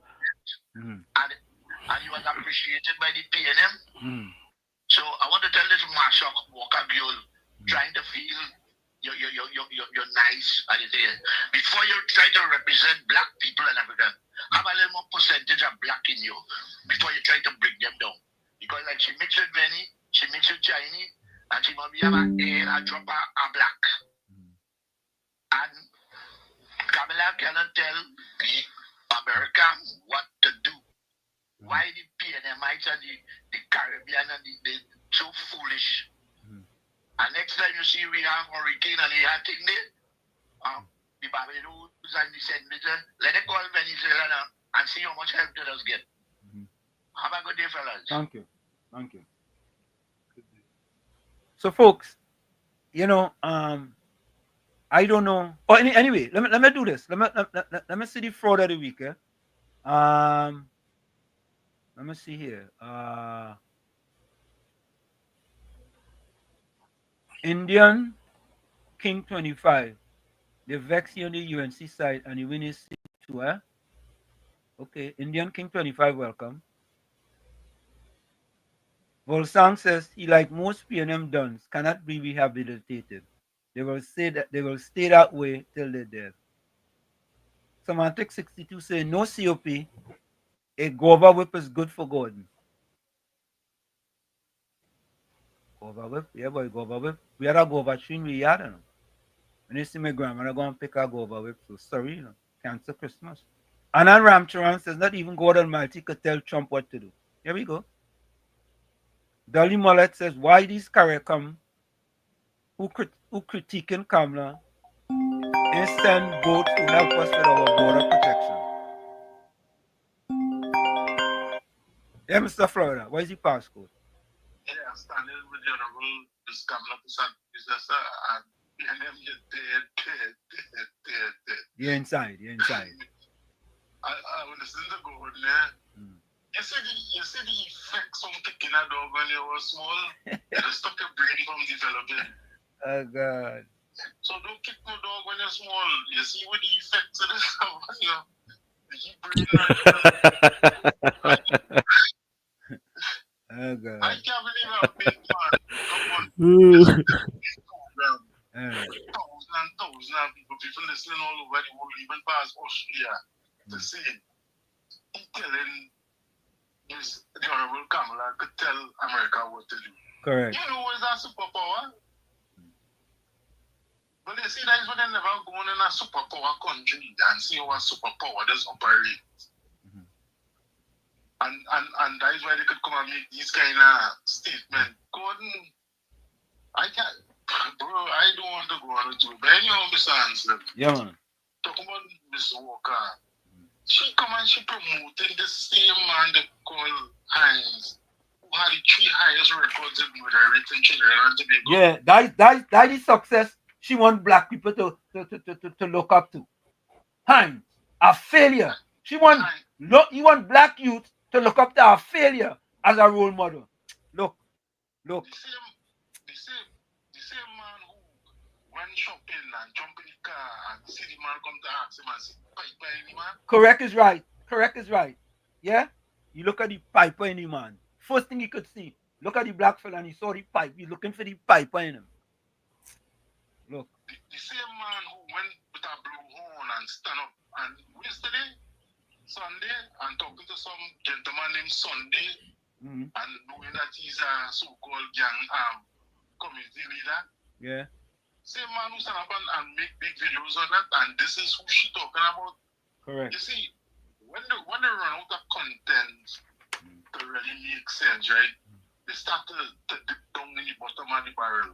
And he was appreciated by the PNM. So I want to tell this Marshall Walker girl trying to feel you're nice and before you try to represent black people in Africa, have a little more percentage of black in you before you try to bring them down. Because like she mixed with Benny, she mixed with Chinese, and she must be a drop a black. And Kamala cannot tell the America what to do. Why the PNMites and the Caribbean and they so foolish. And next time you see we have hurricane and they have thing there, the Barbados and the St. Vincent, let it call Venezuela now and see how much help let us get. Have a good day, fellas. Thank you. So folks, you know, I don't know. Oh, anyway, let me do this. Let me see the fraud of the week. Let me see here. Indian King 25. They vex you on the UNC side and the winning C2, Okay, Indian King 25, welcome. Volsang says he, like most PNM dons, cannot be rehabilitated. They will stay that way till they're dead. Semantic 62 say no COP. A guava whip is good for Gordon. Guava whip, yeah boy, guava whip. We had a guava tree in we had, you know. When you see my grandmother go and pick a guava whip, so sorry, you know. Cancel Christmas. Anand Ramcharan says not even God Almighty could tell Trump what to do. Here we go. Dolly Mullet says, why these Caracom who critiquing Kamala and send boats to help us with our border protection? Yeah, Mr. Florida, what is the passcode? Yeah, standing with the honorable this Kamala Prasad business and them get dead. You're inside. I will listen to God there. You see the effects of kicking a dog when you were small? It stop your brain from developing. Oh God. So don't kick no dog when you're small. You see what the effects of this on you. The brain oh God. I can't believe how big man come on this program. Thousands and thousands of people listening all over the world, even past Australia, to see he telling this the Honorable Kamala could tell America what to do. Correct. You know it's a superpower. But they see that is when they never go in a superpower country and see how a superpower does operate. And that is why they could come and make these kind of statements. Gordon, I can't, bro, I don't want to go on with you. But anyhow, Mr. Hansen, yeah, man. Talk about Mr. Walker. She come and she promoted the same man they call Hines, who had the 3 highest records in murder rates in Trinidad and Tobago. Yeah, that is success she want black people to look up to. Hines, a failure. He want black youth to look up to our failure as a role model. Look. The same man who went shopping and jump in the car and see the man come to ask him and say, Piper any man? Correct is right. Yeah? You look at the piper in the man. First thing he could see, look at the black fella and he saw the pipe. He's looking for the piper in him. Look. The same man who went with a blue horn and stand up and yesterday, Sunday, and talking to some gentleman named Sunday, and knowing that he's a so-called gang community leader. Yeah. Same man who stand up and make big videos on that, and this is who she talking about. Correct. You see, when they run out of content to really make sense, right? They start to dip down in the bottom of the barrel.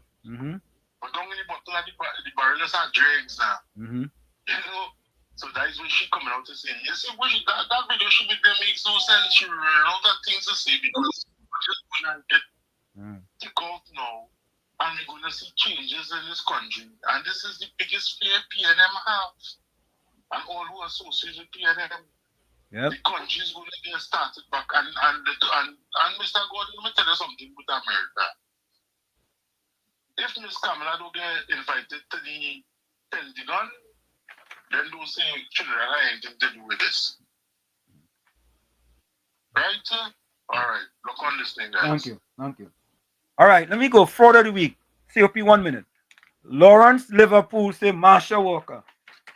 But down in the bottom of the barrel is our dregs now. You know? So that is when she coming out to say, you see, that video she made them makes no sense. She ran out of things to say because we're just going to get kicked out now. And we're going to see changes in this country. And this is the biggest fear PNM have. And all who associate with PNM. Yep. The country is going to get started back. And Mr. Gordon, let me tell you something with America. If Ms. Kamala don't get invited to the Pentagon, then don't say Trinidad had anything to do with this. Right, sir? All right. Look on this thing, guys. Thank you. All right, let me go. Fraud of the week. COP 1 minute. Lawrence Liverpool say Marsha Walker.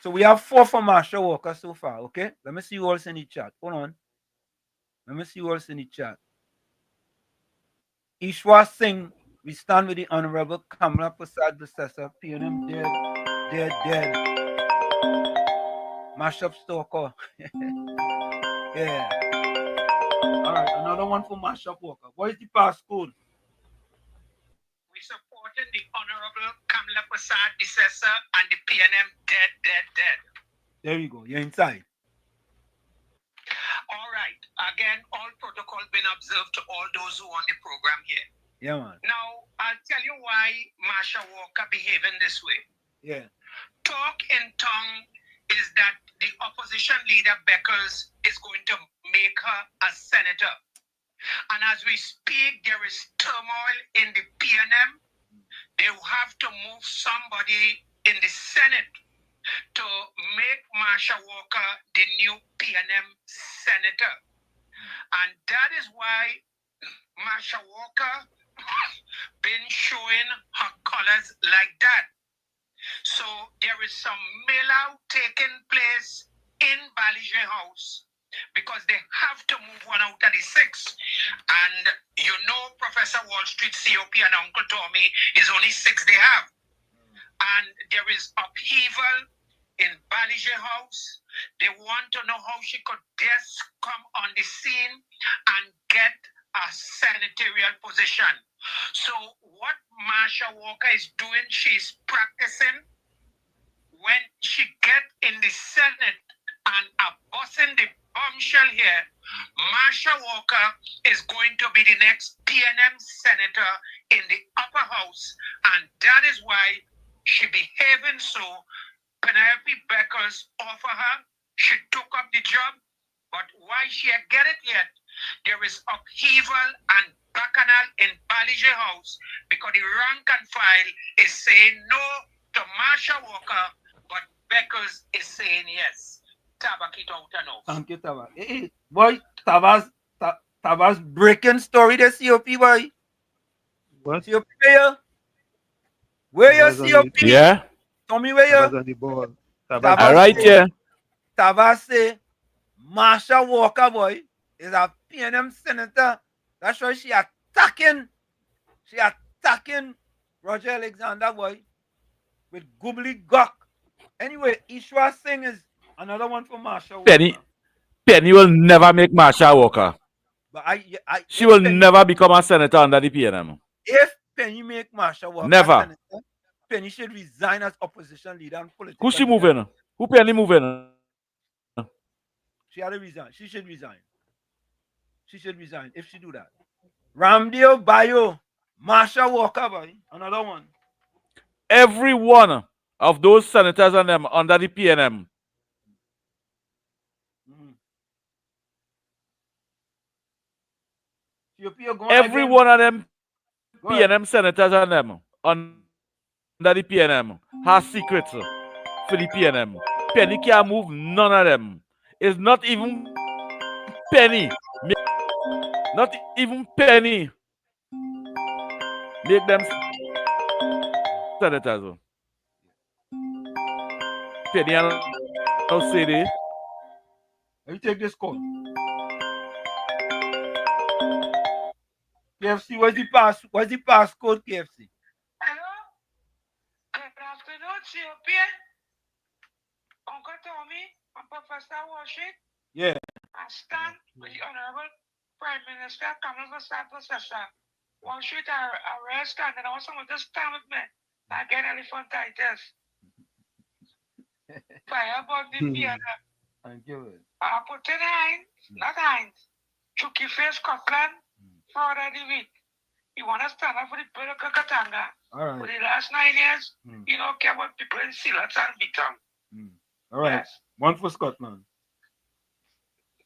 So we have 4 for Marsha Walker so far, okay? Let me see who else in the chat. Hold on. Let me see who else in the chat. Ishwar Singh, we stand with the Honorable Kamala Prasad Successor. PNM dead. Mashup Stalker. Yeah. All right, another one for Mashup Walker. What is the passcode? We supported the Honorable Kamala Prasad Successor and the PNM dead. There you go. You're inside. All right. Again, all protocol been observed to all those who on the program here. Yeah, man. Now, I'll tell you why Marsha Walker behaving this way. Yeah. Talk in tongue is that the opposition leader, Beckers, is going to make her a senator. And as we speak, there is turmoil in the PNM. They will have to move somebody in the Senate to make Marsha Walker the new PNM senator. And that is why Marsha Walker been showing her colors like that. So there is some mail out taking place in Balije House because they have to move one out of the six. And you know, Professor Wall Street, COP, and Uncle Tommy is only six they have. And there is upheaval in Balije House. They want to know how she could just come on the scene and get a senatorial position. So what Marsha Walker is doing, she's practicing when she get in the Senate and bossing the bombshell here. Marsha Walker is going to be the next PNM senator in the upper house, and that is why she behaving so. Penelope Beckers offer her, she took up the job, but why she ain't get it yet? There is upheaval and bacchanal in Balije House because the rank and file is saying no to Marsha Walker, but Beckers is saying yes. Tabak it out and off. Thank you, Tabas. Hey, boy, Tabas breaking story the COP, boy. What? COP where you COP? Yeah. Tell me where Tabas you. on the ball. All right, yeah. Tabas say Marsha Walker, boy, is a PNM senator. That's why she attacking Roger Alexander, boy, with goobly gawk. Anyway, Ishwa Singh is another one for Marsha Walker. Penny will never make Marsha Walker. But she will never become a senator under the PNM. If Penny make Marsha Walker never. Senator, Penny should resign as opposition leader and political. Who she moving? Who Penny moving? She had to resign. She should resign. She should resign if she do that. Ramdale Bayo, Marsha Walker, boy, another one. Every one of those senators and them under the PNM. Every one of them PNM senators and them under the PNM has secrets for the PNM. Penny can't move none of them. It's not even Penny. Not even Penny. Make them senators. Penny and no city. Let me take this call. KFC, what's the passcode, KFC? Hello? Good afternoon, COP. Uncle Tommy and Professor Washington. Yeah. I stand with the Honorable Prime Minister Kamala Professor Washington arrest and I want someone to stand with me. I get elephantitis. Fire about the piano. Thank you. I put in Heinz, not Heinz. Chucky Face Scotland. For the week. You want to stand up for the people of Kakatanga. All right. For the last 9 years, you don't care about people in Silat and Bitam. All right. Yes. One for Scotland.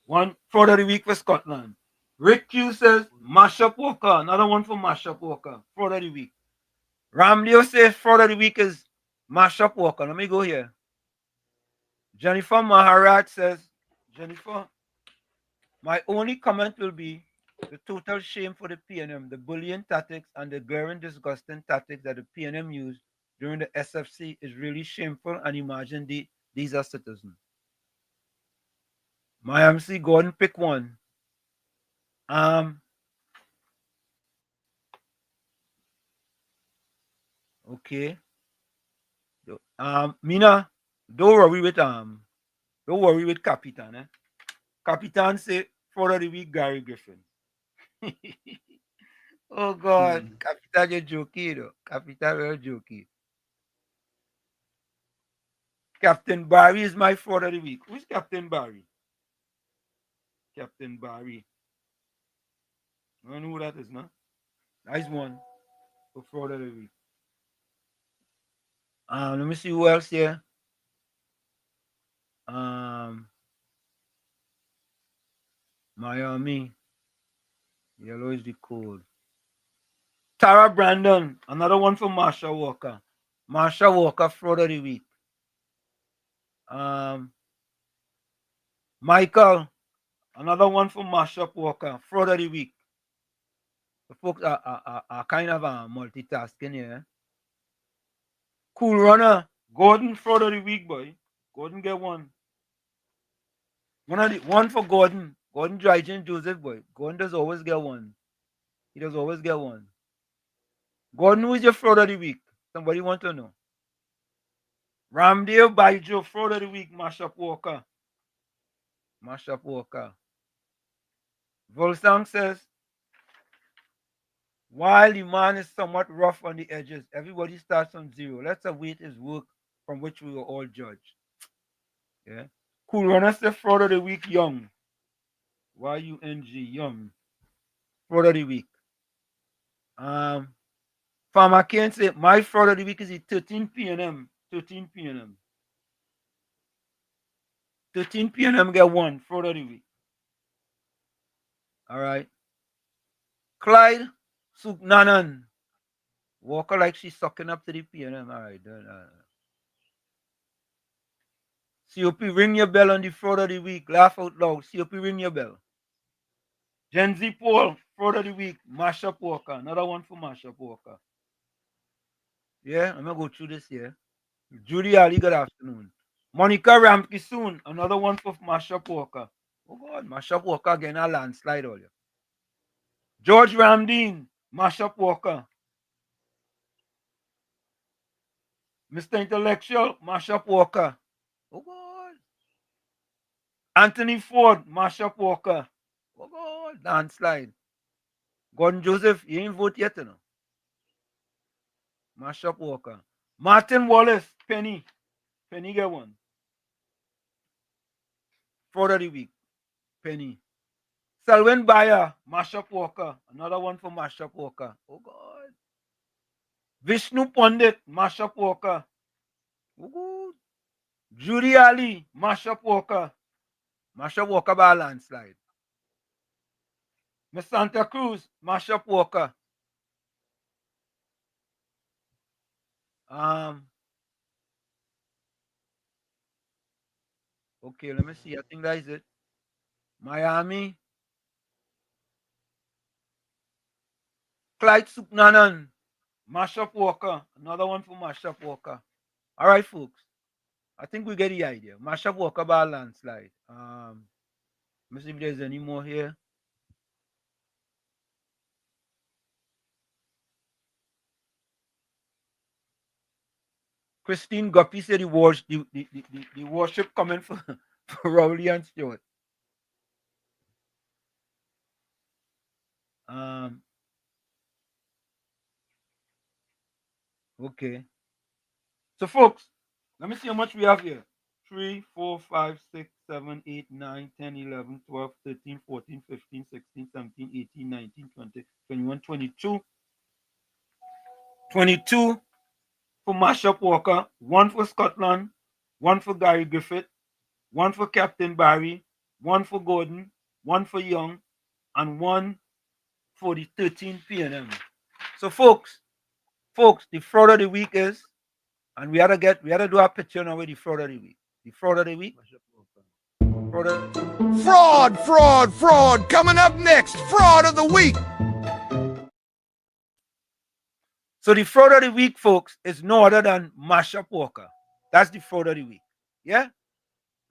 One for the week for Scotland. Rick Q says Marsha Walker. Another one for Marsha Walker. For the week. Ramleo says for the week is Marsha Walker. Let me go here. Jennifer Maharaj says, Jennifer, my only comment will be the total shame for the PNM, the bullying tactics and the glaring, disgusting tactics that the PNM used during the SFC is really shameful, and imagine these are citizens. My MC Gordon, pick one. Okay. Mina, don't worry with Capitan. Capitan say for the week Gary Griffin. Oh God, Capitan, you're joking, though. Capitan, you're joking. Captain Barry is my fraud of the week. Who's Captain Barry? Captain Barry. I don't know who that is, no? Nice one for fraud of the week. Let me see who else here. Miami. Yellow is the code. Tara Brandon, another one for Marsha Walker. Marsha Walker, fraud of the week. Michael, another one for Marsha Walker, fraud of the week. The folks are kind of multitasking here. Cool Runner, Gordon, fraud of the week, boy. Gordon get one. One for Gordon. Gordon Dryden Joseph, boy. Gordon does always get one. He does always get one. Gordon, who is your fraud of the week? Somebody want to know. Ramdale Baijo, fraud of the week, Mashup Walker. Mashup Walker. Volsang says, while the man is somewhat rough on the edges, everybody starts from zero. Let's await his work from which we were all judged. Yeah. Cool Runner says, fraud of the week, Young. Y-U-N-G, Young. Fraud of the week. Farmer Kane say, my fraud of the week is the 13 p.m. 13 p.m. 13 p.m. get one fraud of the week. All right. Clyde Suknanan. Walker like she's sucking up to the p.m. All right. COP, ring your bell on the fraud of the week. Laugh out loud. COP, ring your bell. Gen Z Paul, fraud of the week. Mashup Walker. Another one for Mashup Walker. Yeah, I'm going to go through this here. Judy Ali, good afternoon. Monica Ramke soon. Another one for Mashup Walker. Oh, God. Mashup Walker getting a landslide all you. George Ramdeen, Mashup Walker. Mr. Intellectual, Mashup Walker. Oh, God. Anthony Ford, Mashup Walker. Oh, God. Landslide. Gordon Joseph, you ain't vote yet, you know. Mashup Walker. Martin Wallace, Penny. Penny get one. Fraud of the week. Penny. Selwyn Bayer, Mashup Walker. Another one for Mashup Walker. Oh, God. Vishnu Pandit, Mashup Walker. Oh, good. Judy Ali, Mashup Walker. Mashup Walker by a landslide. Miss Santa Cruz, Mashup Walker. Okay, let me see. I think that is it. Miami. Clyde Suknanan, Mashup Walker. Another one for Mashup Walker. All right, folks. I think we get the idea. Mashup Walker by a landslide. Let me see if there's any more here. Christine Guppy said the worship coming for Rowley and Stewart. Okay. So, folks, let me see how much we have here. 3, 4, 5, 6, 7, 8, 9, 10, 11, 12, 13, 14, 15, 16, 17, 18, 19, 20, 21, 22. 22 for Mashup Walker, 1 for Scotland, 1 for Gary Griffith, 1 for Captain Barry, 1 for Gordon, 1 for Young, and 1 for the 13 p.m. So, folks, the fraud of the week is, and we had to do a picture now with the fraud of the week. The fraud of the week. Fraud. Coming up next, fraud of the week. So the fraud of the week, folks, is no other than Mashup Walker. That's the fraud of the week. Yeah?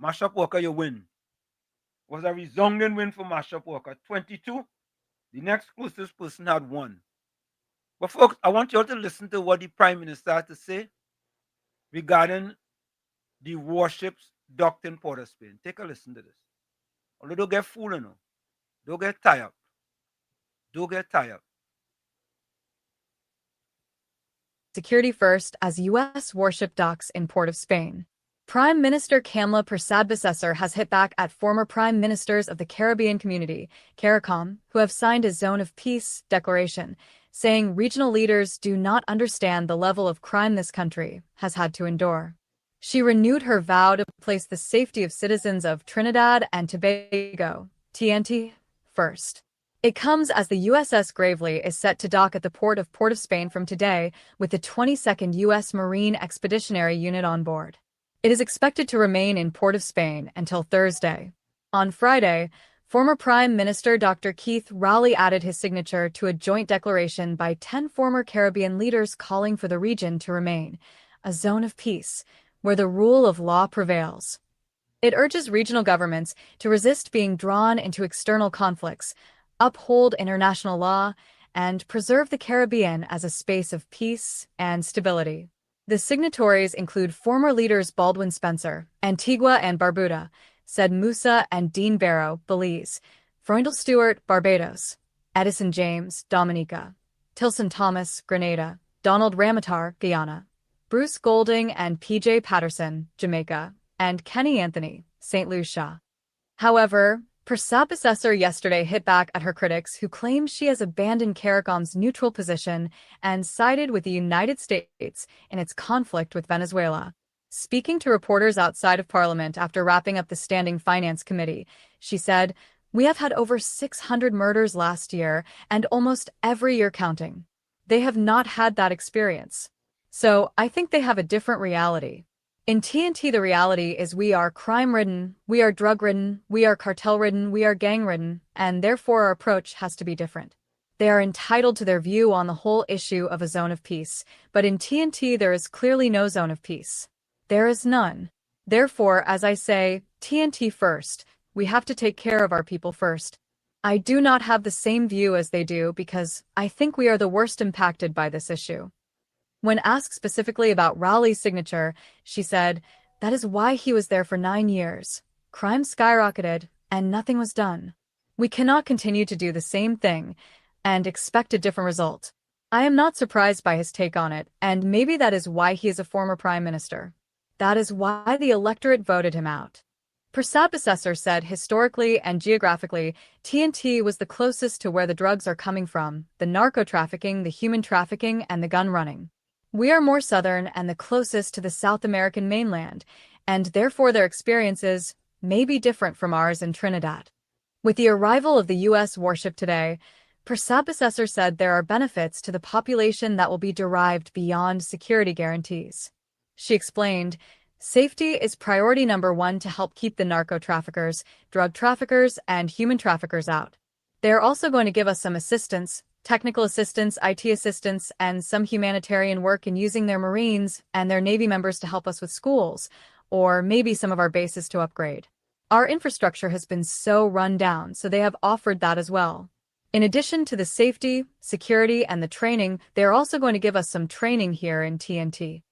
Mashup Walker, you win. It was a resounding win for Mashup Walker. 22. The next closest person had 1. But folks, I want you all to listen to what the Prime Minister had to say regarding the warships docked in Port of Spain. Take a listen to this. Although don't get fooled, you know. Don't get tired. Don't get tired. Security first as U.S. warship docks in Port of Spain. Prime Minister Kamala Persad-Bissessar has hit back at former prime ministers of the Caribbean community, CARICOM, who have signed a Zone of Peace declaration, saying regional leaders do not understand the level of crime this country has had to endure. She renewed her vow to place the safety of citizens of Trinidad and Tobago, TNT, first. It comes as the USS Gravely is set to dock at the port of Spain from today with the 22nd U.S. Marine Expeditionary Unit on board. It is expected to remain in Port of Spain until Thursday. On Friday, Former Prime Minister Dr. Keith Rowley added his signature to a joint declaration by 10 former Caribbean leaders calling for the region to remain a zone of peace, where the rule of law prevails. It urges regional governments to resist being drawn into external conflicts, uphold international law, and preserve the Caribbean as a space of peace and stability. The signatories include former leaders Baldwin Spencer, Antigua and Barbuda, Said Musa and Dean Barrow, Belize, Freundel Stewart, Barbados, Edison James, Dominica, Tilson Thomas, Grenada, Donald Ramatar, Guyana, Bruce Golding and P.J. Patterson, Jamaica, and Kenny Anthony, St. Lucia. However, Persad Besesser yesterday hit back at her critics who claim she has abandoned CARICOM's neutral position and sided with the United States in its conflict with Venezuela. Speaking to reporters outside of Parliament after wrapping up the Standing Finance Committee, she said, "We have had over 600 murders last year and almost every year counting. They have not had that experience. So I think they have a different reality. In TNT, the reality is we are crime-ridden, we are drug-ridden, we are cartel-ridden, we are gang-ridden, and therefore our approach has to be different. They are entitled to their view on the whole issue of a zone of peace, but in TNT there is clearly no zone of peace. There is none. Therefore, as I say, TNT first, we have to take care of our people first. I do not have the same view as they do because I think we are the worst impacted by this issue." When asked specifically about Rowley's signature, she said, "That is why he was there for 9 years. Crime skyrocketed, and nothing was done. We cannot continue to do the same thing and expect a different result." I am not surprised by his take on it, and maybe that is why he is a former prime minister. That is why the electorate voted him out. Persad Besesser said historically and geographically, TNT was the closest to where the drugs are coming from, the narco-trafficking, the human trafficking, and the gun running. We are more southern and the closest to the South American mainland, and therefore their experiences may be different from ours in Trinidad. With the arrival of the U.S. warship today, Persad Besesser said there are benefits to the population that will be derived beyond security guarantees. She explained, "Safety is priority number 1 to help keep the narco-traffickers, drug traffickers, and human traffickers out. They are also going to give us some assistance, technical assistance, IT assistance, and some humanitarian work in using their Marines and their Navy members to help us with schools, or maybe some of our bases to upgrade. Our infrastructure has been so run down, so they have offered that as well. In addition to the safety, security, and the training, they are also going to give us some training here in TNT."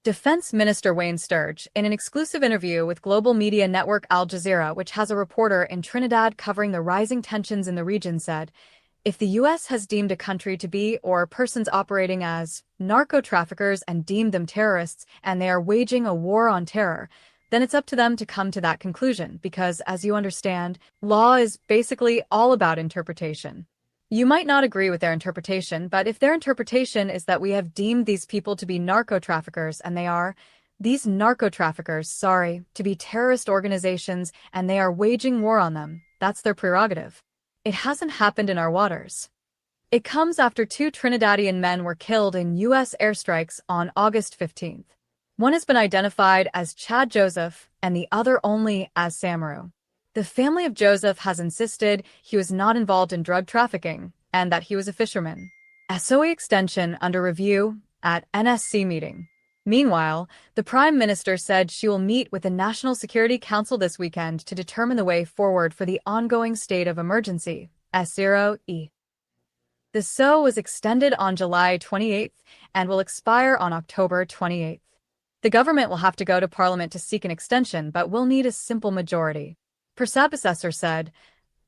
Defense Minister Wayne Sturge, in an exclusive interview with global media network Al Jazeera, which has a reporter in Trinidad covering the rising tensions in the region, said, "If the U.S. has deemed a country to be or persons operating as narco-traffickers and deemed them terrorists and they are waging a war on terror, then it's up to them to come to that conclusion because, as you understand, law is basically all about interpretation. You might not agree with their interpretation, but if their interpretation is that we have deemed these people to be narco-traffickers and they are, these narco-traffickers, to be terrorist organizations and they are waging war on them, that's their prerogative. It hasn't happened in our waters. It comes after 2 Trinidadian men were killed in U.S. airstrikes on August 15th. One has been identified as Chad Joseph and the other only as Samaru. The family of Joseph has insisted he was not involved in drug trafficking and that he was a fisherman. SOE extension under review at NSC meeting. Meanwhile, the Prime Minister said she will meet with the National Security Council this weekend to determine the way forward for the ongoing state of emergency, S0E. The SO was extended on July 28th and will expire on October 28th. The government will have to go to Parliament to seek an extension, but will need a simple majority. Persad Besesser said,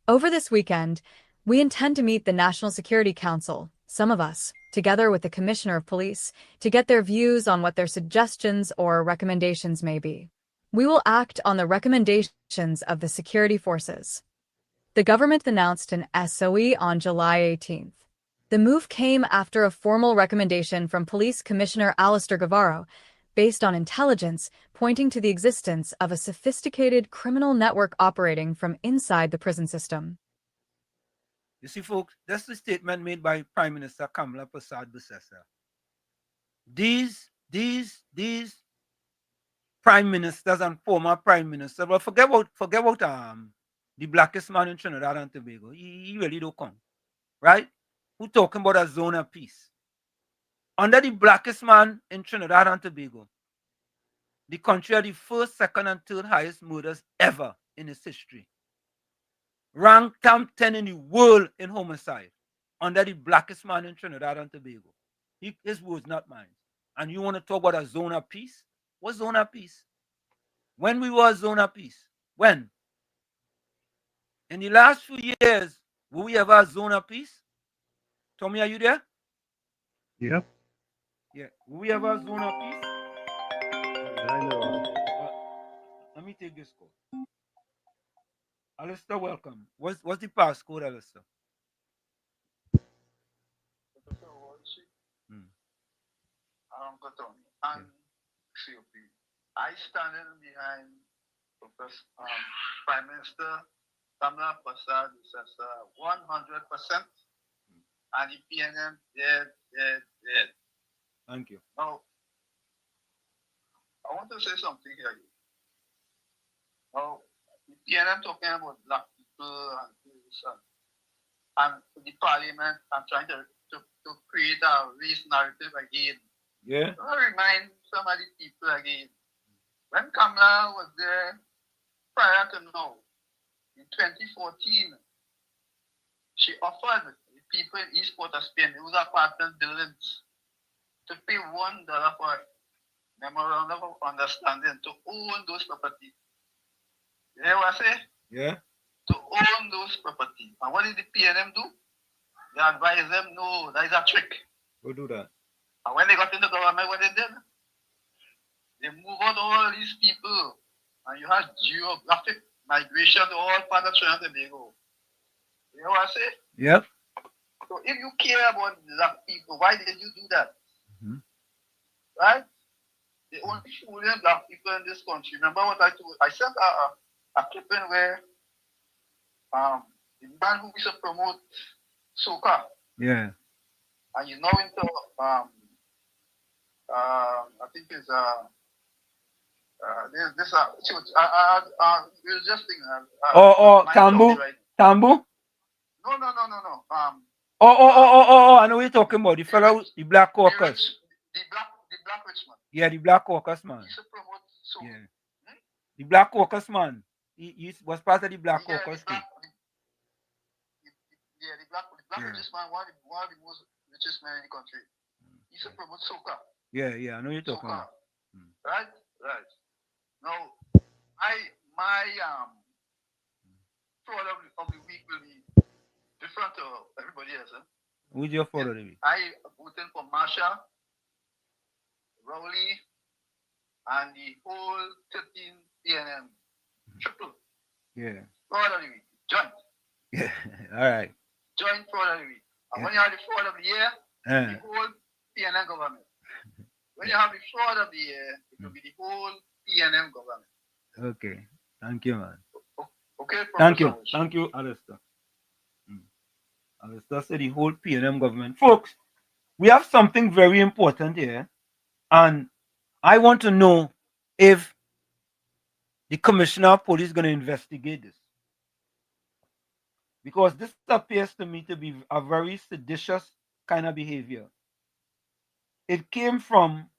"Over this weekend, we intend to meet the National Security Council, some of us, together with the Commissioner of Police, to get their views on what their suggestions or recommendations may be. We will act on the recommendations of the security forces." The government announced an SOE on July 18th. The move came after a formal recommendation from Police Commissioner Alistair Guevara, based on intelligence pointing to the existence of a sophisticated criminal network operating from inside the prison system. You see, folks, that's the statement made by Prime Minister Kamala Persad Besesser. These prime ministers and former prime ministers, well, forget about the blackest man in Trinidad and Tobago. He really don't come, right? Who talking about a zone of peace? Under the blackest man in Trinidad and Tobago, the country had the first, second, and third highest murders ever in its history. Ranked top 10 in the world in homicide under the blackest man in Trinidad and Tobago. His words, not mine. And you want to talk about a zone of peace? What zone of peace? When we were a zone of peace? When? In the last few years, will we ever a zone of peace? Tommy, are you there? Yep. Yeah. Will we ever a zone of peace? I know. Let me take this call. Alistair, welcome. What's the passcode, Alistair? And COP. I standing behind Professor Prime Minister Kamala Prasad 100%, and the PNM dead. Thank you. Now, I want to say something here. Now, the PNM talking about black people and this and the parliament and trying to create a race narrative again. Yeah. I want to remind some of the people again. When Kamala was there prior to now, in 2014, she offered the people in East Port of Spain, whose apartment buildings, to pay $1 for memorandum of understanding to own those properties. You hear what I say? Yeah. To own those properties. And what did the PNM do? They advised them, no, that is a trick. Go do that. And when they got in the government, what they did? They moved out all these people. And you had geographic migration to all parts of Trinidad and Tobago. You know what I say? Yep. So if you care about black people, why did you do that? Mm-hmm. Right? They only fooling black people in this country. Remember what I told? I sent a clipping where the man who used to promote soca, Yeah. and he's now into I think it's this we'll just think Tambu? right. Tambu? No. I know what you're talking about. The fellow, the Black Caucus. The black rich man. Yeah, the Black Caucus man. He used to promote soca. Yeah. The Black Caucus man. He was part of the Black Caucus team. The black richest man, one of the most richest men in the country. He used to promote soca. Yeah, I know you're talking about. Right. Now, my fraud of the week will be different to everybody else. Who's your fraud of the week? I voted for Marsha, Rowley, and the whole 13 PNM triple. Yeah. Fraud of the week. Joint. Yeah. All right. Joint fraud of the week. And when you have the fraud of the year, the whole PNM government. When you have the fraud of the year, it will be the whole PNM government. Okay. Thank you, man. Okay. Thank you, Alistair. Alistair said the whole PNM government. Folks, we have something very important here. And I want to know if the Commissioner of Police is going to investigate this. Because this appears to me to be a very seditious kind of behavior. It came from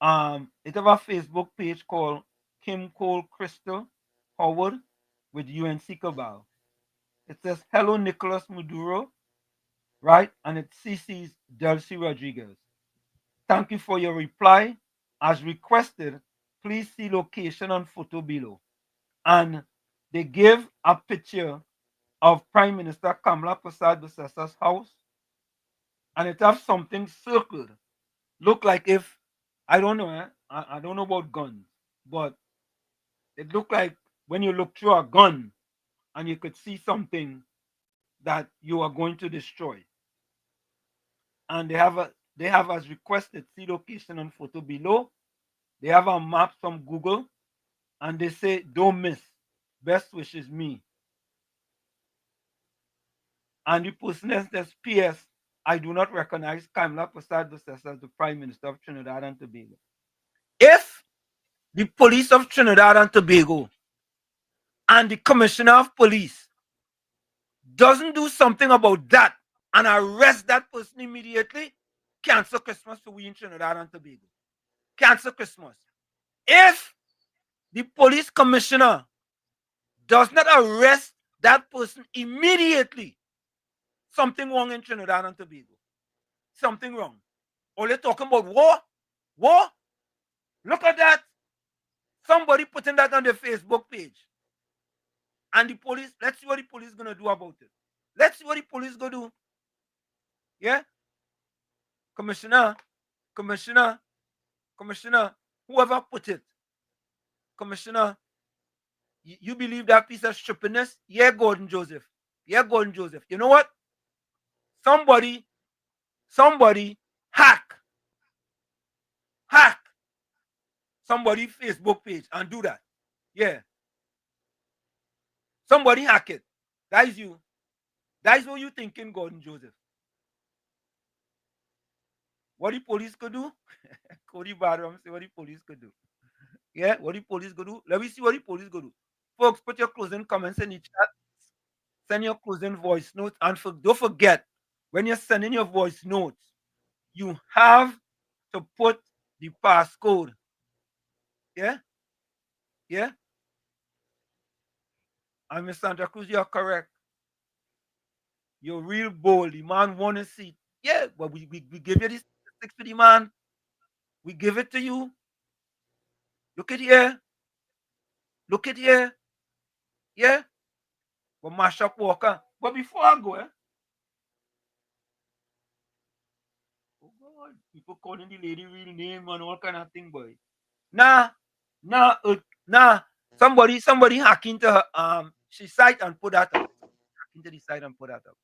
it have a Facebook page called Kim Cole Crystal Howard with UNC Cabal. It says, hello, Nicholas Maduro, right? And it CC's Delcy Rodriguez. Thank you for your reply. As requested, please see location and photo below. And they give a picture of Prime Minister Kamala Prasad Basasa's house. And it has something circled. Look like if, I don't know, I don't know about guns, but it looked like when you look through a gun and you could see something that you are going to destroy. And they have as requested, see location and photo below. They have a map from Google and they say, don't miss. Best wishes, me. And the person says, P.S. I do not recognize Kamala Prasad Basasa as the Prime Minister of Trinidad and Tobago. If the police of Trinidad and Tobago and the commissioner of police doesn't do something about that and arrest that person immediately, cancel Christmas for we in Trinidad and Tobago. Cancel Christmas. If the police commissioner does not arrest that person immediately, something wrong in Trinidad and Tobago. Something wrong. Or they're talking about war. War. Look at that. Somebody putting that on their Facebook page. And the police, let's see what the police going to do about it. Let's see what the police going to do. Yeah? Commissioner, whoever put it. Commissioner, you believe that piece of stupidness? Yeah, Gordon Joseph. Yeah, Gordon Joseph. You know what? Somebody hack somebody's Facebook page and do that. Yeah. Somebody hack it. That is you. That is what you thinking, Gordon Joseph. What the police could do? Cody Barham say what the police could do. Yeah, what the police could do? Let me see what the police could do. Folks, put your closing comments in the chat. Send your closing voice notes. And don't forget, when you're sending your voice notes, you have to put the passcode. Yeah? Yeah? And Miss Santa Cruz, you're correct. You're real bold. The man want to see. Yeah, but we give you this statistics for the man. We give it to you. Look at here. Look at here. Yeah? But mash up Walker. But before I go, oh God, people calling the lady real name and all kind of thing, boy. Nah. Somebody hack into her she site and put that up. Hack into the site and put that up.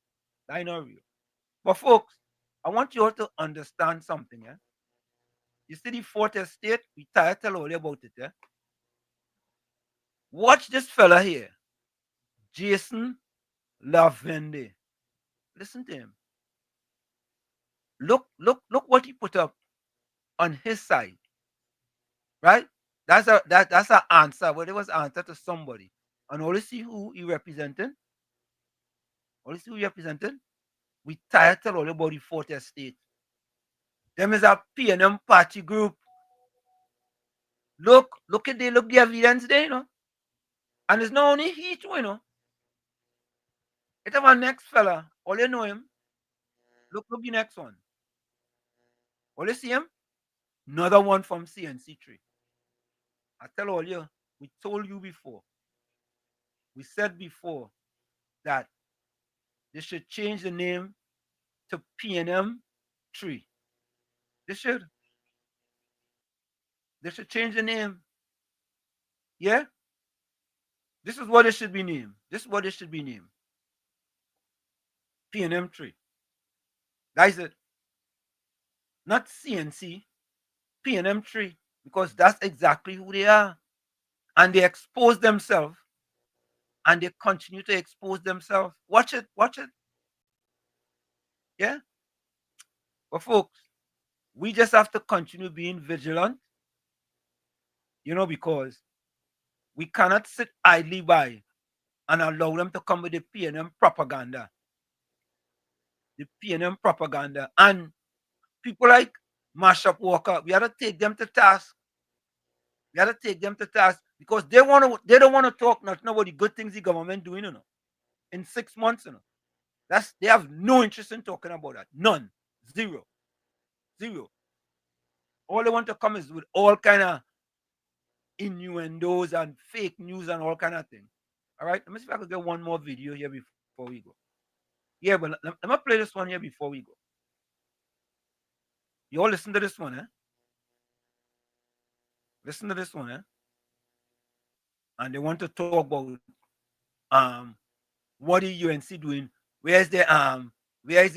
That ain't not real. But folks, I want you all to understand something, yeah. You see the fourth estate, we tired tell all you about it, yeah. Watch this fella here. Jason Lavende. Listen to him. Look what he put up on his side. Right? That's an answer. Well, it was an answer to somebody. And only see who he represented. Only see who he represented. We tired tell all about the fourth estate. Them is a PNM party group. Look at the evidence there, you know. And it's not only he too, you know. It's our next fella. All you know him. Look the next one. All you see him? Another one from CNC3. I tell all you, we told you before. We said before that they should change the name to PNM3. They should change the name. Yeah? This is what it should be named. This is what it should be named. PNM3. That is it. Not CNC. PNM3. Because that's exactly who they are. And they expose themselves. And they continue to expose themselves. Watch it. Yeah? But folks, we just have to continue being vigilant. You know, because we cannot sit idly by and allow them to come with the PNM propaganda. The PNM propaganda. And people like Mashup Walker, we have to take them to task. Because they don't want to talk nothing about the good things the government doing, you know, in 6 months, you know. They have no interest in talking about that. None. Zero. All they want to come is with all kind of innuendos and fake news and all kind of things. All right, let me see if I can get one more video here before we go. Yeah, but let me play this one here before we go. You all listen to this one, eh? Listen to this one, eh? And they want to talk about what the UNC doing? Where is their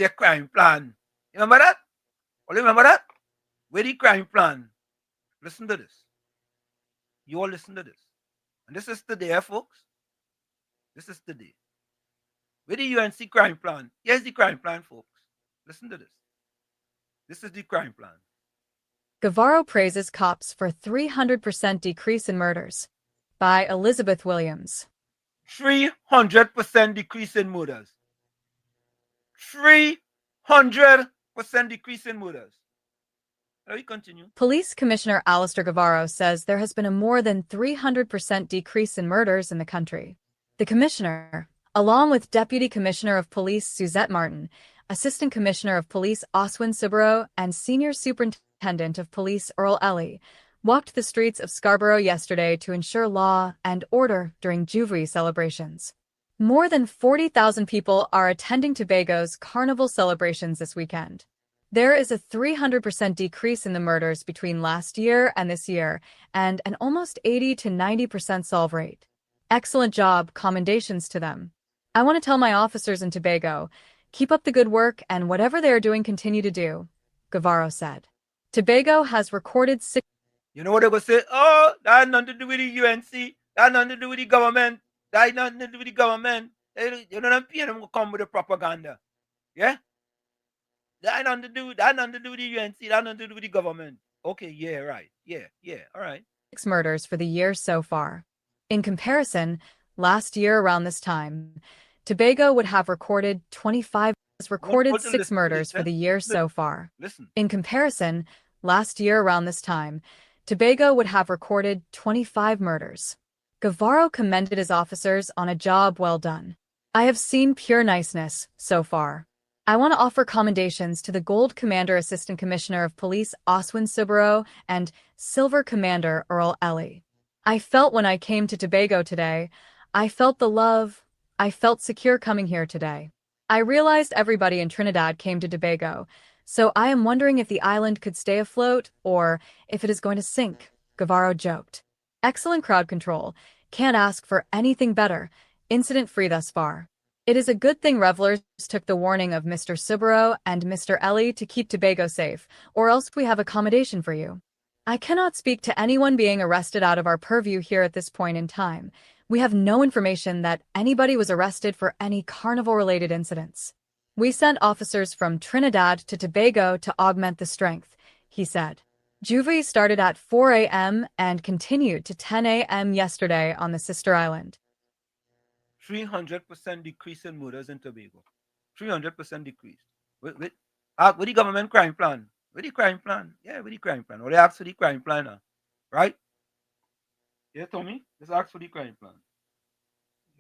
crime plan? You remember that? Remember that? Where the crime plan? Listen to this. You all listen to this. And this is today, folks. This is today. Where the UNC crime plan? Here's the crime plan, folks. Listen to this. This is the crime plan. Guevara praises cops for 300% decrease in murders. By Elizabeth Williams. 300% decrease in murders. 300% decrease in murders. Let me continue. Police Commissioner Alistair Guevara says there has been a more than 300% decrease in murders in the country. The commissioner, along with Deputy Commissioner of Police Suzette Martin, Assistant Commissioner of Police Oswin Sibero, and Senior Superintendent of Police Earl Ellie, walked the streets of Scarborough yesterday to ensure law and order during WZYE celebrations. More than 40,000 people are attending Tobago's carnival celebrations this weekend. There is a 300% decrease in the murders between last year and this year, and an almost 80 to 90% solve rate. Excellent job, commendations to them. I want to tell my officers in Tobago, keep up the good work and whatever they are doing continue to do, Guevara said. Tobago has recorded 6. You know what they're going to say? Oh, that had nothing to do with the UNC. That had nothing to do with the government. That had nothing to do with the government. You know, them PNM will come with the propaganda. Yeah? That had nothing to do with the UNC. That had nothing to do with the government. Okay, yeah, right. Yeah, all right. 6 murders for the year so far. In comparison, last year around this time, Tobago would have recorded 25 6 murders for the year so far. In comparison, last year around this time, Tobago would have recorded 25 murders. Guevara commended his officers on a job well done. I have seen pure niceness so far. I want to offer commendations to the Gold Commander Assistant Commissioner of Police Oswin Sibero and Silver Commander Earl Ellie. I felt when I came to Tobago today, I felt the love, I felt secure coming here today. I realized everybody in Trinidad came to Tobago, so I am wondering if the island could stay afloat or if it is going to sink, Guevara joked. Excellent crowd control. Can't ask for anything better. Incident-free thus far. It is a good thing revelers took the warning of Mr. Sibero and Mr. Ellie to keep Tobago safe, or else we have accommodation for you. I cannot speak to anyone being arrested out of our purview here at this point in time. We have no information that anybody was arrested for any carnival-related incidents. We sent officers from Trinidad to Tobago to augment the strength, he said. WZYE started at 4 a.m. and continued to 10 a.m. yesterday on the sister island. 300% decrease in murders in Tobago. 300% decrease. With the government crime plan. With the crime plan. Yeah, with the crime plan. Or they ask for the crime plan now. Right? Yeah, Tommy? Let's ask for the crime plan.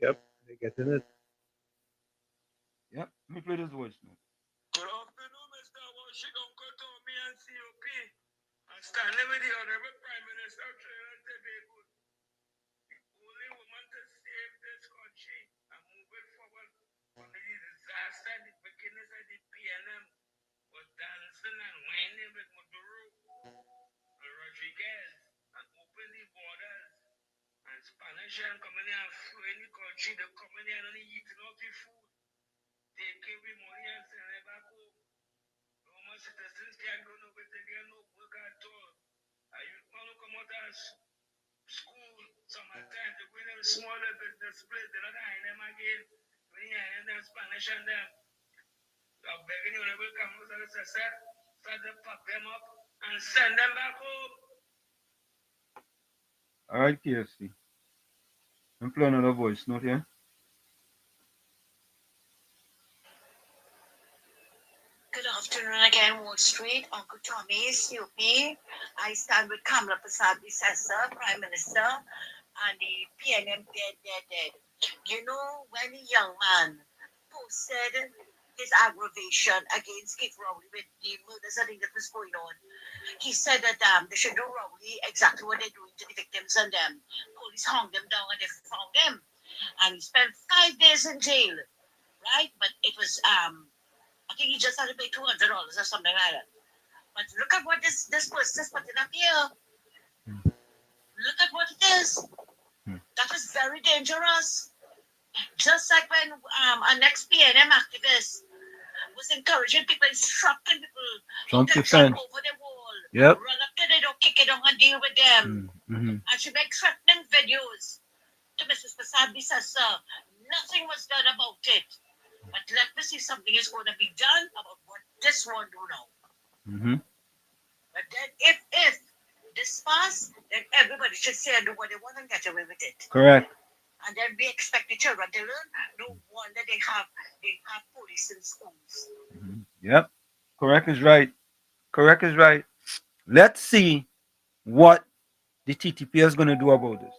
Yep, they get in it. Yep, let me play this voice now. Good afternoon, Mr. Washington, Uncle Tommy and COP. I'm standing with the Honorable Prime Minister of Trinidad and Tobago. The only woman to save this country and move it forward from the disaster and the beginnings of the PNM was dancing and whining with Maduro and Rodriguez and opening the borders and Spanish and coming in and fluing the country. They're coming in and eating all the food. Taking we money and sending it back home. Normal citizens can't go nowhere to get no work at all. And you want to come out of school summertime to go in a smaller business place. They're not hiring them again. When you hire them Spanish and them, I'm begging you, Honorable Campus and start to pack them up and send them back home. All right, KFC. I'm playing another voice note here. Good afternoon again, Wall Street. Uncle Tommy, COP. I stand with Kamala Prasad Visesa, Prime Minister, and the PNM dead. You know, when a young man posted his aggravation against Kid Rowley with the murders, I think that was going on, he said that they should do Rowley exactly what they're doing to the victims, and police hung them down and they found them. And he spent 5 days in jail, right? But it was, I think he just had to pay $200 or something like that. But look at what this person is putting up here. Look at what it is. That is very dangerous. Just like when an ex-PNM activist was encouraging people, instructing people Trump to defense. jump over the wall, Yep. run up to the door, kick it down and deal with them. And she made threatening videos to Mrs. Prasad Visesa. Nothing was done about it. But let me see something is going to be done about what this one do now. But then if this pass, then everybody should say and do what they want and get away with it. Correct. and then we expect the children to learn. No wonder they have police in schools. Yep. Correct is right. Correct is right. Let's see what the TTP is going to do about this.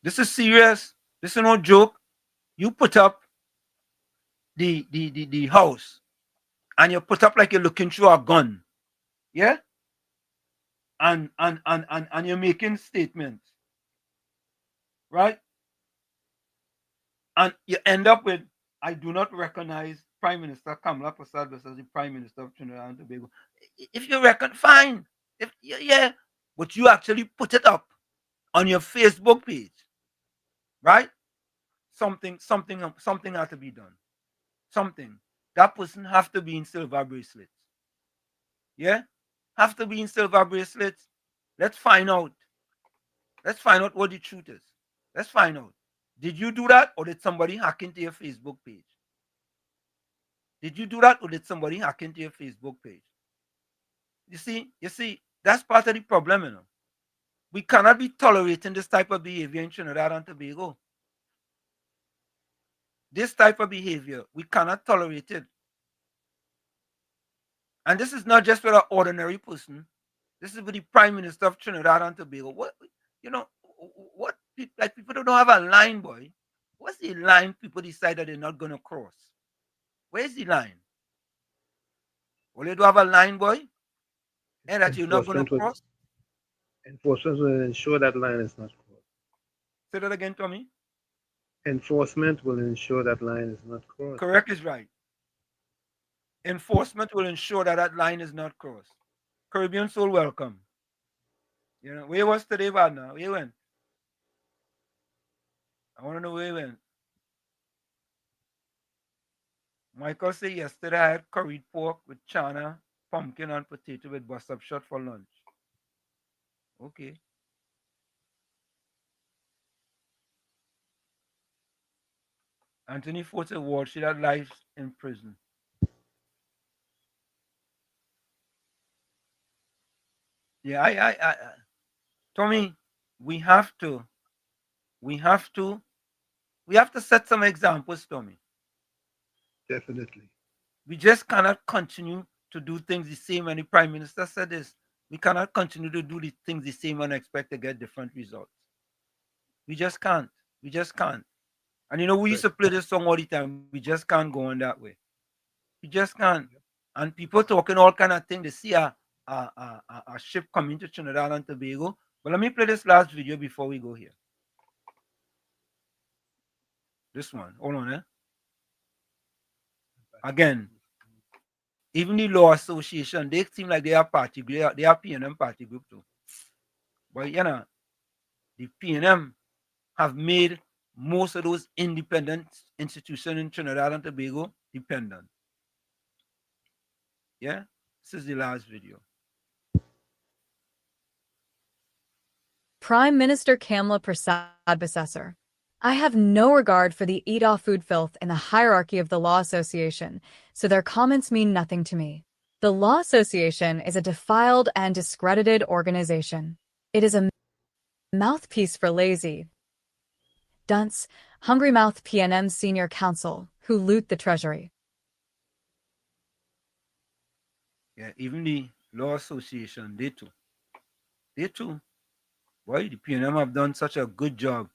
This is serious. This is no joke. You put up the house and you put up like you're looking through a gun. Yeah? And you're making statements. Right? And you end up with, I do not recognize Prime Minister Kamala Prasad as the Prime Minister of Trinidad and Tobago. If you reckon, fine. If yeah, but you actually put it up on your Facebook page, right? Something has to be done. Something. That person have to be in silver bracelets. Yeah? Have to be in silver bracelets. Let's find out. Let's find out what the truth is. Let's find out. Did you do that, or did somebody hack into your Facebook page? Did you do that, or did somebody hack into your Facebook page? You see, that's part of the problem, you know. We cannot be tolerating this type of behavior in Trinidad and Tobago. This type of behavior, we cannot tolerate it. And this is not just for an ordinary person. This is for the Prime Minister of Trinidad and Tobago. What, you know, what, like, people don't have a line, boy. What's the line people decide that they're not going to cross? Where's the line? Well, you don't have a line, boy? And that you're not going to cross? Enforcement will ensure that line is not crossed. Say that again, Tommy. Enforcement will ensure that line is not crossed. Correct is right. Enforcement will ensure that that line is not crossed. Caribbean Soul, welcome. You know, where was today, Vadna? Where you went? I want to know where you went. Michael said yesterday I had curried pork with chana, pumpkin, and potato with bus-up shot for lunch. Okay. Anthony Fort Award, she had life in prison. Yeah, I Tommy, we have to set some examples, Tommy. Definitely. We just cannot continue to do things the same. And the Prime Minister said this. We cannot continue to do the things the same and expect to get different results. We just can't. We just can't. And you know, we used to play this song all the time. We just can't go on that way. We just can't. And people talking all kind of things. They see a ship coming to Trinidad and Tobago. But let me play this last video before we go here. This one. Hold on, Again, even the Law Association, they seem like they are party group. They are PNM party group too. But you know, the PNM have made most of those independent institutions in Trinidad and Tobago dependent. Yeah, this is the last video. Prime Minister Kamala Prasad Besessar. I have no regard for the eat-off food filth in the hierarchy of the Law Association, so their comments mean nothing to me. The Law Association is a defiled and discredited organization. It is a mouthpiece for lazy, dunce, hungry mouth PNM senior counsel who loot the treasury. Yeah, even the Law Association, they too. Why the PNM have done such a good job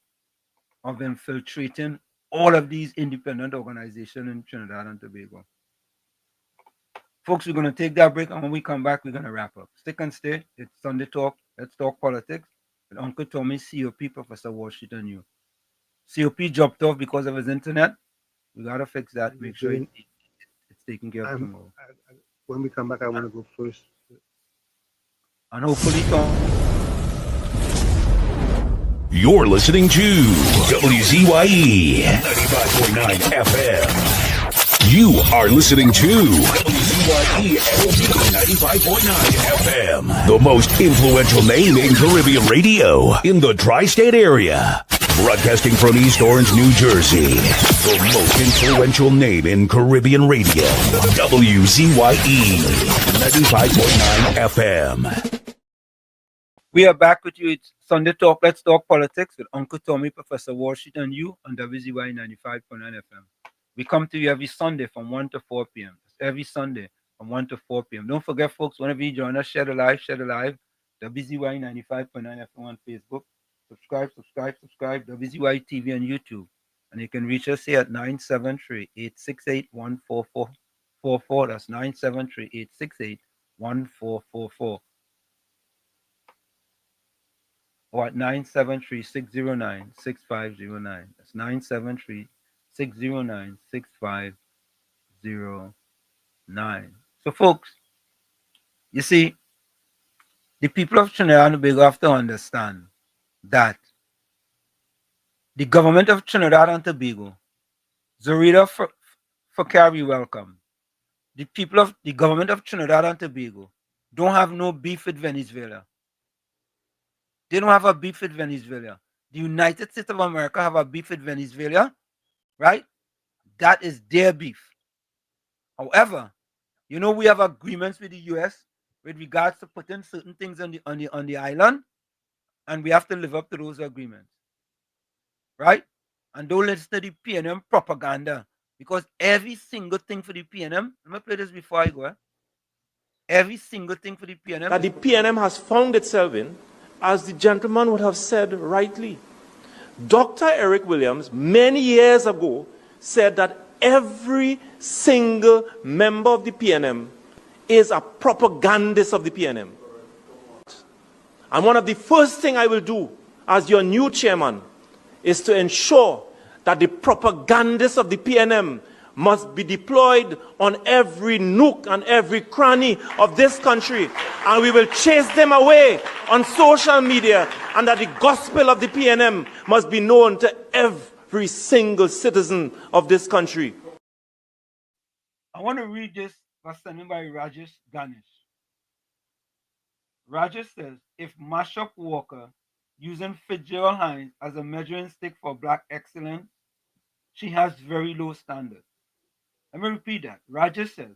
of infiltrating all of these independent organizations in Trinidad and Tobago. Folks, we're going to take that break, and when we come back, we're going to wrap up. Stick and stay. It's Sunday Talk. Let's talk politics with Uncle Tommy, COP, Professor Walshit, and you. COP dropped off because of his internet. We got to fix that. Make sure it's taken care of tomorrow. When we come back, I want to go first. And hopefully, Tom. You're listening to WZYE 95.9 FM. You are listening to WZYE 95.9 FM, the most influential name in Caribbean radio in the tri-state area. Broadcasting from East Orange, New Jersey, the most influential name in Caribbean radio. WZYE 95.9 FM. We are back with you. It's Sunday Talk. Let's talk politics with Uncle Tommy, Professor Walshit, and you on WZYE 95.9 FM. We come to you every Sunday from 1 to 4 p.m. Every Sunday from 1 to 4 p.m. Don't forget, folks, whenever you join us, share the live. WZYE 95.9 FM on Facebook. Subscribe. WZYE TV on YouTube. And you can reach us here at 973-868-1444. That's 973-868-1444. Or at 973-609-6509. That's 973-609-6509. So, folks, you see, the people of Trinidad and Tobago have to understand that the government of Trinidad and Tobago, Zorita for carry welcome. The people of the government of Trinidad and Tobago don't have no beef with Venezuela. They don't have a beef with Venezuela. The United States of America have a beef with Venezuela, right? That is their beef. However, you know, we have agreements with the U.S. with regards to putting certain things on the island, and we have to live up to those agreements, right? And don't listen to the PNM propaganda, because every single thing for the PNM, let me play this before I go. Every single thing for the PNM. That the PNM has found itself in, as the gentleman would have said rightly. Dr. Eric Williams, many years ago, said that every single member of the PNM is a propagandist of the PNM. And one of the first things I will do as your new chairman is to ensure that the propagandists of the PNM must be deployed on every nook and every cranny of this country, and we will chase them away on social media, and that the gospel of the PNM must be known to every single citizen of this country. I want to read this was sent by Rajesh Ganesh. Rajesh says, if Mashup Walker using Fitzgerald Hines as a measuring stick for black excellence, she has very low standards. Let me repeat that. Rajesh says,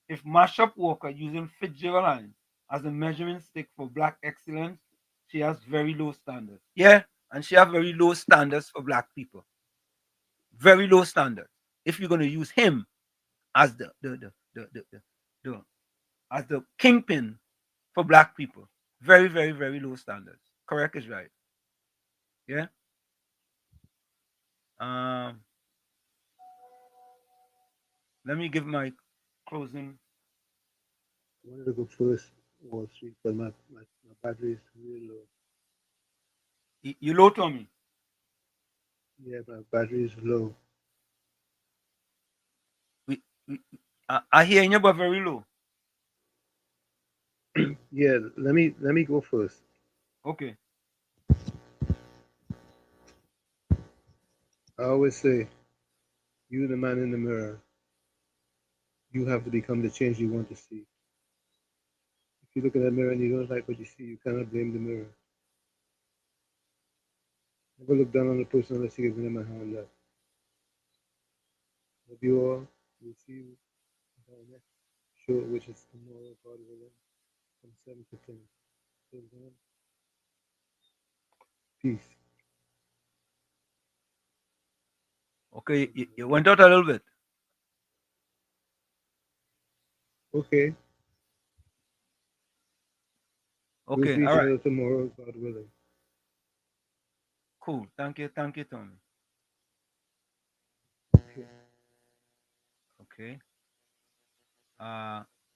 if Mashup Walker using Fitzgerald Hines as a measuring stick for black excellence, she has very low standards. Yeah, and she has very low standards for black people. Very low standards. If you're going to use him as the kingpin for black people, very, very, very low standards. Correct is right. Yeah. Let me give my closing. I wanted to go first, Wall Street, but my battery is really low. You low, Tommy? Yeah, my battery is low. I hear you, but very low. Yeah, let me go first. Okay. I always say, you the man in the mirror. You have to become the change you want to see. If you look in that mirror and you don't like what you see, you cannot blame the mirror. Never look down on a person unless you give them a hand up. Love you all. We'll see you in our next show, which is tomorrow, God willing, from 7 to 10. Till then, peace. Okay, you went out a little bit. Okay. Okay, we'll see all right. each other tomorrow, God willing. Cool. Thank you, Tommy. Okay.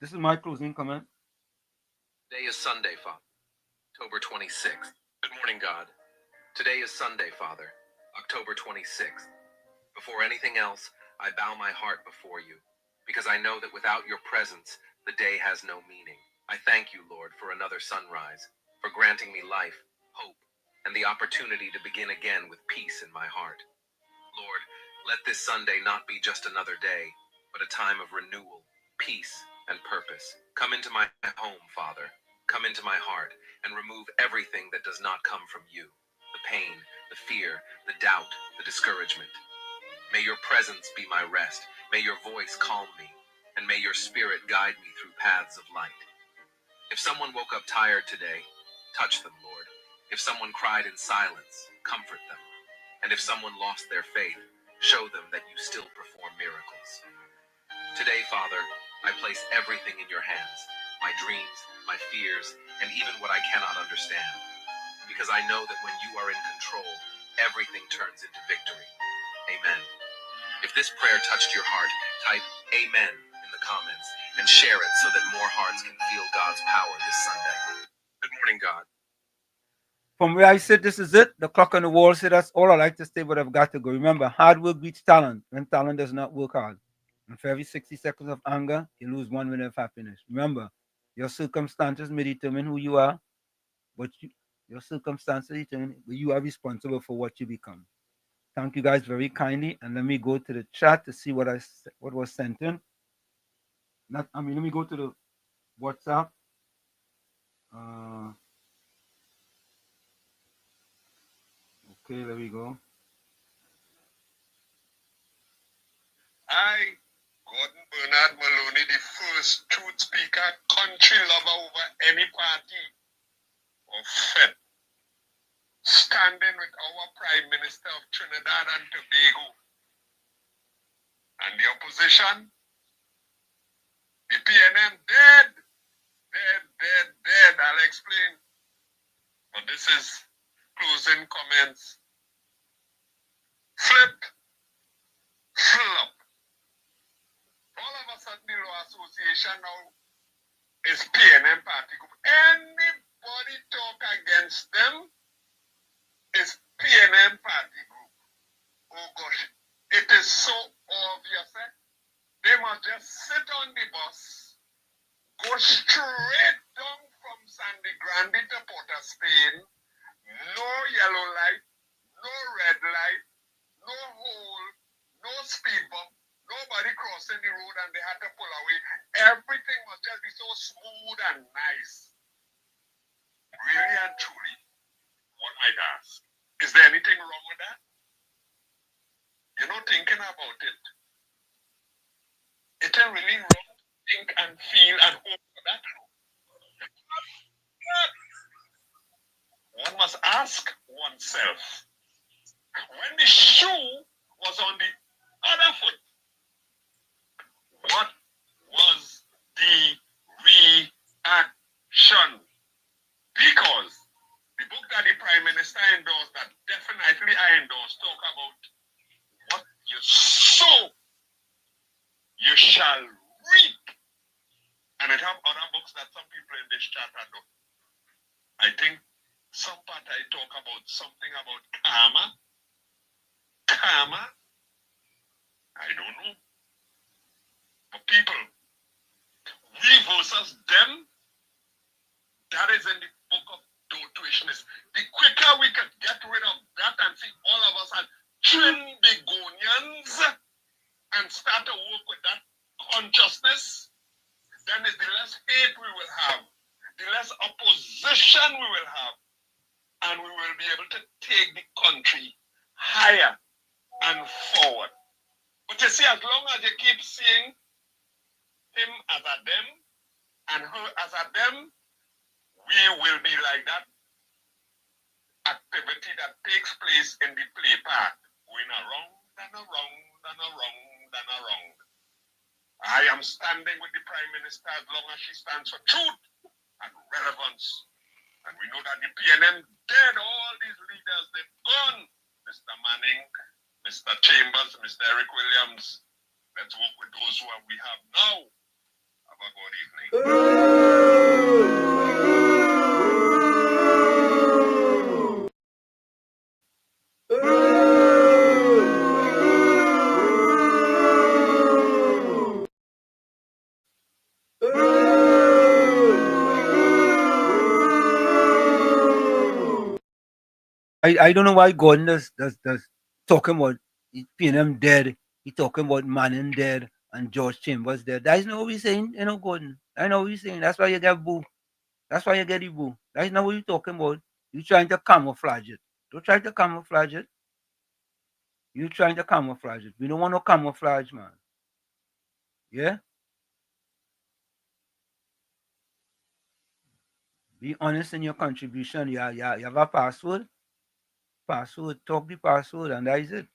This is my closing comment. Today is Sunday, Father, October 26th. Good morning, God. Today is Sunday, Father, October 26th. Before anything else, I bow my heart before you, because I know that without your presence, the day has no meaning. I thank you, Lord, for another sunrise, for granting me life, hope, and the opportunity to begin again with peace in my heart. Lord, let this Sunday not be just another day, but a time of renewal, peace, and purpose. Come into my home, Father. Come into my heart and remove everything that does not come from you. The pain, the fear, the doubt, the discouragement. May your presence be my rest. May your voice calm me. And may your spirit guide me through paths of light. If someone woke up tired today, Touch them, Lord. If someone cried in silence, comfort them. And if someone lost their faith, show them that you still perform miracles. Today, Father, I place everything in your hands, my dreams, my fears, and even what I cannot understand. Because I know that when you are in control, everything turns into victory. Amen. If this prayer touched your heart, type Amen in the comments and share it so that more hearts can feel God's power this Sunday. Good morning, God. From where I sit, this is it. The clock on the wall said that's all I like to say, but I've got to go. Remember, hard work beats talent when talent does not work hard. And for every 60 seconds of anger, you lose 1 minute of happiness. Remember, your circumstances may determine who you are, but your circumstances determine, but you are responsible for what you become. Thank you guys very kindly, and let me go to the chat to see what was sent in. Let me go to the WhatsApp. Okay, there we go. I, Gordon Bernard Maloney, the first truth speaker, country lover over any party or FED, standing with our Prime Minister of Trinidad and Tobago and the opposition, the PNM dead. I'll explain. But this is closing comments. Flip, flop. All of a sudden, the Law Association now is PNM party group. Anybody talk against them is PNM party group. Oh gosh, it is so obvious. They must just sit on the bus, go straight down from Sandy Grande to Port of Spain. No yellow light, no red light, no hole, no speed bump. Nobody crossing the road and they had to pull away. Everything must just be so smooth and nice. Really and truly, one might ask, is there anything wrong with that? You're not thinking about it. It ain't really wrong to think and feel and hope for that. One must ask oneself, when the shoe was on the other foot, what was the reaction? Because the book that the Prime Minister endorsed, that definitely I endorse, talk about what you sow, you shall reap. And it have other books that some people in this chat are doing. I think some part I talk about something about karma. Karma? I don't know. But people, we versus them, that is in the book of Tuitionist. The quicker we can get rid of that and see all of us as Trinbagonians and start to work with that consciousness, then is the less hate we will have, the less opposition we will have, and we will be able to take the country higher and forward. But you see, as long as you keep seeing him as a them and her as a them, we will be like that activity that takes place in the play park, going around and around and around and around. I am standing with the Prime Minister as long as she stands for truth and relevance. And we know that the PNM dead, all these leaders, they've gone. Mr. Manning, Mr. Chambers, Mr. Eric Williams. Let's work with those who we have now. Have a good evening. I don't know why Gordon does talking about PNM dead. He talking about Manning dead and George Chambers dead. That's not what we're saying, Gordon. I know what you're saying. That's why you get boo. That's why you get the boo. That's not what you're talking about. You're trying to camouflage it. Don't try to camouflage it. You're trying to camouflage it. We don't want no camouflage, man. Yeah? Be honest in your contribution. You have a password. Talk the password, and that is it.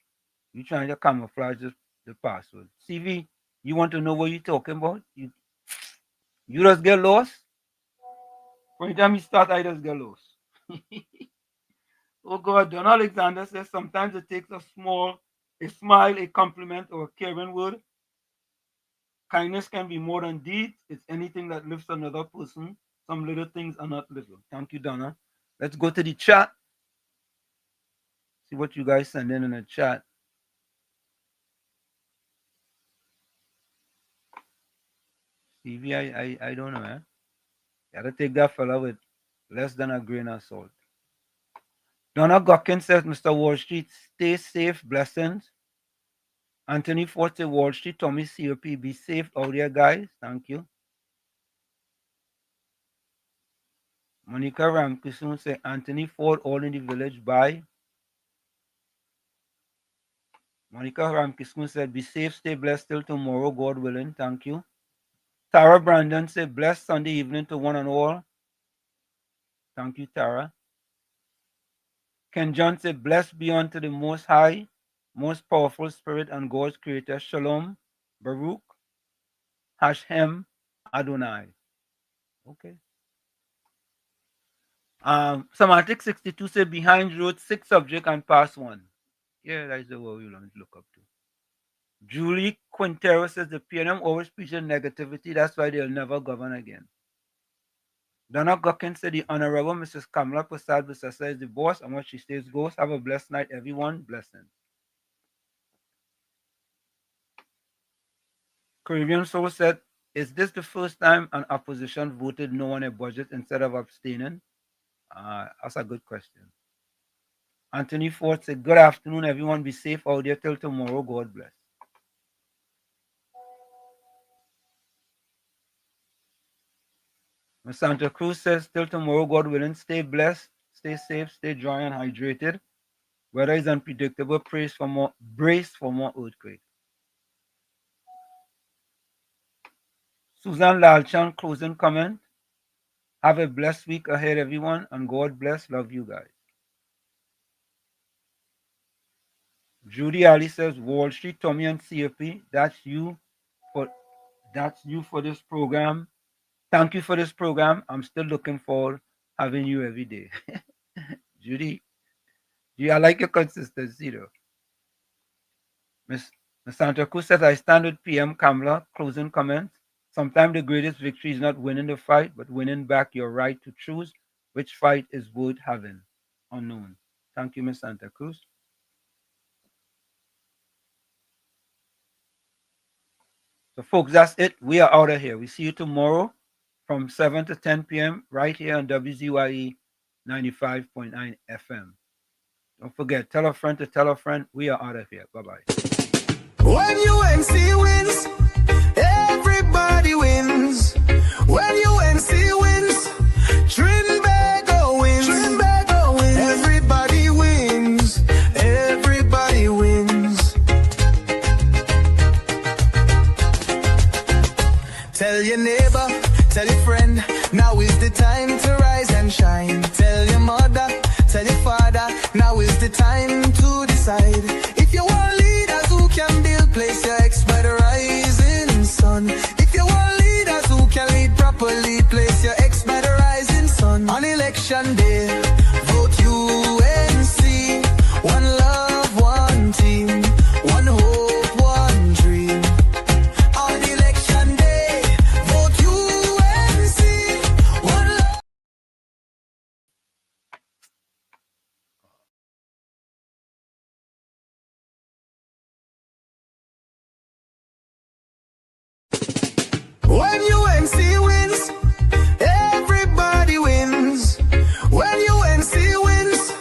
You're trying to camouflage the password. CV, you want to know what you're talking about? You just get lost. From the time you start, I just get lost. Oh God, Don Alexander says sometimes it takes a smile, a compliment, or a caring word. Kindness can be more than deeds. It's anything that lifts another person. Some little things are not little. Thank you, Donna. Let's go to the chat. See what you guys send in the chat. Stevie, I don't know, man. You gotta take that fella with less than a grain of salt. Donna Gockins says, Mr. Wall Street, stay safe, blessings. Anthony Ford says, Wall Street, Tommy COP, be safe out there, guys. Thank you. Monica Ramkisoon says, Anthony Ford, all in the village, bye. Monica Ramkisoon said, be safe, stay blessed till tomorrow, God willing. Thank you. Tara Brandon said, blessed Sunday evening to one and all. Thank you, Tara. Ken John said, blessed be unto the most high, most powerful spirit and God's creator. Shalom, Baruch, Hashem, Adonai. Okay. Semantic 62 said, behind wrote 6 subject and pass 1. Yeah, that's the word we learn to look up to. Julie Quintero says, the PNM always preaches negativity. That's why they'll never govern again. Donna Gockins said, the Honorable Mrs. Kamala Prasad Visasa is the boss, and what she says goes. Have a blessed night, everyone. Blessings. Caribbean Soul said, is this the first time an opposition voted no on a budget instead of abstaining? That's a good question. Anthony Ford said, good afternoon, everyone. Be safe out there till tomorrow. God bless. Ms. Santa Cruz says, till tomorrow, God willing, stay blessed, stay safe, stay dry and hydrated. Weather is unpredictable. Brace for more earthquake. Susan Lalchan, closing comment. Have a blessed week ahead, everyone, and God bless. Love you guys. Judy Ali says, Wall Street, Tommy and CFP, that's you for this program. Thank you for this program. I'm still looking forward having you every day. Judy, I like your consistency though. Miss Santa Cruz says, I stand with PM Kamala. Closing comments. Sometimes the greatest victory is not winning the fight, but winning back your right to choose which fight is worth having. Unknown. Thank you, Miss Santa Cruz. So, folks, that's it. We are out of here. We see you tomorrow from 7 to 10 p.m. right here on WZYE 95.9 FM. Don't forget, tell a friend to tell a friend. We are out of here. Bye-bye. When UNC wins, everybody wins. When UNC wins, Trinbago wins. Trinbago wins. Everybody wins. Everybody wins. Tell your neighbor, tell your friend, now is the time to rise and shine. Tell your mother, tell your father, now is the time to decide. If you want leaders who can build, place your ex by the rising sun. If you want leaders who can lead properly, place your ex by the rising sun. On election day, vote UNC. One love, one team, one hope, one dream. On election day, vote UNC. One love. When UNC wins, everybody wins. When UNC wins,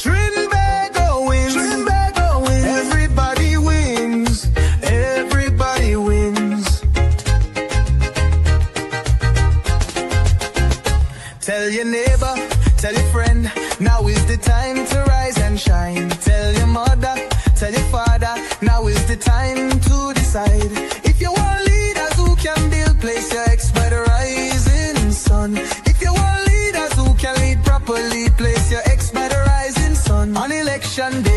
Trinbago wins. Trinbago wins. Everybody wins. Everybody wins. Tell your neighbor, tell your friend, now is the time to rise and shine. Tell your mother, tell your father, now is the time to decide. If you want leaders who can build, place your ex by the rising sun. If you want leaders election day.